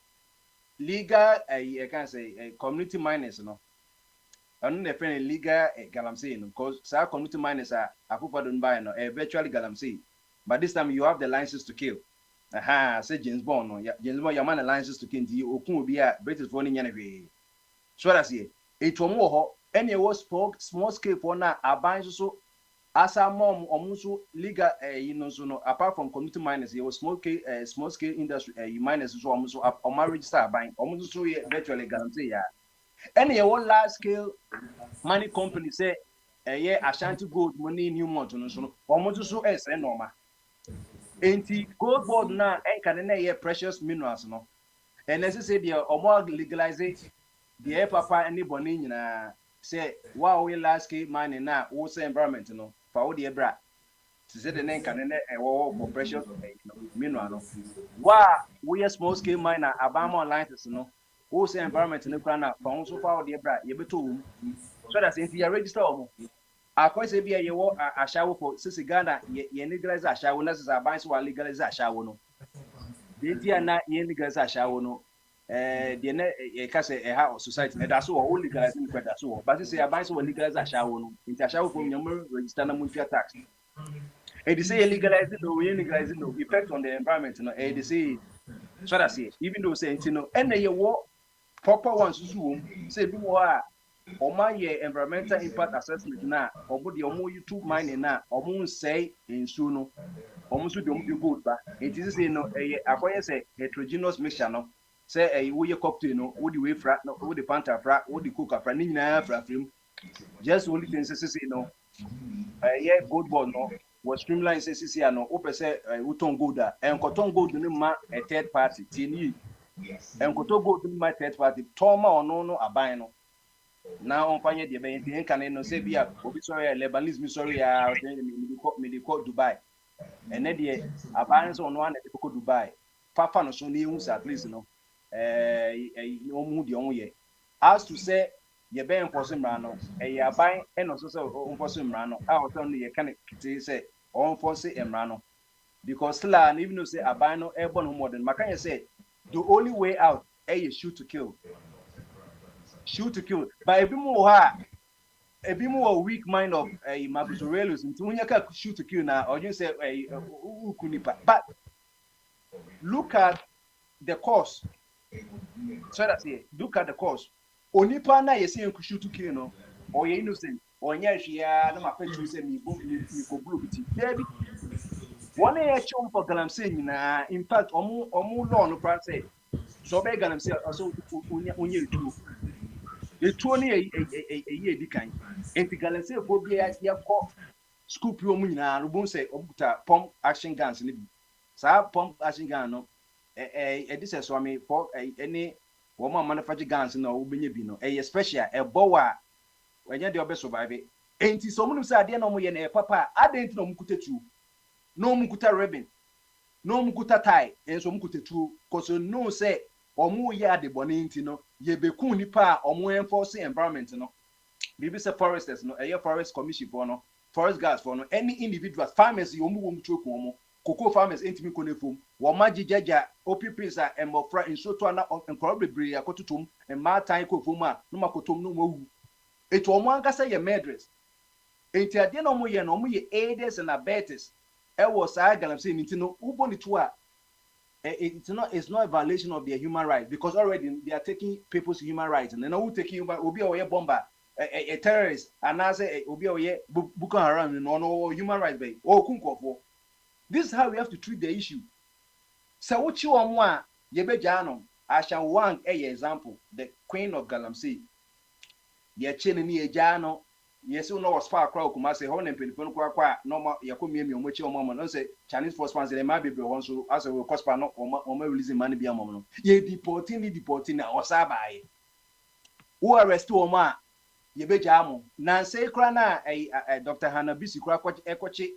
legal, I can say, community miners, I don't know if any legal galamsey, because some community miners are don't buy virtually galamsey. But this time you have the license to kill. Aha, say James Bond, no, James Bond, your man license to kill. You will be a British phone in anyway. So that's it. It was more, any was small scale for now, a bunch so. As a mom, almost legal, so apart from community miners, it was small scale industry miners, so almost a marriage star buying, almost so virtually guarantee. Yeah. Any one large scale money company say, yeah, Ashanti gold money new month, so almost so as normal. Ain't gold board now, and can precious minerals, no. And as I said, the more legalize the papa anybody say, wow, we large scale mining now, also environment, for all the bra. To say the name can for precious mineral. Why we a small scale miner, Abama license, also environment in the corner, for so far the bra, you better. So that's in the register. I quite say, be a shower for Sissy Ghana, ye legalize a shower, as a bicycle legalize a shower. No, the dear not ye legalize a shower. No, the case a house society, and that's all legalizing for that's all. But you say a bicycle legalize a shower, no, in the shower from your register no tax. And they say legalize it, no, legalize it, no effect on the environment. No, and they say, so that's it. Even though saying, and they walk proper ones, say, be more. Oma ye environmental impact assessment na omo de omo YouTube mining na omo say ensu no omo so de omo de gold ba it is say no akoye say heterogeneous mixture no say wo ye cocktail no wo de we fra no wo de fanta fra wo de coca fra ni nyina fra frem just only thing say no gold bond no was streamline say no wo pese wo ton gold a enkoton gold no ma a third party tini enkoton gold no ma third party toma ono no aban no now on fanya the ben can no say bia obi sorry Lebanese me sorry me call Dubai and then the abans on one e ko Dubai papa no so na ehun at least no omu de on ye as to say ye ben enforce mra no aban e no so say enforce mra no a o no ye kan kiti say on enforce mra no because still even though say aban no e born more than maka say the only way out is shoot to kill. But if you more weak mind of Mabusorelus, when you can shoot to kill now, or you say but look at the cost. So that's it. Look at the cost. Onipa na you say shoot to kill no, or you innocent, or yeah, no my friend say me go blue with baby. One year chum for galamsey na in fact omu law no plan say so be galamsey also unye tu. The 20 a year decline. And the galaxy for be at your scoop your moon and won't say pump action guns in the pump action gun. No, this is what me for any woman manufacture guns in no Ubinibino, especially a boa when you're the best survive it. Ain't someone who said, no more than a papa, I didn't know Mukuta true. No Mukuta ribbon, no Mukuta tie, and so Mukuta true, because no say. Or more ya de bonint no ye be kun nipa or more enforcing environment no bibi say foresters no forest commission for no forest guards for no any individuals farmers you mu wom choku omo cocoa farmers entimi konefom wo magijaja opps a emofra insoto na enkoro bebre akototom e ma tan kofom a no makotom no mawu eto omo ankasa ye murderers enti ade no mo ye aiders and abettors e wo sa galamsey nti no ubo ni to a it's not a violation of their human rights because already they are taking people's human rights and then who taking human obi or bomber a terrorist and I say obi or Boko Haram no human rights by kunkofo. This is how we have to treat the issue. So what you on one yebe jano asha one example the Queen of Galamsey ye chene ni ejano yes no was far crowd kuma say ho na mpelifon kwa normal yakomi emi omochi omo no say Chinese force fans they might be won so as we cost pa no omo releasing money bia omo no ye deporting na osabai who arrest omo a ye beja amo na say kra na Dr. Hanabisi kra ekochi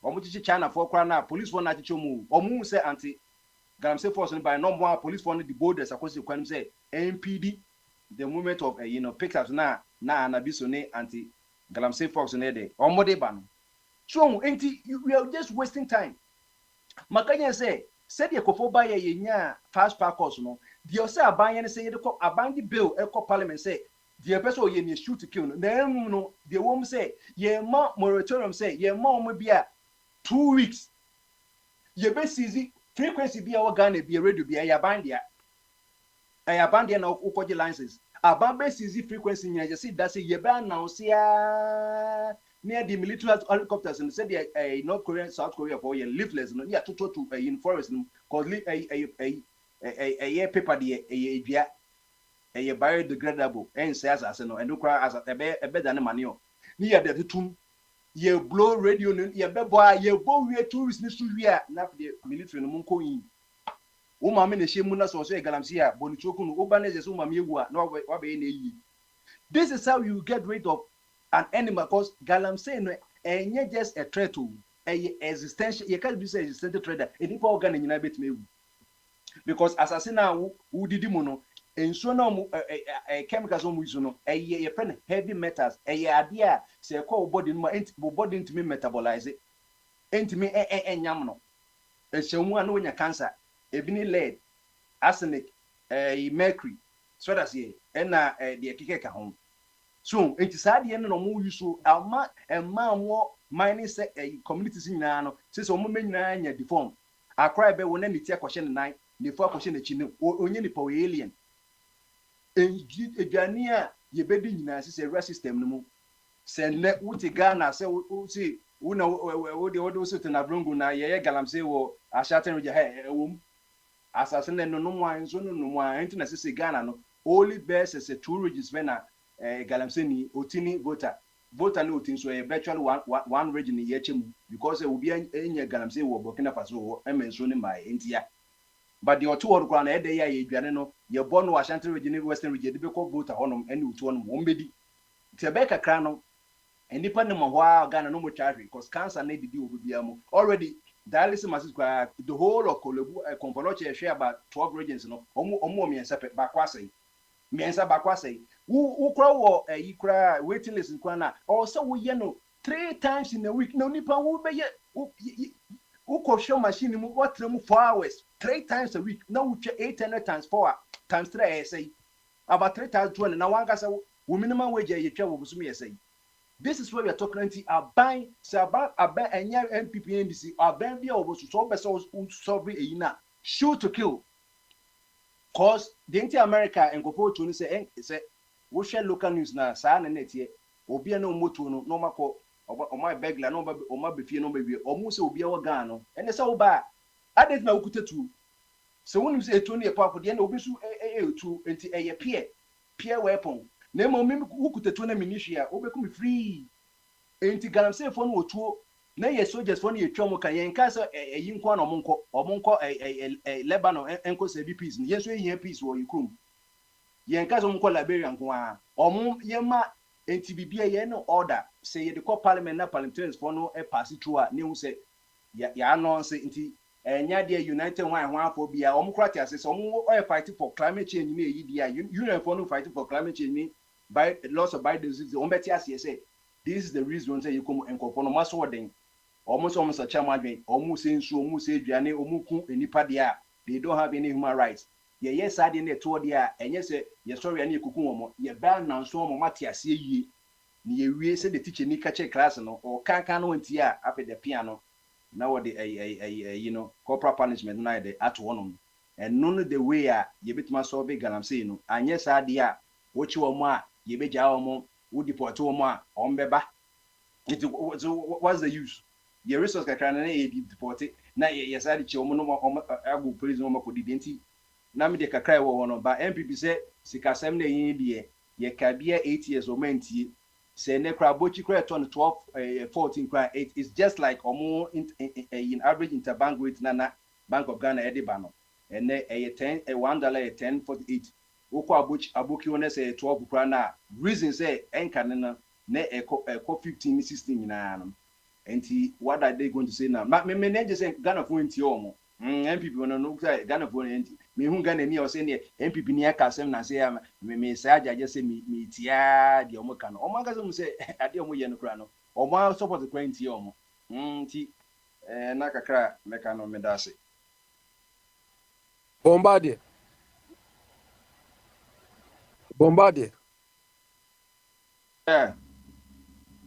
omo chichi China for kra na police won na chichi omo say anti Galamsey force by no more police for the borders across the crime say MPD the movement of pickups na anabisone anti Galamsey force ne de omode ban. So we are just wasting time. Makanya say said ye kofo ba ye nya fast parkers no the say aban say ye ko aban the bill e ko parliament say the person ye ni shoot to kill no no the woman say ye ma moratorium say ye ma omo bia 2 weeks ye be seize frequency bia wa Ghana bia radio bia ya ban dia na ukoje license aban be seize frequency nya je see that say ye be announce ya near the military helicopters and said the North Korea, South Korea for your leaflets, no, yeah, to in forest, cause a paper, a biodegradable, and says as no, and no cry as a better than a manio. Near the tomb, ye blow radio, ye boy, ye bow, we tourists, we are not the military no munko in. Uma mene shemuna so say galamsia, bonichokun, obanes, uma miwa, no way. This is how you get rid of an animal, because galamsey no enye just a threat to a existential. You can't be say existential threat. Any power organ in United me because as I say now, who did mono and so no chemicals on which no a pen heavy metals a idea say call body into me metabolize it into me yamno a shamu no nya cancer ebini lead arsenic mercury so that's ye and the kike ka home. So it is sad no more use so ama more mining communities in no says o moment na deform akra be wona metia question nine the four question the chino onye ni power alien eduane a ye bedi nyina say race system no mu se ne wuti Ghana say wuti una wo so na brongo na ye galamsey wo ashaten region ewom assassin no wan so no wan enti na say Ghana no only best as a two regions when galamsey ni otini voter no otin so a virtual one region ye chemu because will be enya galamsey wo Burkina Faso wo emenso ni mai entia but the otu word kwana e dey ya eduane no ye born no Ashanti region western region be ko voter honom eni otu honom wo mbedi tebeka kra no enipa ne mo hwa Ghana no mo charge because cancer na didi obibia mu already dialysis machines kwa the whole of Kolebu Komponoche share about 12 regions no omo miensa ba kwasai miensa ba kwasai who crowd you cry waiting list kwana also we no 3 times in a week no nipa wo be ye who ko show machine mu what 4 hours 3 times a week now we 800 times 4 times 3 say about 3,000 na wanga say wo minimum wage ye twa wo busumi say. This is where we are talking about buying about enya MPP NDC aban bia obo so be so solve e na shoot to kill cause the anti-America and go for to say we share local news na sa na netie obi na moto no no makọ o my begla no o ma be fie no be o mu se obi a wa gan no ene se wo ba adet na ukutatu se wonu se etu na e pa ko de na obi su etu enti eye peer weapon na mo mi ukutatu na minishia obeku mi free enti galamsey fo no otuo na ye soldiers fo no ye twom kan yen ka so eyi nko na omonko Lebanon enko se bi peace yen so yen peace wo Ukraine yen ka so omonko Liberia nko a yema enti bibia ye no order say ye de call parliament na parliamentarians fo no e pass through a ne hu se ya announce enti enya de united one afọ bia omkrati ase so fighting for climate change ni eyi dia union for no fighting for climate change ni by loss of biodiversity ombeti ase say this is the reason say you come enkofo no maso den almost chairman adwen almost say nsu almost say aduane omuku enipa dia they don't have any human rights yes ade na to dia enye say ye sorry na ekuku womo ye ban na nso womo mate ase yie ni ye wie say the teacher ni ka che class no o kankan no nti a ape the piano now what the corporal punishment na the at one and none the way ye betima so be galamsey no anye sa de a wo chi wo mo a ye beja wo mo wo deport wo mo a on beba it what's the use ye resource kakra na ye deport na ye sa de chi wo mo no agu prison wo makodi denti na me de kakra wo no ba MPP say sikasem na yin de ye ka bia 8 years o mantie say ne kra bochi kra 12 14 kra 8 is just like omo in average interbank rate na Bank of Ghana ediba no and $10 $10.48 ukwa aboki wona say 12 kra na reason say enka na 15 16 nyina no enti what are they going to say now me just say Ghana for nti omo MPP no Ghana for enti me hu Ghana ni o se ne MPP ni aka asem na se ya me say ajaje se me tia de omo ka no omo aka se mu se ade omo ye no kra no omo support kra nti omo nti na kakra meka no me da se Bombardier.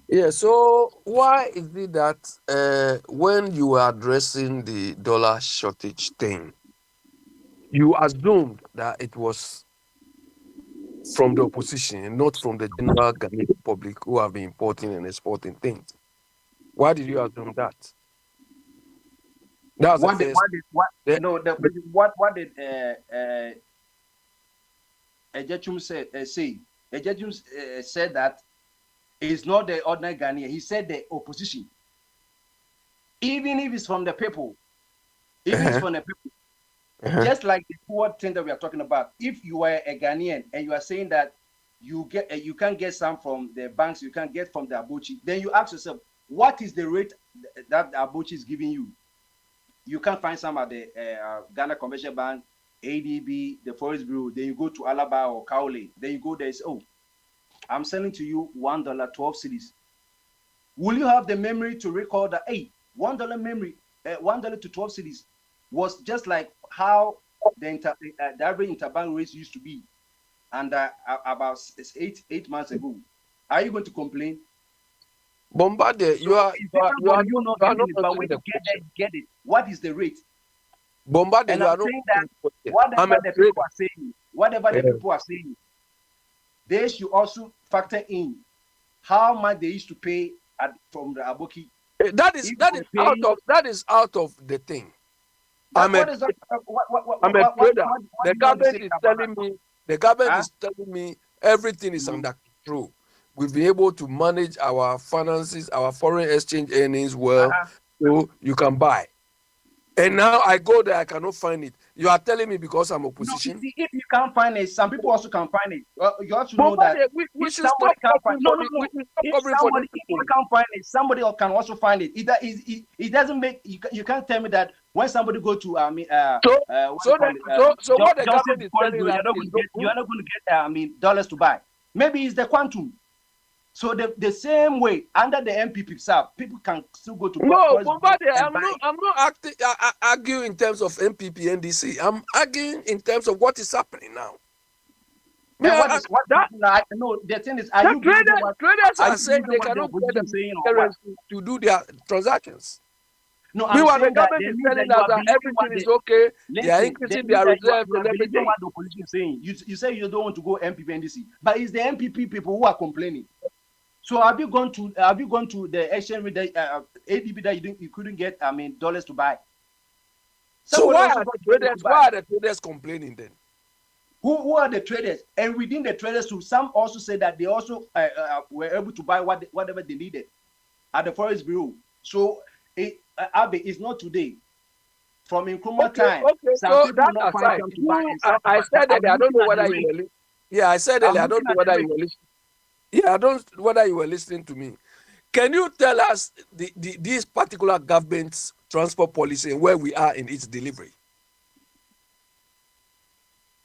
Yeah, so why is it that when you were addressing the dollar shortage thing, you assumed that it was from the opposition and not from the general Ghanaian public who have been importing and exporting things? Why did you assume that? That's the first. The, what did Ejechum say Ejechum said that it's not the ordinary Ghanaian. He said the opposition. Even if it's from the people, even if it's from the people, just like the poor thing that we are talking about. If you are a Ghanaian and you are saying that you can't get some from the banks, you can't get from the Abuchi, then you ask yourself, what is the rate that the Abuchi is giving you? You can't find some at the Ghana Commercial Bank, ADB, the Forest Bureau. Then you go to Alaba or Kaole. Then you go there and say, oh, I'm selling to you $1, 12 cedis. Will you have the memory to recall that, hey, $1 memory, $1 to 12 cedis was just like how the average interbank rates used to be, and about 8 months ago. Are you going to complain? Bombardier, you are not but answering when the you question. get it, what is the rate? Bombardier, And you I'm are not saying that answering the question. whatever the trader. people are saying, they should also factor in how much they used to pay from the Aboki. That is out of the thing. I'm a trader. The government is telling me. The government is telling me everything is under control. We've been able to manage our finances, our foreign exchange earnings well, so you can buy. And now I go there, I cannot find it. You are telling me because I'm opposition? No, if you can't find it, some people also can find it. You have to know that we should stop covering for the if you can't find it, somebody else can also find it. It doesn't make you can't tell me that when somebody go to what the government is telling us you're not going to get dollars to buy. Maybe it's the quantum. So the same way under the MPP itself, people can still go to Bombardier, I'm not arguing in terms of MPP NDC. I'm arguing in terms of what is happening now. No, the thing is, are you believing what traders are saying they the cannot get opposition the saying currency to do their transactions. No, I'm Meanwhile, the saying that government they is mean that telling you us are that believing what everything is okay. They are increasing their reserves you are and believing everything. what the opposition is saying. You say you don't want to go MPP NDC, but it's the MPP people who are complaining. So have you gone to the exchange with the ADB that you couldn't get dollars to buy? So why are the traders complaining then? Who are the traders? And within the traders too, some also say that they also were able to buy whatever they needed at the Forest Bureau. So Abe, it's not today. From Nkrumah time, so that aside, I said earlier, I don't know whether you were listening. Yeah, I said earlier, I don't know whether you were listening. Yeah, I don't know whether you were listening to me. Can you tell us this particular government's transport policy and where we are in its delivery?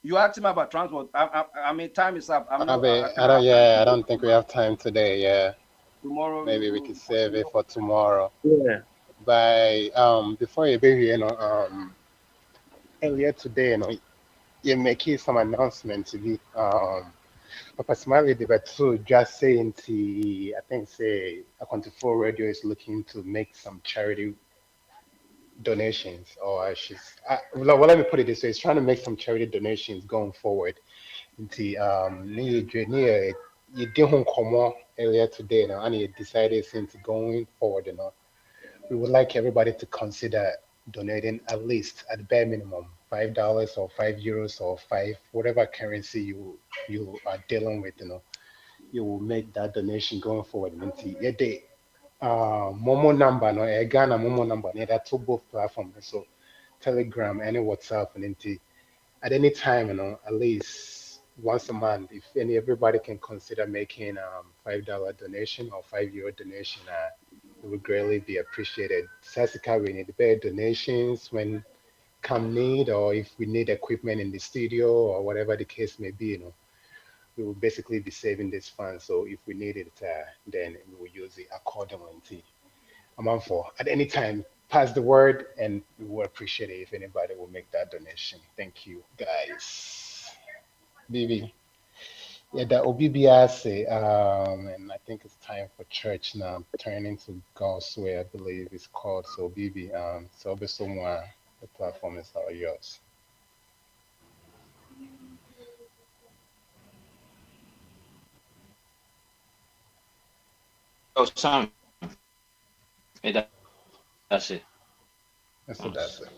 You asked me about transport. I mean, time is up. I don't think we have time today. Yeah. Tomorrow. Maybe we could save it for tomorrow. Yeah. By before you be earlier today, you're making some announcements to be Papa Smiley they were too just saying I think Akwantufuo Radio is looking to make some charity donations, or let me put it this way: it's trying to make some charity donations going forward. Near you did come on earlier today, and you decided since going forward, we would like everybody to consider donating at least at the bare minimum $5 or €5 or whatever currency you are dealing with, you will make that donation going forward. Momo number no Ghana Momo number that's both platforms, so Telegram and WhatsApp and at any time, at least once a month, if everybody can consider making $5 donation or €5 donation, it would greatly be appreciated. Sasika, we need better donations when come need, or if we need equipment in the studio or whatever the case may be, we will basically be saving this fund. So if we need it, then we will use it accordingly. I'm on for at any time. Pass the word, and we will appreciate it if anybody will make that donation. Thank you, guys. Bibi. Yeah, the OBBI say, and I think it's time for church now. Turning to God's way, I believe it's called. So, Bibi, so be someone. The platform is all yours. Oh, Sam, that's it. That's it.